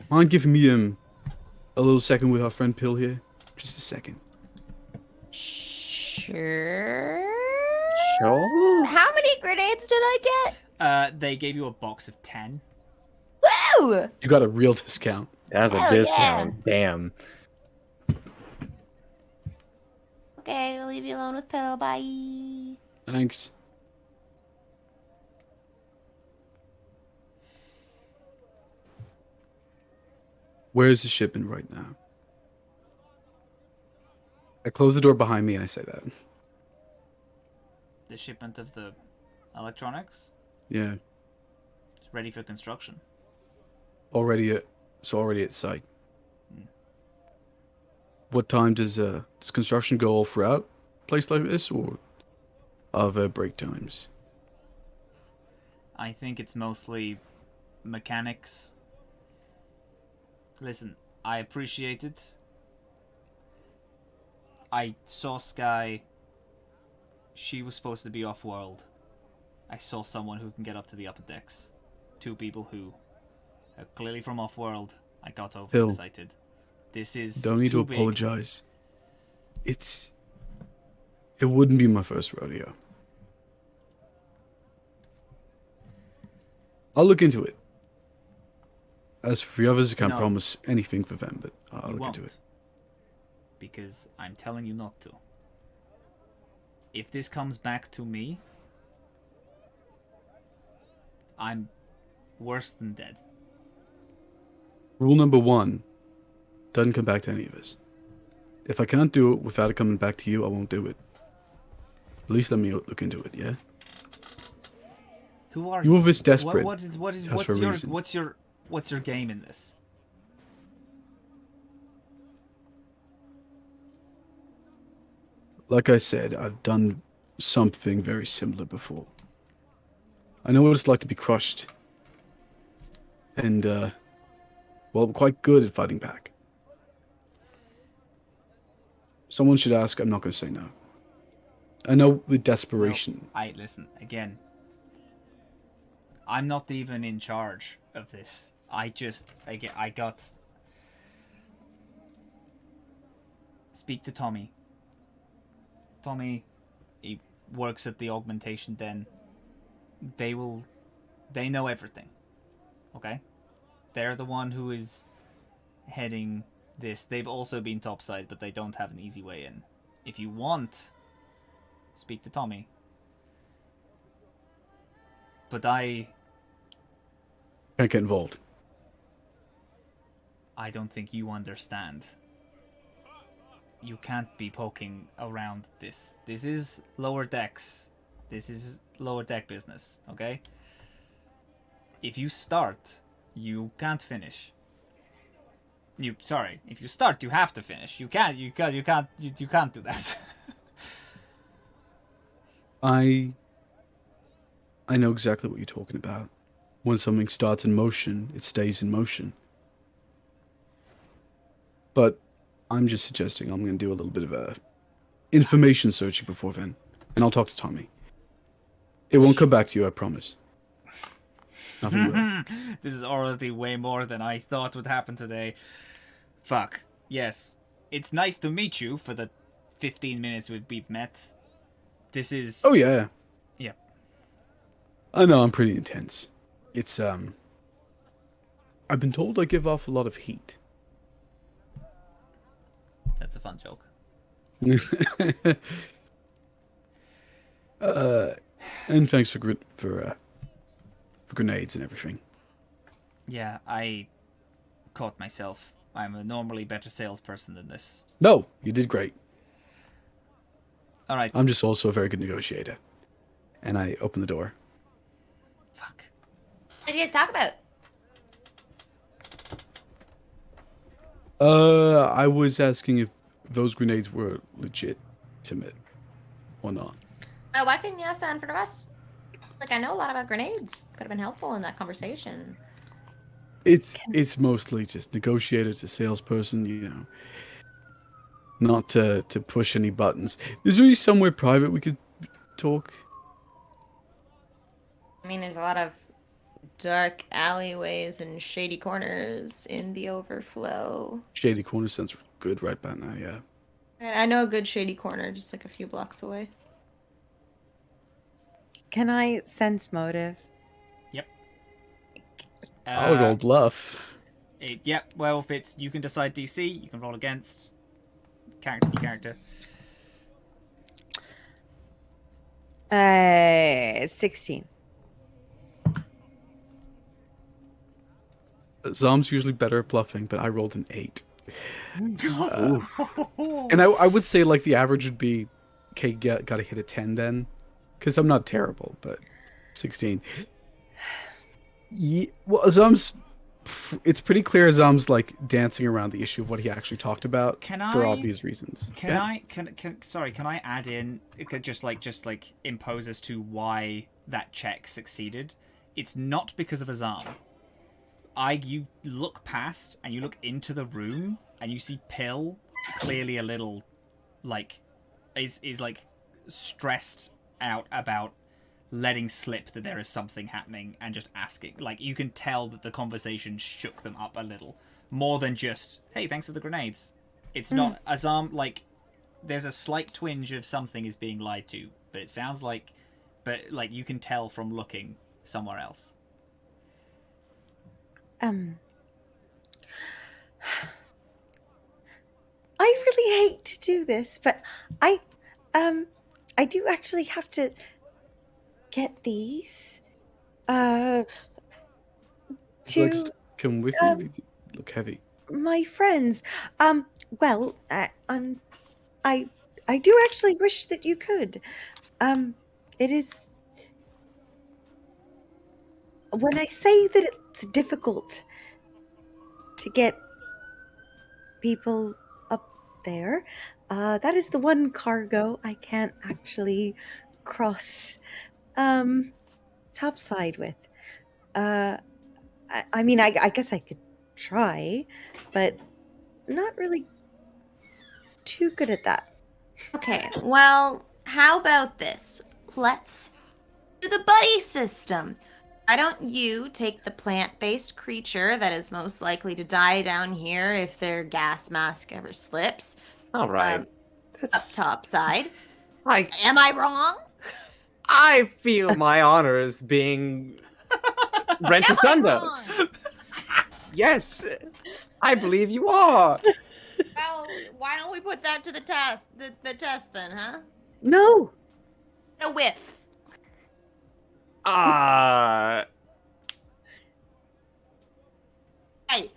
Mind giving me a little second with our friend Pill here? Just a second. Sure. Sure. How many grenades did I get? They gave you a box of 10. Woo! You got a real discount. That was a Hell discount. Damn. Okay, I'll leave you alone with Pill. Bye. Thanks. Where is the shipment right now? I close the door behind me and I say that. The shipment of the electronics. Yeah. It's ready for construction. Already at site. What time does construction go all throughout a place like this, or are there break times? I think it's mostly mechanics. Listen, I appreciate it. I saw Skye. She was supposed to be off-world. I saw someone who can get up to the upper decks. 2 people who are clearly from off-world. I got overexcited. This is Don't need too to big. apologize. It wouldn't be my first rodeo. I'll look into it. As for the others, I can't promise anything for them, but I'll look into it. Because I'm telling you not to. If this comes back to me, I'm worse than dead. Rule number 1, doesn't come back to any of us. If I can't do it without it coming back to you, I won't do it. At least let me look into it, yeah? Who are you? You're this desperate. What's your game in this? Like I said, I've done something very similar before. I know what it's like to be crushed. And, well, I'm quite good at fighting back. Someone should ask, I'm not going to say no. I know the desperation. No, listen, again, I'm not even in charge of this. I got... Speak to Tommy. Tommy, he works at the augmentation den. They know everything. Okay? They're the one who is heading this. They've also been topside, but they don't have an easy way in. If you want, speak to Tommy. But I can't get involved. I don't think you understand. You can't be poking around this. This is lower decks. This is lower deck business, okay? If you start, you can't finish. If you start, you have to finish. You can't do that. I know exactly what you're talking about. When something starts in motion, it stays in motion. But I'm just suggesting I'm going to do a little bit of information searching before then, and I'll talk to Tommy. It won't come back to you, I promise. Nothing will. This is already way more than I thought would happen today. Fuck. Yes. It's nice to meet you for the 15 minutes we've met. This is... Oh, yeah. Yeah. I know, I'm pretty intense. It's, I've been told I give off a lot of heat. That's a fun joke. And thanks for grenades and everything. Yeah, I caught myself. I'm a normally better salesperson than this. No, you did great. All right. I'm just also a very good negotiator. And I open the door. Fuck. What did you guys talk about? I was asking if those grenades were legitimate or not. Why couldn't you ask that in front of us? Like, I know a lot about grenades. Could have been helpful in that conversation. It's mostly just negotiator to salesperson, you know. Not to push any buttons. Is there somewhere private we could talk? I mean, there's a lot of dark alleyways and shady corners in the overflow. Shady corner sounds good right about now, yeah. I know a good shady corner just like a few blocks away. Can I sense motive? Yep. I'll roll bluff. Yep, well, if it's... You can decide DC, you can roll against. Character. 16. Zom's usually better at bluffing, but I rolled an 8. And I would say, like, the average would be, okay, gotta hit a 10 then. Because I'm not terrible, but 16. Yeah, well, Zom's... It's pretty clear Zom's, like, dancing around the issue of what he actually talked about for obvious reasons. Can I add in, just impose as to why that check succeeded? It's not because of Azhaam. You look past and you look into the room and you see Pill clearly a little, like, is like stressed out about letting slip that there is something happening and just asking. Like, you can tell that the conversation shook them up a little more than just, hey, thanks for the grenades. It's not Azhaam, like, there's a slight twinge of something is being lied to, but it sounds like, you can tell from looking somewhere else. I really hate to do this, but I do actually have to get these. To Come with you. They look heavy. my friends. Well, I do actually wish that you could. It is. When I say that it's difficult to get people up there, that is the one cargo I can't actually cross topside with. I mean, I guess I could try, but not really too good at that. Okay, well, how about this? Let's do the buddy system. Why don't you take the plant-based creature that is most likely to die down here if their gas mask ever slips? All right. Up top side. I Am I wrong? I feel my honor is being rent asunder. Yes, I believe you are. Well, why don't we put that to the test? The test then, huh? No. A whiff. Hey,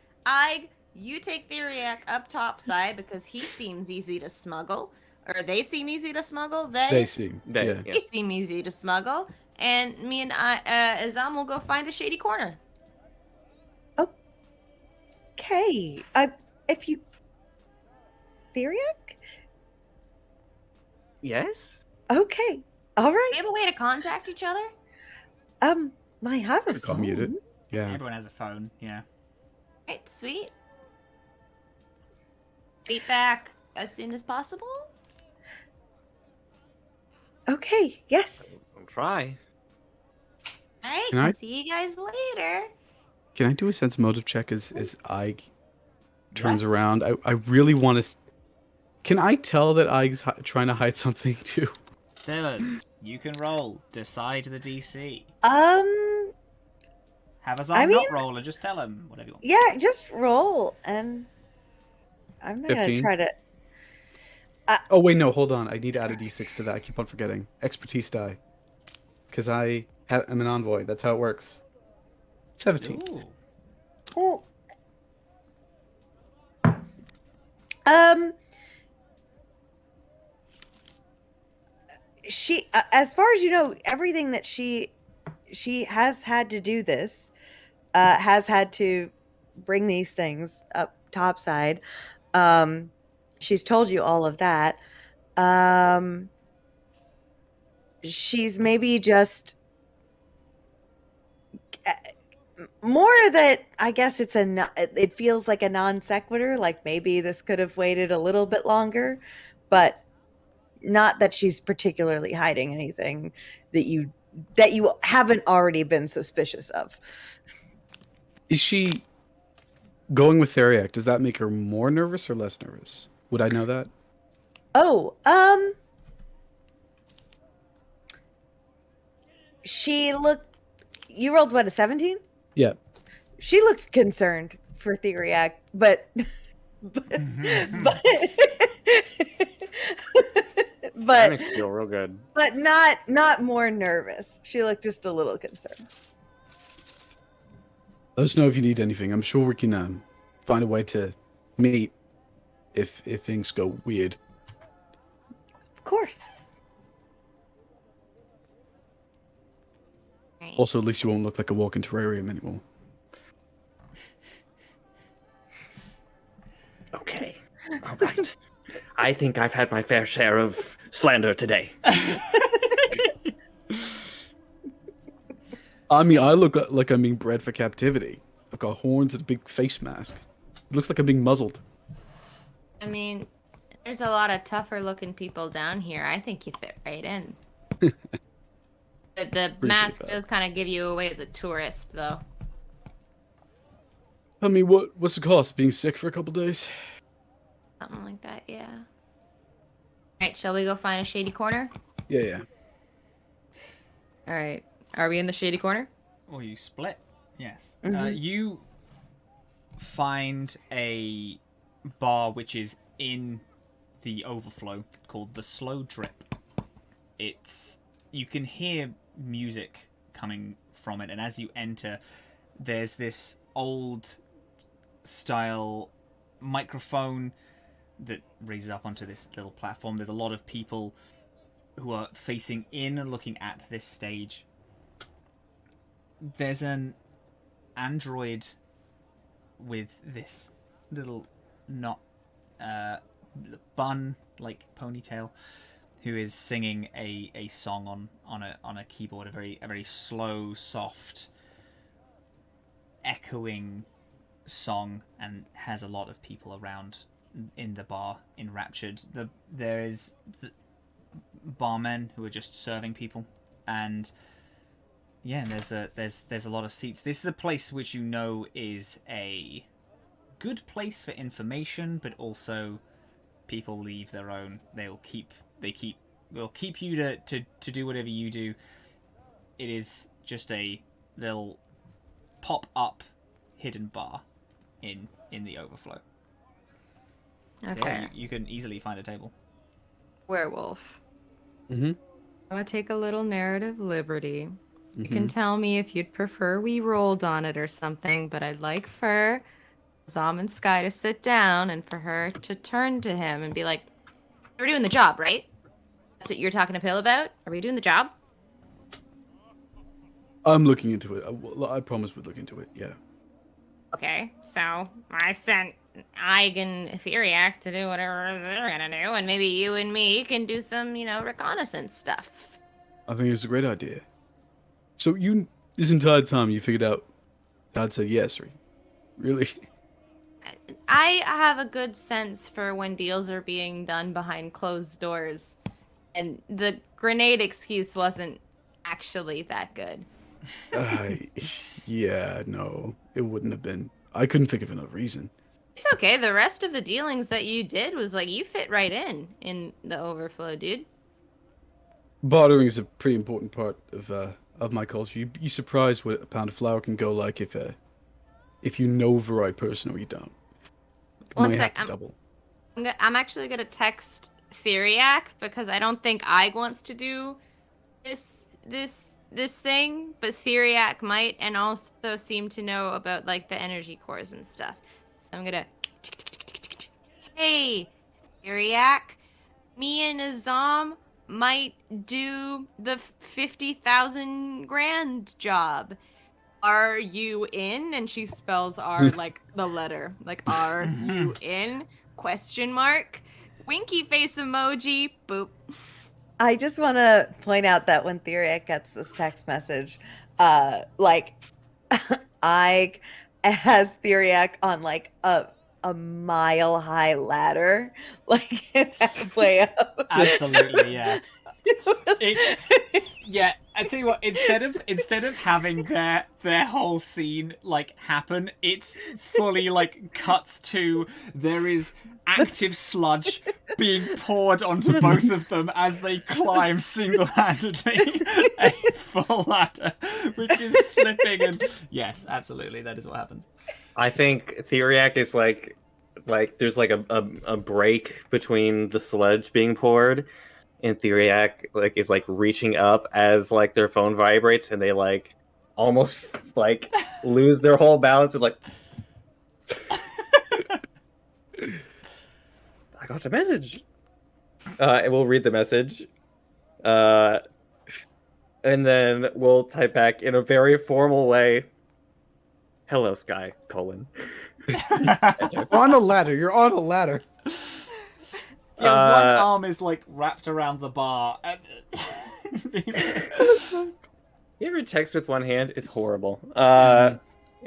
you take Theriac up top side because he seems easy to smuggle. Or they seem easy to smuggle. They seem easy to smuggle. And me and Azhaam will go find a shady corner. Okay. If you... Theriac? Yes? Okay. All right. We have a way to contact each other? I have a phone. Muted. Yeah. Everyone has a phone, yeah. Right, sweet. Feedback as soon as possible? Okay, yes. I'll try. Alright, Can I- see you guys later. Can I do a sense motive check as Ike turns around? I really want to... Can I tell that Ike's trying to hide something too? Dylan, you can roll. Decide the DC. Have Azhaam not roll and just tell him whatever you want. Yeah, just roll, and I'm not gonna 15? try to. Oh wait, no, hold on. I need to add a d6 to that. I keep on forgetting. Expertise die, because I'm an envoy. That's how it works. 17. Ooh. She, as far as you know, everything that she has had to do this, has had to bring these things up topside. She's told you all of that. She's maybe just more that I guess it feels like a non sequitur. Like maybe this could have waited a little bit longer, but not that she's particularly hiding anything that you haven't already been suspicious of. Is she going with Theriac? Does that make her more nervous or less nervous? Would I know that? Oh, she looked. You rolled what, a 17? Yeah. She looked concerned for Theriac, but That makes me feel real good. But not more nervous. She looked just a little concerned. Let us know if you need anything. I'm sure we can find a way to meet if things go weird. Of course. Also, at least you won't look like a walking terrarium anymore. Okay. All right. I think I've had my fair share of slander today. I mean, I look like I'm being bred for captivity. I've got horns and a big face mask. It looks like I'm being muzzled. I mean, there's a lot of tougher looking people down here. I think you fit right in. The mask does kind of give you away as a tourist, though. I mean, what's the cost? Being sick for a couple days? Something like that, yeah. Alright, shall we go find a shady corner? Yeah. Alright. Are we in the shady corner? Or you split. Yes. Mhm. You find a bar which is in the overflow called the Slow Drip. You can hear music coming from it, and as you enter, there's this old style microphone that raises up onto this little platform. There's a lot of people who are facing in and looking at this stage. There's an android with this little bun like ponytail who is singing a song on a keyboard, a very slow, soft, echoing song, and has a lot of people around in the bar enraptured. There is the barmen who are just serving people, and yeah, there's a lot of seats. This is a place which you know is a good place for information, but also people leave their own. They'll keep you to do whatever you do. It is just a little pop-up hidden bar in the overflow. Okay. So yeah, you can easily find a table. Werewolf. Mm-hmm. I want to take a little narrative liberty. You can tell me if you'd prefer we rolled on it or something, but I'd like for Azhaam and Skye to sit down and for her to turn to him and be like, we're doing the job, right? That's what you're talking to Pill about? Are we doing the job? I'm looking into it. I promise we'd look into it. Yeah. Okay, so I sent Ig and Theriac to do whatever they're gonna do, and maybe you and me can do some, reconnaissance stuff. I think it's a great idea. So this entire time you figured out Dad said yes, right? Really? I have a good sense for when deals are being done behind closed doors, and the grenade excuse wasn't actually that good. Yeah, no, it wouldn't have been. I couldn't think of another reason. It's okay. The rest of the dealings that you did was like you fit right in the overflow, dude. Bartering is a pretty important part of my culture. You'd be surprised what a pound of flour can go like if you know the right person or you don't. One sec. I'm actually gonna text Theriac because I don't think Ig wants to do this thing, but Theriac might, and also seem to know about like the energy cores and stuff. So I'm gonna, hey, Theriac, me and Azhaam might do the 50,000 grand job. Are you in? And she spells R like the letter, like are you in? Question mark. Winky face emoji. Boop. I just want to point out that when Theriac gets this text message, I has Theriac on like a mile high ladder, like halfway up. Absolutely, yeah. Yeah, I tell you what, instead of having their whole scene like happen, it's fully like cuts to there is active sludge being poured onto both of them as they climb single-handedly a full ladder, which is slipping. And yes, absolutely, that is what happens. I think Theriac is like there's like a break between the sludge being poured, and Theriac is reaching up as like their phone vibrates, and they like almost like lose their whole balance of like. I got a message. And we'll read the message, and then we'll type back in a very formal way. Hello, Skye, : You're on a ladder. You're on a ladder. Yeah, one arm is like wrapped around the bar. You ever text with one hand? It's horrible. And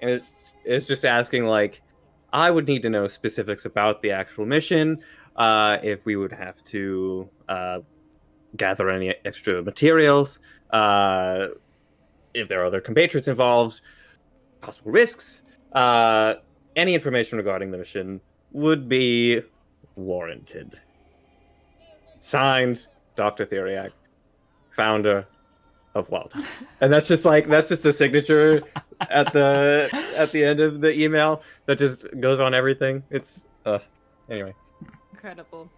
it's just asking like, I would need to know specifics about the actual mission. If we would have to gather any extra materials, if there are other compatriots involved, possible risks, any information regarding the mission would be warranted. Signed, Dr. Theriac, founder of Wild House. And that's just the signature at the end of the email that just goes on everything. It's anyway. Incredible.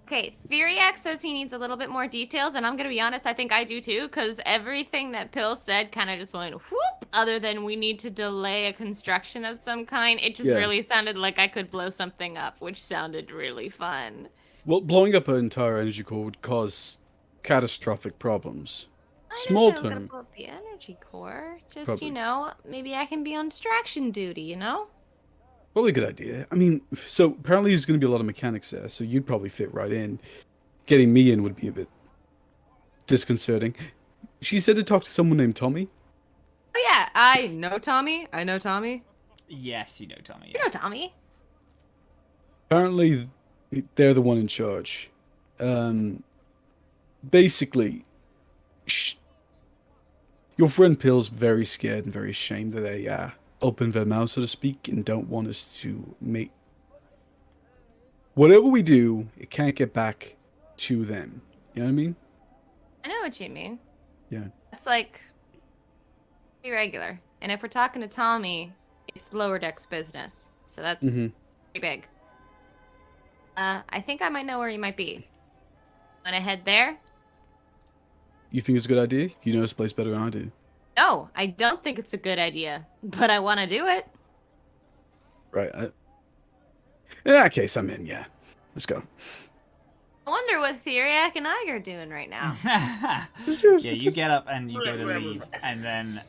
Okay, Theriac says he needs a little bit more details, and I'm gonna be honest, I think I do too, because everything that Pill said kind of just went whoop, other than we need to delay a construction of some kind. It just really sounded like I could blow something up, which sounded really fun. Well, blowing up an entire energy core would cause catastrophic problems. I Small didn't say I'm gonna term. blow up the energy core. Just, Probably. Maybe I can be on distraction duty, Probably a good idea. I mean, so apparently there's going to be a lot of mechanics there, so you'd probably fit right in. Getting me in would be a bit disconcerting. She said to talk to someone named Tommy. Oh yeah, I know Tommy. Yes, you know Tommy. You know Tommy. Apparently, they're the one in charge. Basically, your friend Pill's very scared and very ashamed that they open their mouth, so to speak, and don't want us to make... Whatever we do, it can't get back to them. You know what I mean? I know what you mean. Yeah. It's like be regular. And if we're talking to Tommy, it's lower decks business. So that's pretty big. I think I might know where he might be. Wanna head there? You think it's a good idea? You know this place better than I do. No, I don't think it's a good idea, but I want to do it. Right. In that case, I'm in, yeah. Let's go. I wonder what Theriac and I are doing right now. Yeah, you get up and you go to leave, and then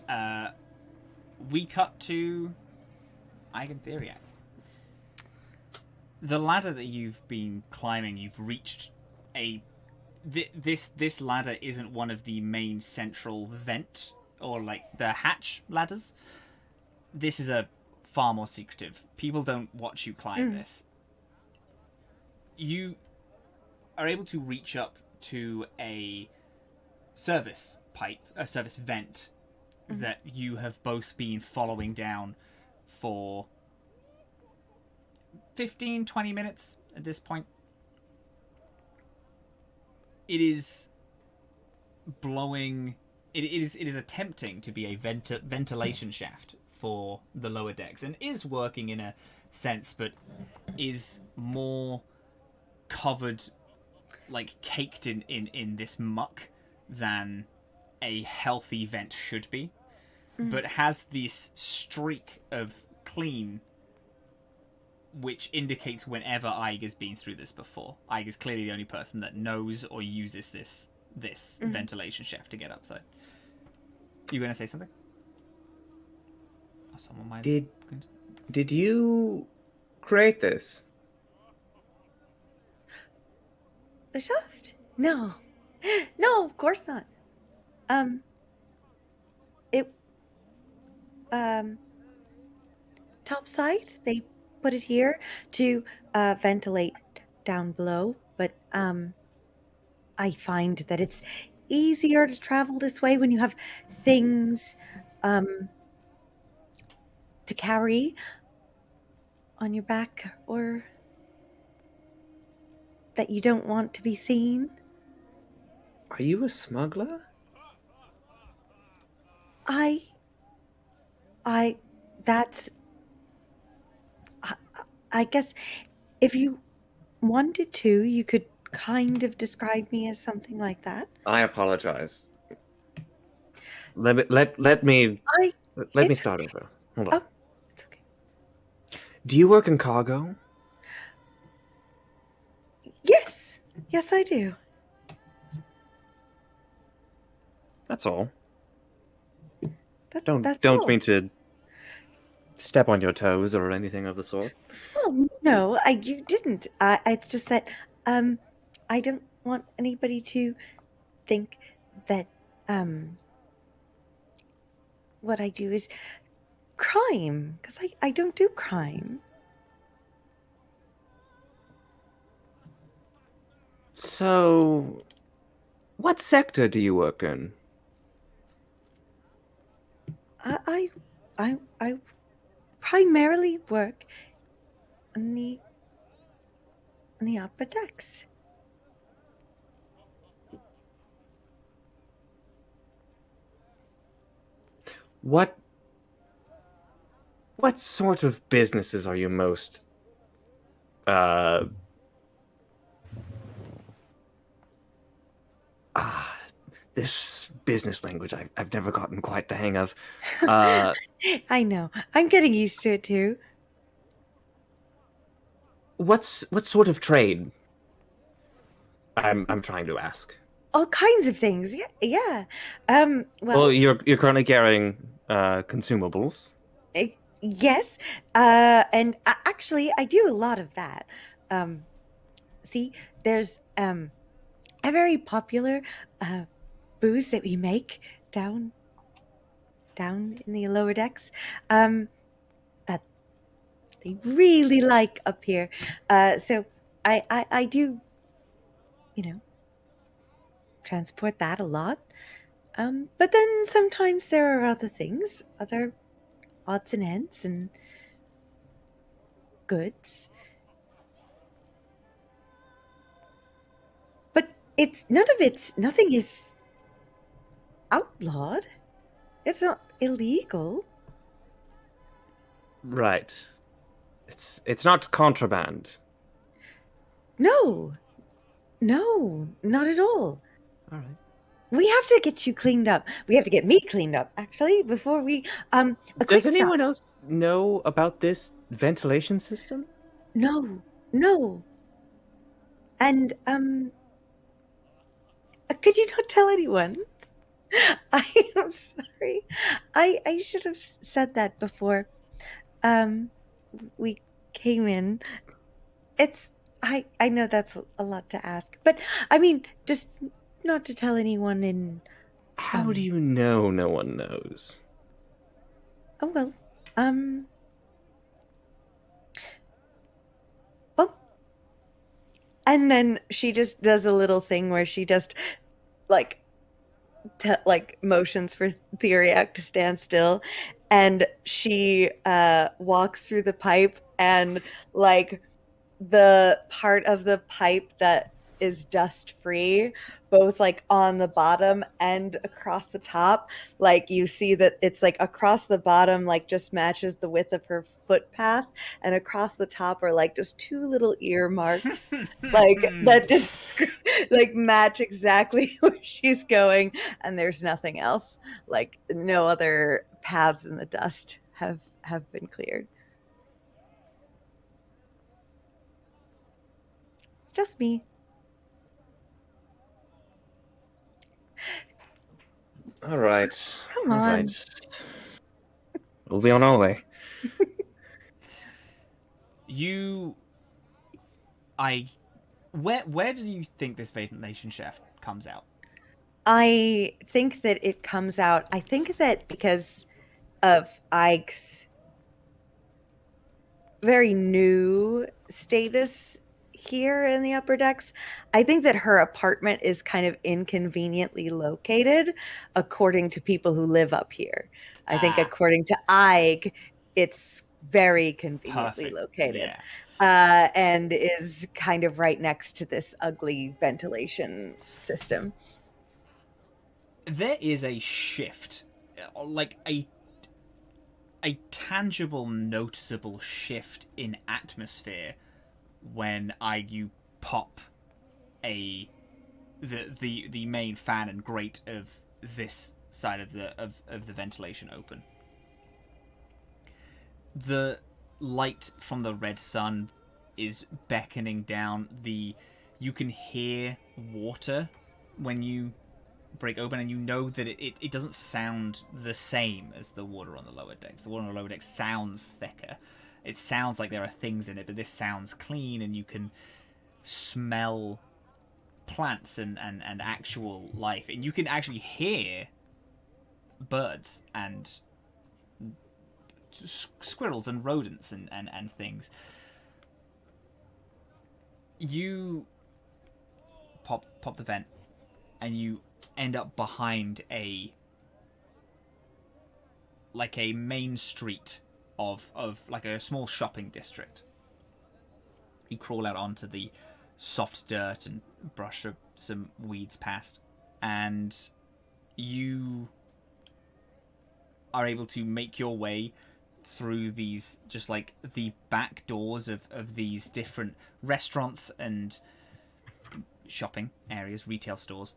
we cut to Ike and Theriac. The ladder that you've been climbing, you've reached this ladder isn't one of the main central vent or like the hatch ladders. This is a far more secretive. People don't watch you climb this. You are able to reach up to a service pipe, a service vent that you have both been following down for 15, 20 minutes at this point. It is blowing... It is attempting to be a ventilation shaft for the lower decks, and is working in a sense, but is more covered, like caked in this muck than a healthy vent should be, but has this streak of clean, which indicates whenever Ige has been through this before. Ige is clearly the only person that knows or uses this ventilation shaft to get upside. You gonna say something? Or someone might. Did you create this? The shaft? No. No, of course not. Topside, they put it here to ventilate down below, but I find that it's easier to travel this way when you have things to carry on your back or that you don't want to be seen. Are you a smuggler? I guess if you wanted to, you could kind of describe me as something like that. I apologize. Let me start over. Hold on. Oh, it's okay. Do you work in cargo? Yes, I do. That's all. That's Don't all. mean to step on your toes or anything of the sort. Well, no, you didn't. It's just that I don't want anybody to think that what I do is crime, because I don't do crime. So, what sector do you work in? I primarily work on the upper decks. What sort of businesses are you most this business language I've never gotten quite the hang of. I know. I'm getting used to it too. What sort of trade? I'm trying to ask. All kinds of things. Yeah, yeah. Well, you're currently carrying consumables. Yes. And actually, I do a lot of that. See, there's a very popular booze that we make down in the lower decks. That they really like up here. So I do, transport that a lot. But then sometimes there are other things, other odds and ends and goods. But nothing is outlawed. It's not illegal. Right. It's not contraband. No, not at all. All right. We have to get you cleaned up. We have to get me cleaned up, actually, before we Does anyone else know about this ventilation system? No. And could you not tell anyone? I am sorry. I should have said that before we came in. I know that's a lot to ask, but I mean, just not to tell anyone in... How do you know no one knows? Oh, well, and then she just does a little thing where she just, like motions for Theriac to stand still, and she walks through the pipe, and, like, the part of the pipe that is dust free, both like on the bottom and across the top, like you see that it's like across the bottom like just matches the width of her footpath, and across the top are like just two little ear marks like that just like match exactly where she's going, and there's nothing else. Like no other paths in the dust have been cleared. Just me. All right. Come on. All right. We'll be on our way. Where do you think this ventilation shaft comes out? I think that it comes out. I think that because of Ike's very new status here in the upper decks, I think that her apartment is kind of inconveniently located according to people who live up here. I think according to Ike, it's very conveniently located. Yeah. And is kind of right next to this ugly ventilation system. There is a shift, like a tangible, noticeable shift in atmosphere when you pop the main fan and grate of this side of the ventilation open. The light from the red sun is beckoning down. You can hear water when you break open, and you know that it doesn't sound the same as the water on the lower decks. The water on the lower decks sounds thicker. It sounds like there are things in it, but this sounds clean, and you can smell plants and actual life, and you can actually hear birds and squirrels and rodents and things. You pop the vent, and you end up behind a main street of like a small shopping district. You crawl out onto the soft dirt and brush some weeds past, and you are able to make your way through these, just like the back doors of these different restaurants and shopping areas, retail stores.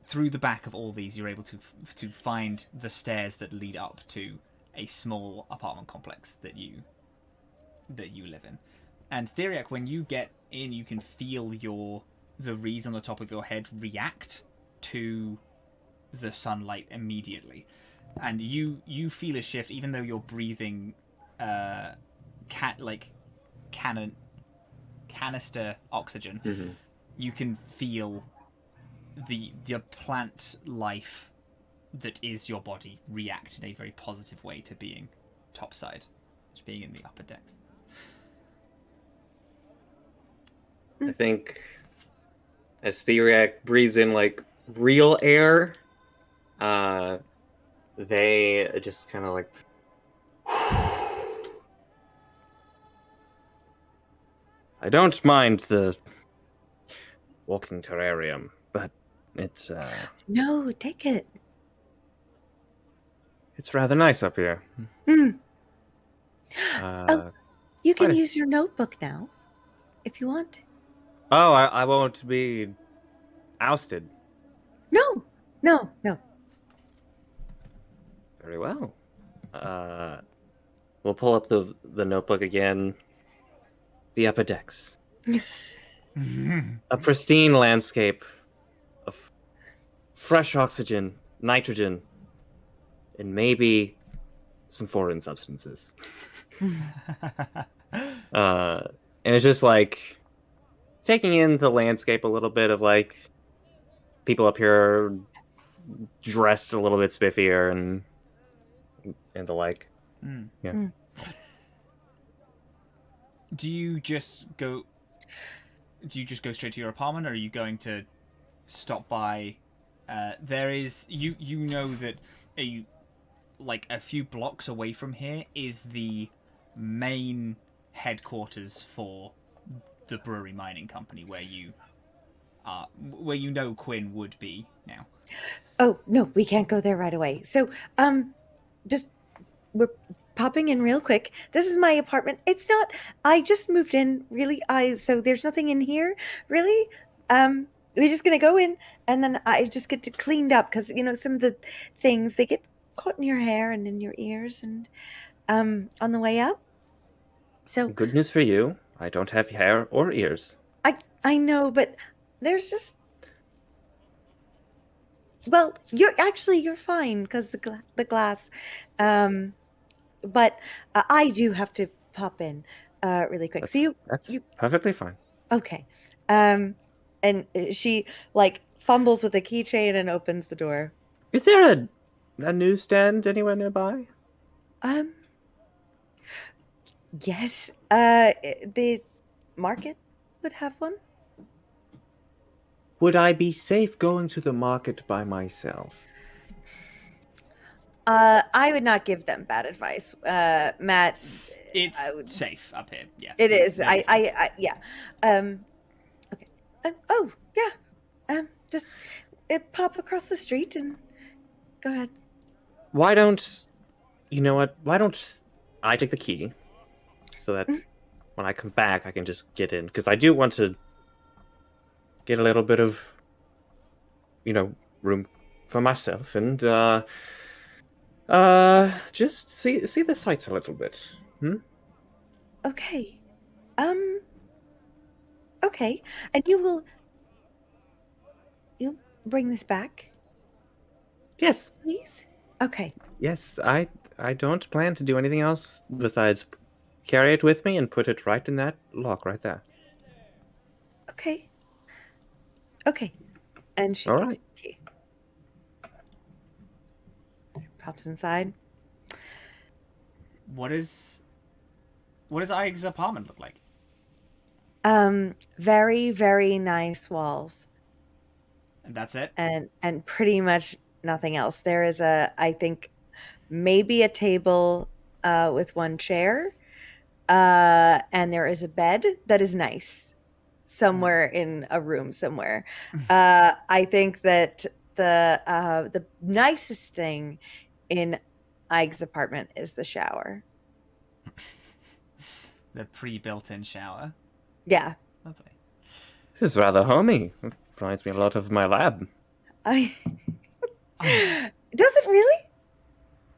Through the back of all these, you're able to find the stairs that lead up to a small apartment complex that you live in. And Theriac, when you get in, you can feel the reeds on the top of your head react to the sunlight immediately. And you feel a shift, even though you're breathing canister oxygen. Mm-hmm. You can feel the plant life that is your body react in a very positive way to being topside, to being in the upper decks. I think as Theriac breathes in like real air, they just kind of like I don't mind the walking terrarium, but it's No, take it. it's rather nice up here. You can use your notebook now, if you want. Oh, I won't be ousted. No. Very well. We'll pull up the notebook again. The upper decks. A pristine landscape of fresh oxygen, nitrogen, and maybe some foreign substances. And it's just like taking in the landscape a little bit of like people up here dressed a little bit spiffier and the like. Yeah. Do you just go straight to your apartment, or are you going to stop by? There is you know that a few blocks away from here is the main headquarters for the brewery mining company where you know Quinn would be now. Oh, no, we can't go there right away. So, we're popping in real quick. This is my apartment. It's not, I just moved in, really. So there's nothing in here, really. We're just going to go in, and then I just get to cleaned up, because, some of the things, they get caught in your hair and in your ears, and on the way up. So good news for you. I don't have hair or ears. I know, but there's just... Well, you're fine, because the glass... But I do have to pop in really quick. That's perfectly fine. Okay. And she fumbles with a keychain and opens the door. Is there a newsstand anywhere nearby? Yes. The market would have one. Would I be safe going to the market by myself? I would not give them bad advice, Matt. It's safe up here. Yeah, it is. Yeah. Okay. Oh, yeah. Just pop across the street and go ahead. Why don't I take the key so that when I come back I can just get in, because I do want to get a little bit of room for myself and just see the sights a little bit. Okay. Okay. And you'll bring this back? Yes. Please? Okay. Yes, I don't plan to do anything else besides carry it with me and put it right in that lock right there. Okay. Okay. And she All gives right. the key. Pops inside. What does Ike's apartment look like? Very, very nice walls. And that's it? And pretty much nothing else. There is I think maybe a table with one chair. And there is a bed that is nice somewhere in a room somewhere. I think that the nicest thing in Ike's apartment is the shower. The pre-built-in shower. Yeah. Lovely. This is rather homey. It reminds me a lot of my lab. Does it really?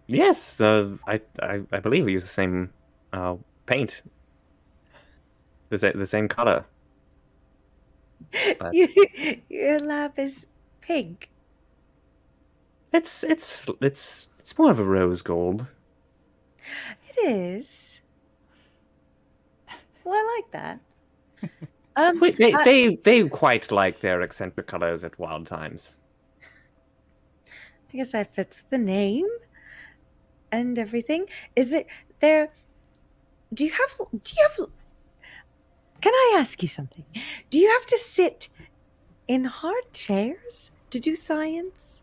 Yes, I believe we use the same paint. The same color. But Your lab is pink. it's more of a rose gold. It is. Well, I like that. Wait, they quite like their eccentric colors at wild times. I guess that fits the name and everything. Is it there? Do you have? Can I ask you something? Do you have to sit in hard chairs to do science?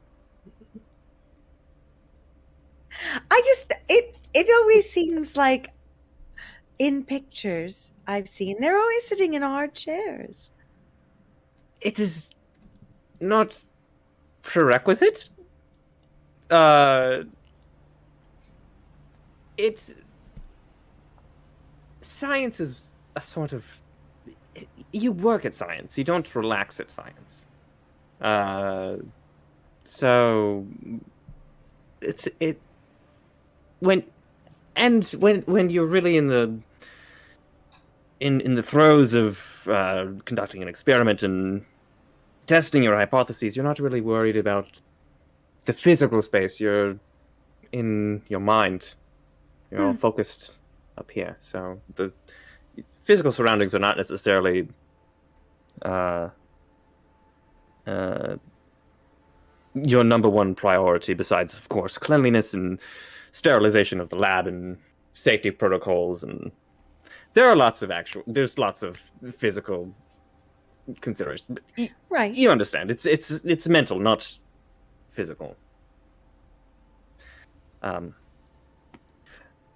It always seems like in pictures I've seen they're always sitting in hard chairs. It is not prerequisite. It's science is a sort of you work at science. You don't relax at science. So when you're really in the throes of conducting an experiment and testing your hypotheses, you're not really worried about the physical space. You're in your mind. You're all focused up here. So the physical surroundings are not necessarily your number one priority, besides, of course, cleanliness and sterilization of the lab and safety protocols. And there's lots of physical considerations. Right. You understand. It's mental, not physical.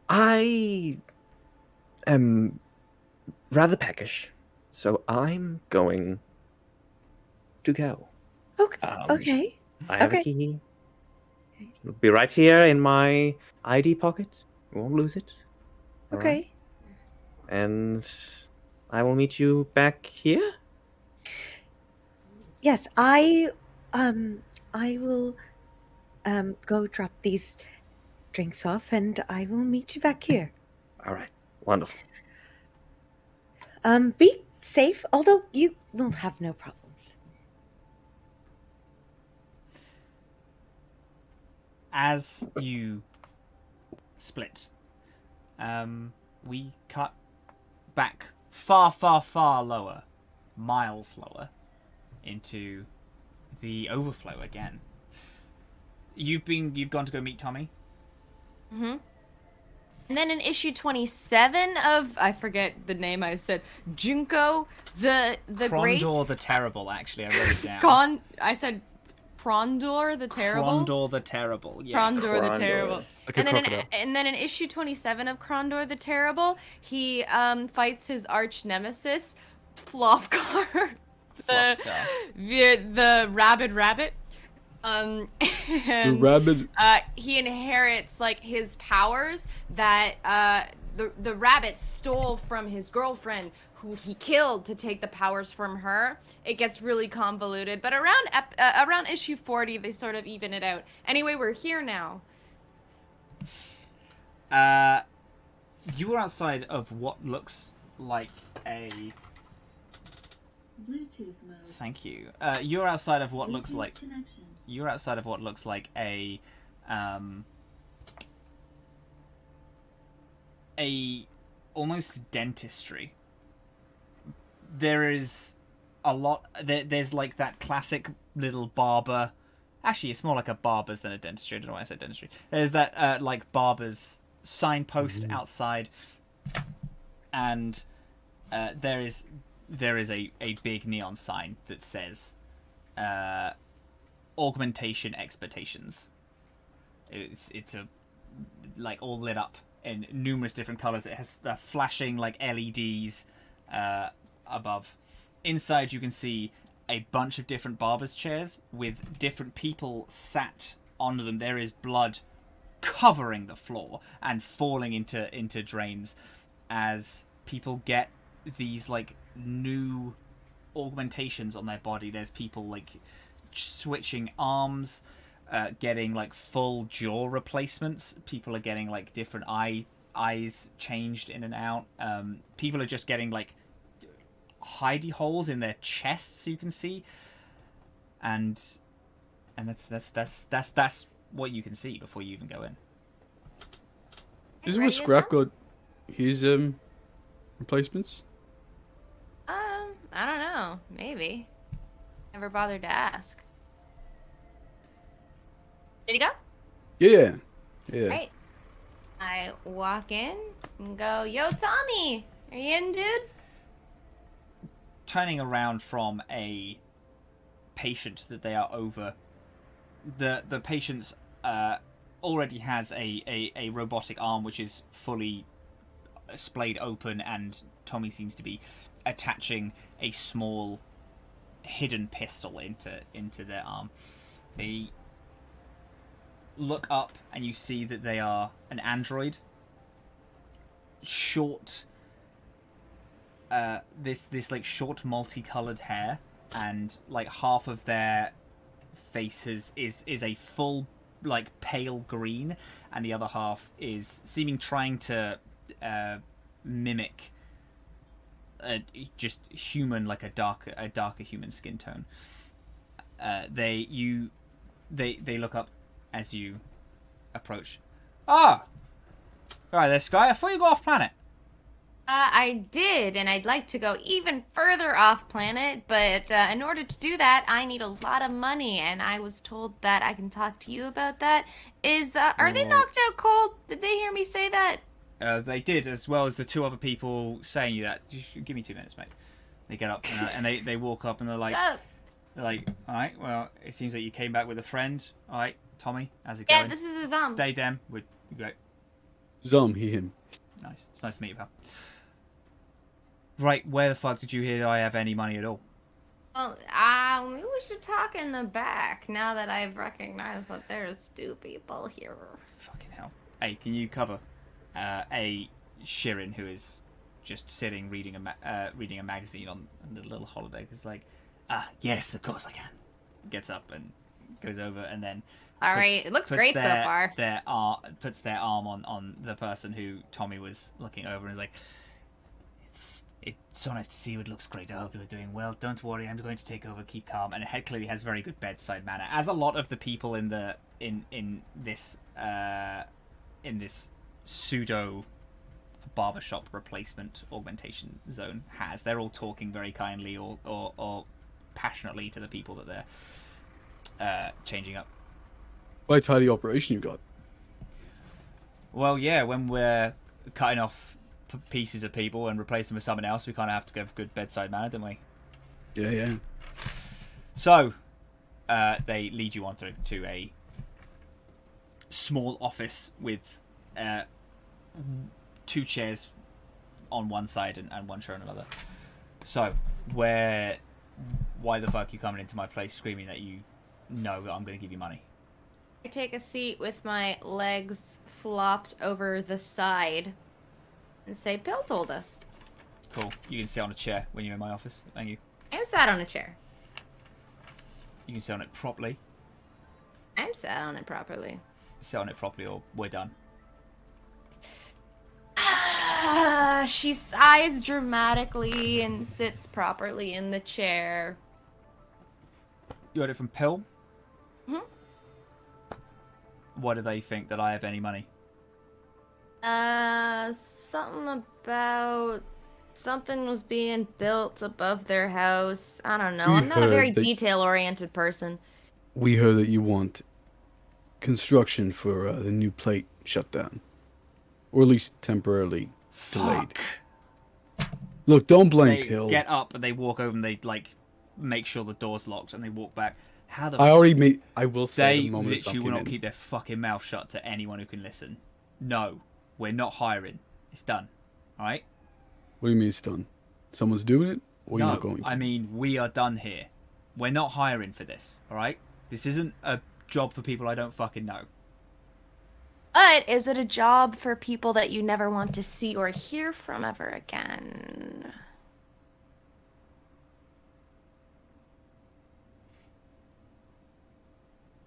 I am rather peckish, so I'm going to go. Okay. I have a key. It'll be right here in my ID pocket. I won't lose it. All Okay. right? And I will meet you back here. Yes, I will go drop these drinks off and I will meet you back here. All right. Wonderful. Be safe, although you will have no problems. As you split, we cut back far, far, far lower, miles lower, into the overflow again. You've gone to go meet Tommy. Mm-hmm. And then in issue 27 of, I forget the name I said, Junko the Great. Crondor the Terrible, actually, I wrote it down. I said Crondor the Terrible? Crondor the Terrible, yes. Crondor the Terrible. Like a And then in issue 27 of Crondor the Terrible, he fights his arch nemesis, Flofgar. the rabid rabbit. And rabbit. He inherits like his powers that the rabbit stole from his girlfriend, who he killed to take the powers from her. It gets really convoluted, but around issue 40 they sort of even it out. Anyway, we're here now. You are outside of what looks like a Bluetooth mode. Thank you. You're outside of what looks like a almost dentistry. There is a lot. There's like that classic little barber. Actually, it's more like a barber's than a dentistry. I don't know why I said dentistry. There's that like barber's signpost outside, and there is a big neon sign that says augmentation expectations. It's a like all lit up in numerous different colors. It has flashing like LEDs above. Inside you can see a bunch of different barbers chairs with different people sat on them. There is blood covering the floor and falling into drains as people get these like new augmentations on their body. There's people like switching arms, getting like full jaw replacements. People are getting like different eyes changed in and out. People are just getting like hidey holes in their chests, you can see, and that's what you can see before you even go in. Isn't where Scrap got his replacements? I don't know. Maybe. Never bothered to ask. Did he go? Yeah. Right. I walk in and go, "Yo, Tommy, are you in, dude?" Turning around from a patient that they are over, the patient's already has a robotic arm which is fully splayed open, and Tommy seems to be attaching a small hidden pistol into their arm. They look up and you see that they are an android. Short, this like short multicolored hair, and like half of their faces is a full like pale green, and the other half is trying to mimic just human, like a darker human skin tone. They look up as you approach. All right there, Skye. I thought you got off planet. I did, and I'd like to go even further off planet, but in order to do that, I need a lot of money, and I was told that I can talk to you about that. Are they knocked out cold? Did they hear me say that? They did, as well as the two other people saying you that. Give me 2 minutes, mate. They get up and they walk up and they're like, all right, well, it seems like you came back with a friend. All right, Tommy, how's it going? Yeah, this is Azhaam. They, them, we're great. Zom, he, him. Nice. It's nice to meet you, pal. Right, where the fuck did you hear I have any money at all? Well, maybe we should talk in the back now that I've recognized that there's two people here. Fucking hell. Hey, can you cover a Shirin who is just sitting reading a magazine on a little holiday? It's like, yes, of course I can. Gets up and goes over and then it looks great so far. Puts their arm on the person who Tommy was looking over and is like, It's so nice to see you. It looks great. I hope you're doing well. Don't worry, I'm going to take over. Keep calm. And it clearly has very good bedside manner, as a lot of the people in this pseudo barbershop replacement augmentation zone has. They're all talking very kindly or passionately to the people that they're changing up. Quite a tidy operation you got. Well, yeah, when we're cutting off pieces of people and replace them with someone else, we kind of have to go for good bedside manner, don't we? Yeah. So, they lead you on to a small office with 2 chairs on one side and 1 chair on another. So, why the fuck are you coming into my place screaming that you know that I'm going to give you money? I take a seat with my legs flopped over the side and say, "Bill told us." Cool. You can sit on a chair when you're in my office. Thank you. I'm sat on a chair. You can sit on it properly. I'm sat on it properly. Sit on it properly or we're done. She sighs dramatically and sits properly in the chair. You heard it from Pill? Hmm? Why do they think that I have any money? Something about something was being built above their house. I don't know. I'm not a very detail-oriented person. We heard that you want construction for the new plate shut down. Or at least temporarily delayed. Look, don't blink, They Hill. get up and they walk over and they like make sure the door's locked and they walk back. How the I already made. I will say They the moment literally will not keep their fucking mouth shut to anyone who can listen. No, we're not hiring. It's done. All right? What do you mean it's done? Someone's doing it, or you're No, not going to? I mean we are done here. We're not hiring for this. All right? This isn't a job for people I don't fucking know. But is it a job for people that you never want to see or hear from ever again?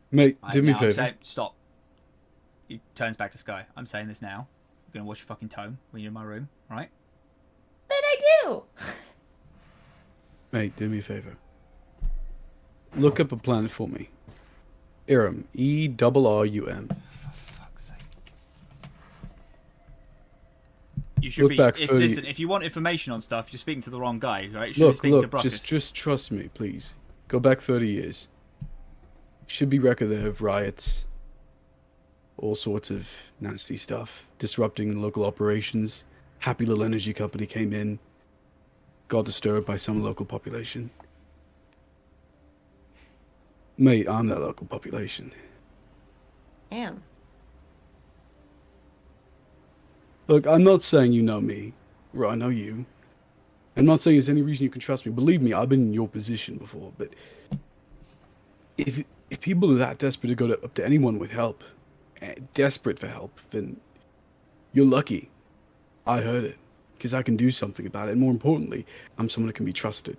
Mate, do me a favor. Stop. He turns back to Skye. I'm saying this now. You're going to watch your fucking tone when you're in my room, right? But I do! Mate, do me a favor. Look up a planet for me. Irum. E-R-R-U-M. For fuck's sake. You should listen, if you want information on stuff, you're speaking to the wrong guy, right? You should be speaking to Bruckus. Just trust me, please. Go back 30 years. Should be record there of riots. All sorts of nasty stuff. Disrupting local operations. Happy little energy company came in. Got disturbed by some local population. Mate, I'm that local population. Damn. Look, I'm not saying you know me, or I know you. I'm not saying there's any reason you can trust me. Believe me, I've been in your position before, but if people are that desperate to go up to anyone with help, desperate for help, then you're lucky. I heard it, because I can do something about it, and more importantly, I'm someone that can be trusted.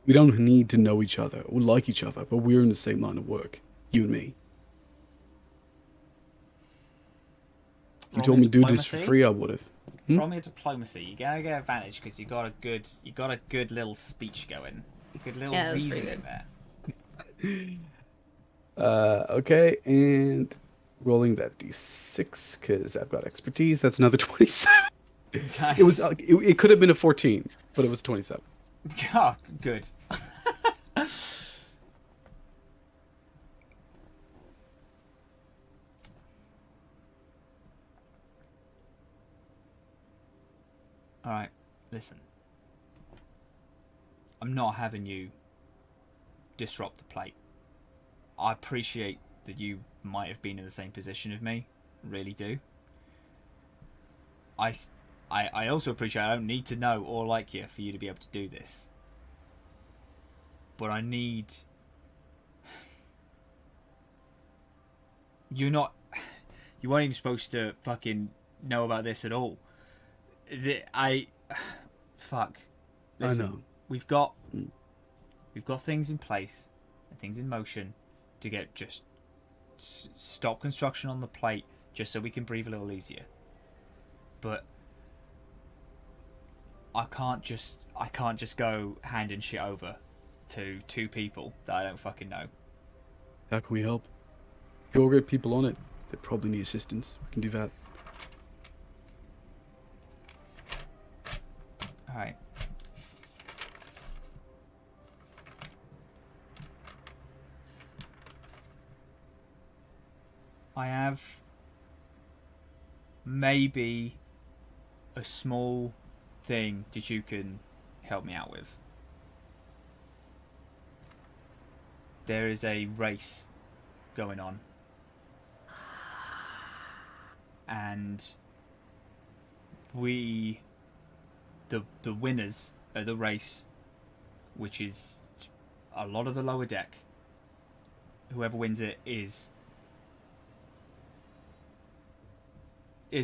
We don't need to know each other or like each other, but we're in the same line of work, you and me. You told me to do this for free, I would have. Roll me a diplomacy. You're gonna get advantage because you got a good little speech going, a good little reasoning there. Okay, and rolling that d6 because I've got expertise. That's another 27. Nice. It could have been a 14, but it was 27. Oh, good. Alright, listen. I'm not having you disrupt the plate. I appreciate that you might have been in the same position as me. Really do. I also appreciate I don't need to know or like you for you to be able to do this. But I need... You weren't even supposed to fucking know about this at all. Fuck. Listen, I know. We've got things in place and things in motion to get just stop construction on the plate just so we can breathe a little easier. But I can't just go handing shit over to two people that I don't fucking know. How can we help? If you'll get people on it, they probably need assistance. We can do that. Alright. I have maybe a small thing that you can help me out with. There is a race going on. And the winners of the race, which is a lot of the lower deck, whoever wins it is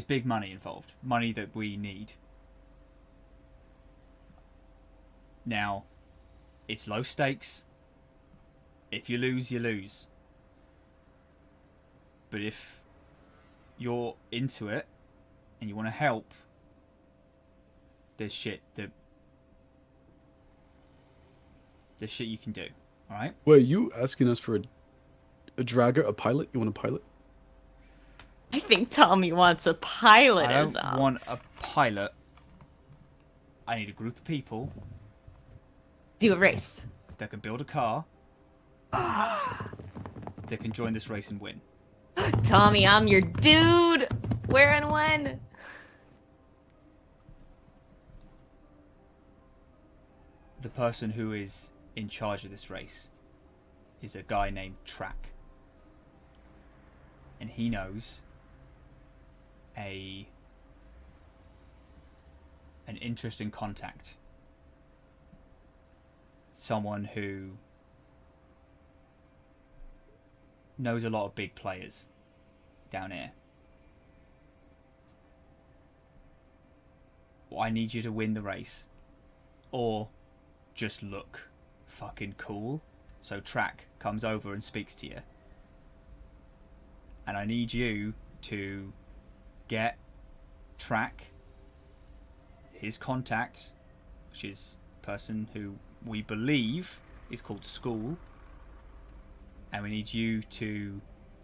big money involved. Money that we need. Now, it's low stakes. If you lose, you lose. But if you're into it and you want to help, there's shit you can do. Alright? Wait, you asking us for a dragger, a pilot? You want a pilot? I think Tommy wants a pilot. I don't want a pilot. I need a group of people. Do a race. That can build a car. That can join this race and win. Tommy, I'm your dude. Where and when? The person who is in charge of this race is a guy named Track. And he knows an interesting contact. Someone who knows a lot of big players down here. I need you to win the race, or just look fucking cool. So Track comes over and speaks to you, and I need you to get Track his contact, which is a person who we believe is called School, and we need you to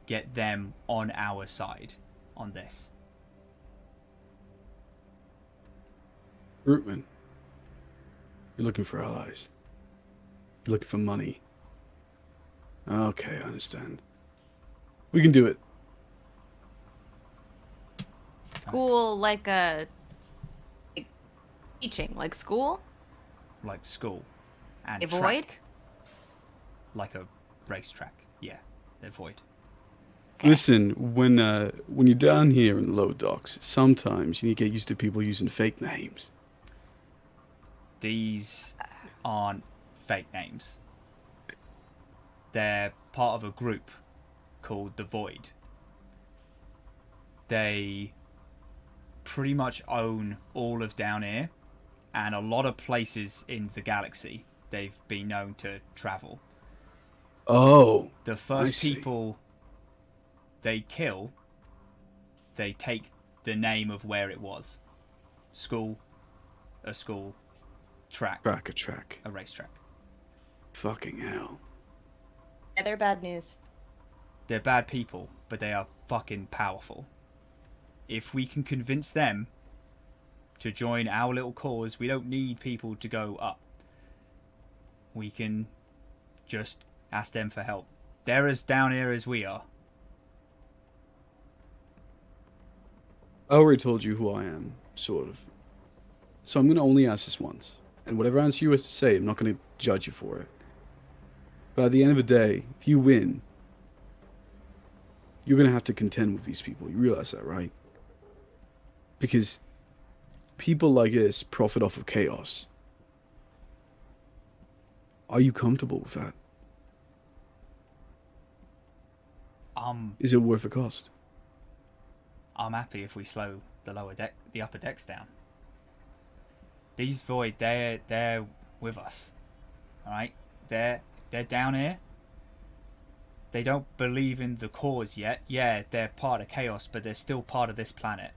get them on our side on this. Rootman, you're looking for allies. You're looking for money. Okay, I understand. We can do it. School like a teaching, like school? Like school. And A void? track. Like a racetrack. Yeah, they're void. Listen, when you're down here in the low docks, sometimes you need to get used to people using fake names. These aren't fake names. They're part of a group called the Void. They pretty much own all of down here and a lot of places in the galaxy they've been known to travel. Oh, the first people they kill, they take the name of where it was. School, a school, track, a track, a racetrack. Fucking hell. Yeah, they're bad news. They're bad people, but they are fucking powerful. If we can convince them to join our little cause, we don't need people to go up. We can just ask them for help. They're as down here as we are. I already told you who I am, sort of. So I'm going to only ask this once. And whatever answer you has to say, I'm not going to judge you for it. But at the end of the day, if you win, you're going to have to contend with these people. You realize that, right? Because people like this profit off of chaos. Are you comfortable with that? Is it worth the cost? I'm happy if we slow the upper decks down. These Void, they're with us. Alright? They're down here. They don't believe in the cause yet. Yeah, they're part of chaos, but they're still part of this planet.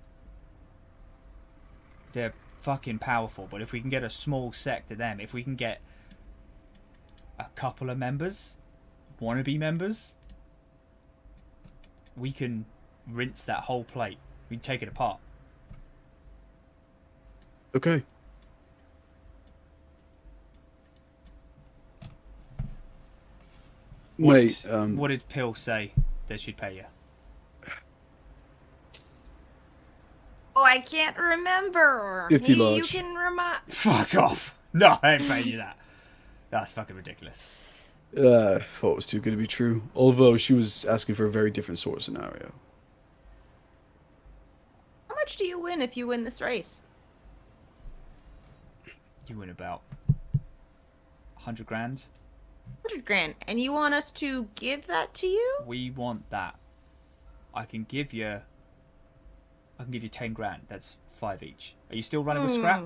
They're fucking powerful, but if we can get a small sect of them, if we can get a couple of members, wannabe members, we can rinse that whole plate. We can take it apart. Okay. Wait, what did Pill say that she'd pay you? Oh, I can't remember. 50 Maybe large. you can remind. Fuck off. No, I ain't paying you that. That's fucking ridiculous. I thought it was too good to be true. Although she was asking for a very different sort of scenario. How much do you win if you win this race? You win about 100 grand. 100 grand. And you want us to give that to you? We want that. I can give you 10 grand. That's 5 each. Are you still running with scrap?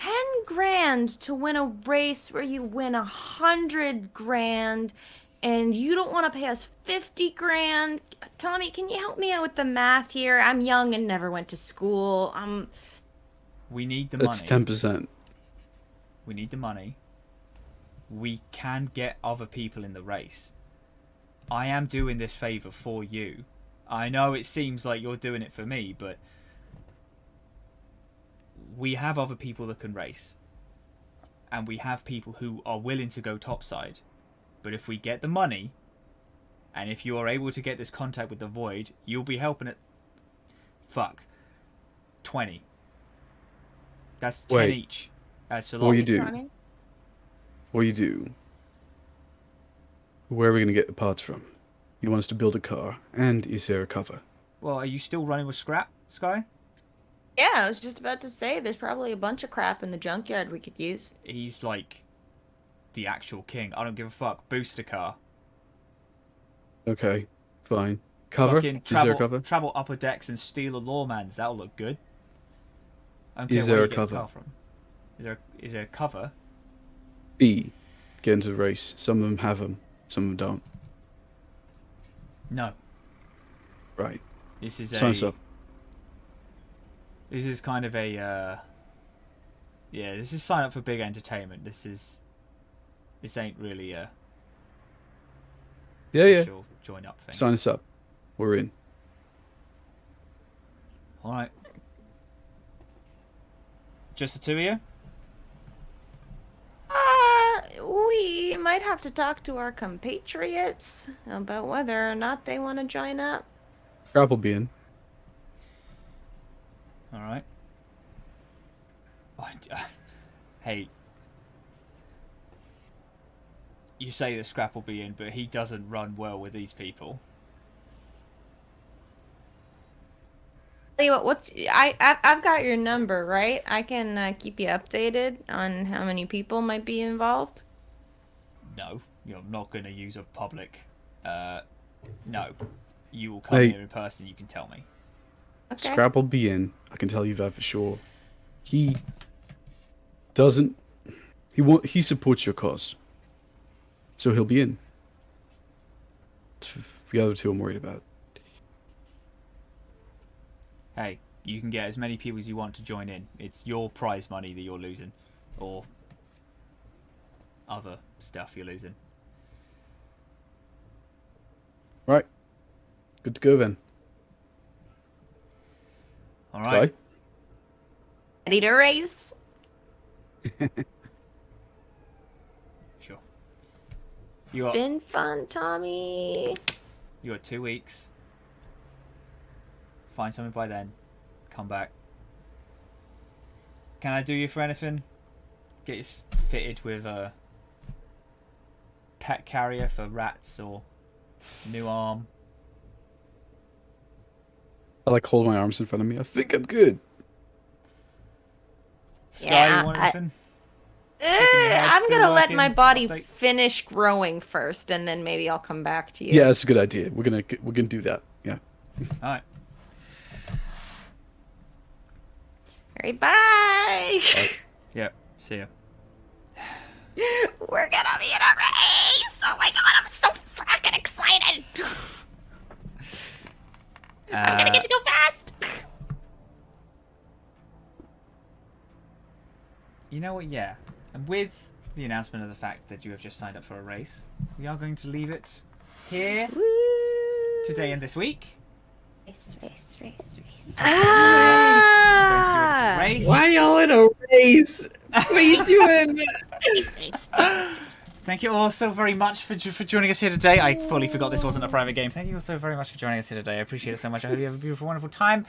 10 grand to win a race where you win 100 grand and you don't want to pay us 50 grand? Tommy, can you help me out with the math here? I'm young and never went to school. We need the That's money. 10%. We need the money. We can get other people in the race. I am doing this favor for you. I know it seems like you're doing it for me, but we have other people that can race. And we have people who are willing to go topside. But if we get the money, and if you are able to get this contact with the Void, you'll be helping it. Fuck. 20. That's 10 Wait. each. That's a lot. What you do? Where are we going to get the parts from? You want us to build a car, and is there a cover? Well, are you still running with scrap, Skye? Yeah, I was just about to say, there's probably a bunch of crap in the junkyard we could use. He's like the actual king. I don't give a fuck. Booster car. Okay, fine. Cover? Fucking Is there a cover? travel upper decks and steal a lawman's. That'll look good. I don't Is care there where a you get the cover? car from. Is there a cover? B. Get into the race. Some of them have them. Some of them don't. No. Right. This is Sign us up. This is kind of a this is sign up for big entertainment. This ain't really a Yeah. official join up thing. Sign us up. We're in. All right. Just the two of you? We might have to talk to our compatriots about whether or not they want to join up. Scrap will be in. All right. Hey, you say the scrap will be in, but he doesn't run well with these people. Tell you what, I've got your number, right? I can keep you updated on how many people might be involved. No, you're not going to use a public. No, you will come Hey. here in person. You can tell me. Okay. Scrap will be in. I can tell you that for sure. He doesn't. He supports your cause, so he'll be in. The other two I'm worried about. Hey, you can get as many people as you want to join in. It's your prize money that you're losing, or other stuff you're losing. Right. Good to go then. All right. Skye? Ready to race? Sure. You got Been fun, Tommy. 2 weeks. Find something by then. Come back. Can I do you for anything? Get you fitted with a pet carrier for rats or new arm. I like hold my arms in front of me. I think I'm good. Skye, Yeah, you want anything? I'm still gonna let working? my body Update? finish growing first, and then maybe I'll come back to you. Yeah, that's a good idea. We're gonna do that. Yeah. All right. All right, bye. Yep. See ya. We're gonna be in a race. Oh my god, I'm so fucking excited. I'm gonna get to go fast. You know what? Yeah. And with the announcement of the fact that you have just signed up for a race, we are going to leave it here today and this week. Race. Race. Why y'all in a race? What are you doing? Thank you all so very much for joining us here today. I fully forgot this wasn't a private game. Thank you all so very much for joining us here today. I appreciate it so much. I hope you have a beautiful, wonderful time.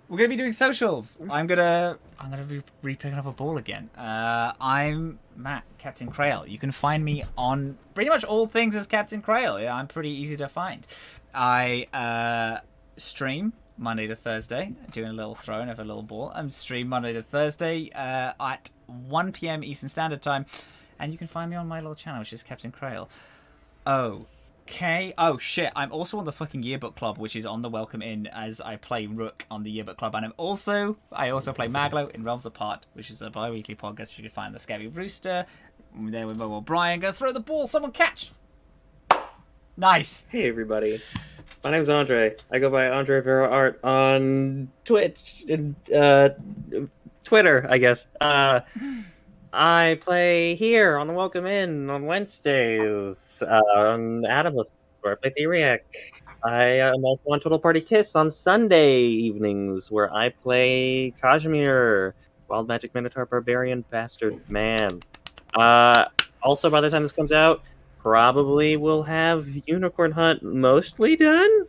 We're gonna be doing socials. I'm gonna be picking up a ball again. I'm Matt, Captain Crail. You can find me on pretty much all things as Captain Crail. Yeah, I'm pretty easy to find. I stream Monday to Thursday, doing a little throwing of a little ball. I'm stream Monday to Thursday at 1 p.m. Eastern Standard Time. And you can find me on my little channel, which is Captain Crail. Okay. Oh, shit. I'm also on the fucking Yearbook Club, which is on the Welcome Inn as I play Rook on the Yearbook Club. And I also play Maglo in Realms Apart, which is a bi-weekly podcast which you can find the Scabby Rooster. I'm there with Mo O'Brien. Go throw the ball. Someone catch. Nice. Hey, everybody. My name's Andre. I go by Andre Vera Art on Twitch and Twitter, I guess. I play here on the Welcome Inn on Wednesdays on Atomless, where I play Theriac. I am also on Total Party Kiss on Sunday evenings, where I play Kashmir, Wild Magic Minotaur Barbarian Bastard Man. Also, by the time this comes out, probably we'll have Unicorn Hunt mostly done,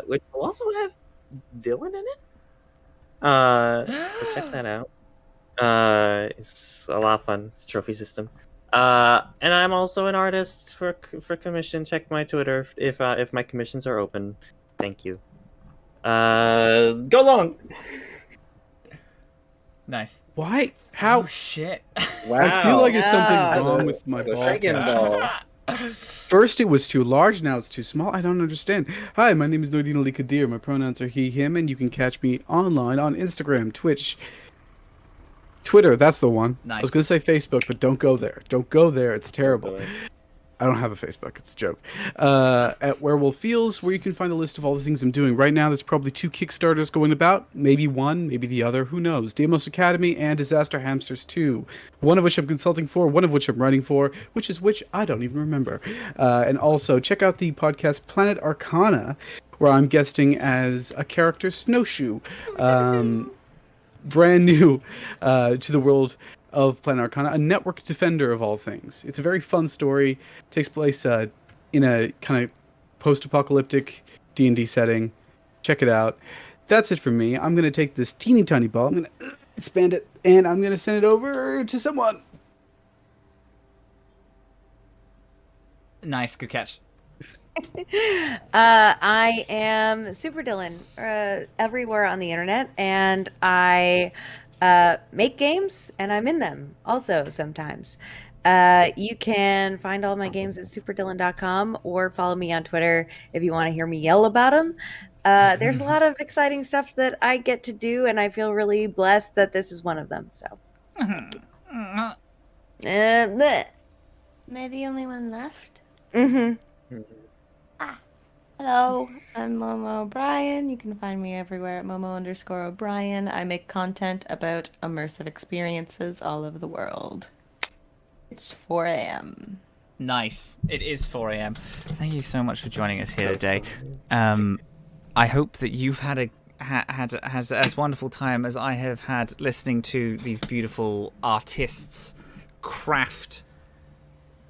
which will also have Dylan in it. So check that out. It's a lot of fun. It's a trophy system. And I'm also an artist for commission. Check my Twitter if my commissions are open. Thank you. Go long. Nice. Why? How? Oh, shit. Wow. I feel like there's something Wow. wrong with my ball. Dragon cap. Ball. First it was too large, now it's too small. I don't understand. Hi, my name is Nordine Ali Kadir. My pronouns are he, him, and you can catch me online on Instagram, Twitch, Twitter, that's the one. Nice. I was going to say Facebook, but don't go there. Don't go there. It's terrible. I don't have a Facebook. It's a joke. At Werewolf Feels, where you can find a list of all the things I'm doing. Right now, there's probably 2 Kickstarters going about. Maybe one, maybe the other. Who knows? Demos Academy and Disaster Hamsters 2. One of which I'm consulting for, one of which I'm writing for, which I don't even remember. And also, check out the podcast Planet Arcana, where I'm guesting as a character Snowshoe. Brand new to the world of Planet Arcana, a network defender of all things. It's a very fun story. It takes place in a kind of post-apocalyptic D&D setting. Check it out. That's it for me. I'm going to take this teeny tiny ball, I'm going to expand it, and I'm going to send it over to someone. Nice, good catch. I am Super Dylan everywhere on the internet, and I make games, and I'm in them also sometimes. You can find all my games at superdylan.com or follow me on Twitter if you want to hear me yell about them. There's a lot of exciting stuff that I get to do, and I feel really blessed that this is one of them. So, Am I the only one left? Hello, I'm Momo O'Brien. You can find me everywhere at Momo_O'Brien. I make content about immersive experiences all over the world. It's 4 a.m. Nice. It is 4 a.m. Thank you so much for joining us here today. I hope that you've had as wonderful time as I have had listening to these beautiful artists craft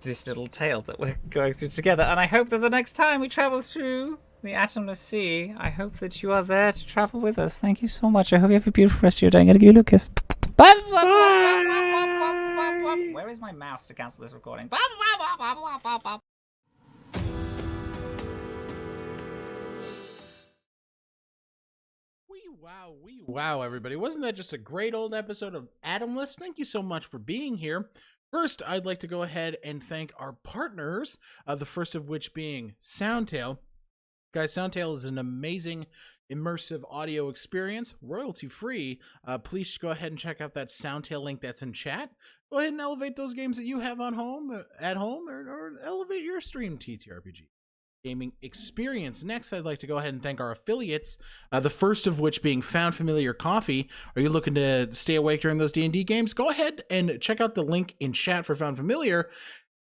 this little tale that we're going through together, and I hope that the next time we travel through the Atomless Sea, I hope that you are there to travel with us. Thank you so much. I hope you have a beautiful rest of your day. I'm going to give you a little kiss. Bye. Where is my mouse to cancel this recording? Wow, everybody. Wasn't that just a great old episode of Atomless? Thank you so much for being here. First, I'd like to go ahead and thank our partners, the first of which being Soundtail. Guys, Soundtail is an amazing immersive audio experience, royalty-free. Please go ahead and check out that Soundtail link that's in chat. Go ahead and elevate those games that you have at home, or elevate your stream TTRPG gaming experience. Next, I'd like to go ahead and thank our affiliates, the first of which being Found Familiar Coffee. Are you looking to stay awake during those D&D games? Go ahead and check out the link in chat for Found Familiar,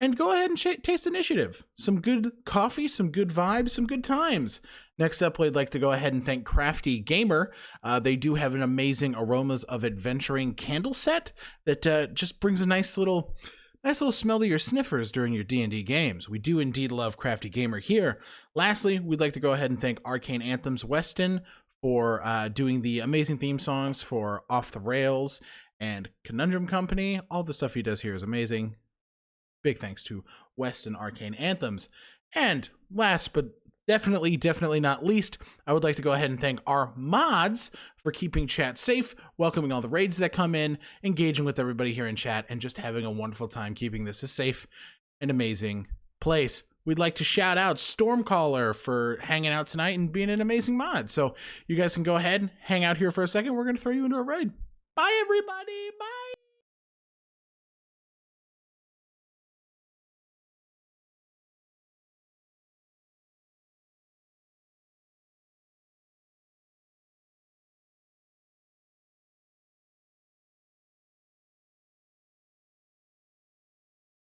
and go ahead and taste Initiative. Some good coffee, some good vibes, some good times. Next up, I'd like to go ahead and thank Crafty Gamer. They do have an amazing Aromas of Adventuring candle set that just brings a nice little smell to your sniffers during your D&D games. We do indeed love Crafty Gamer here. Lastly, we'd like to go ahead and thank Arcane Anthems Weston for doing the amazing theme songs for Off the Rails and Conundrum Company. All the stuff he does here is amazing. Big thanks to Weston Arcane Anthems. And last but definitely not least, I would like to go ahead and thank our mods for keeping chat safe, welcoming all the raids that come in, engaging with everybody here in chat, and just having a wonderful time keeping this a safe and amazing place. We'd like to shout out Stormcaller for hanging out tonight and being an amazing mod. So you guys can go ahead, hang out here for a second. We're going to throw you into a raid. Bye, everybody. Bye.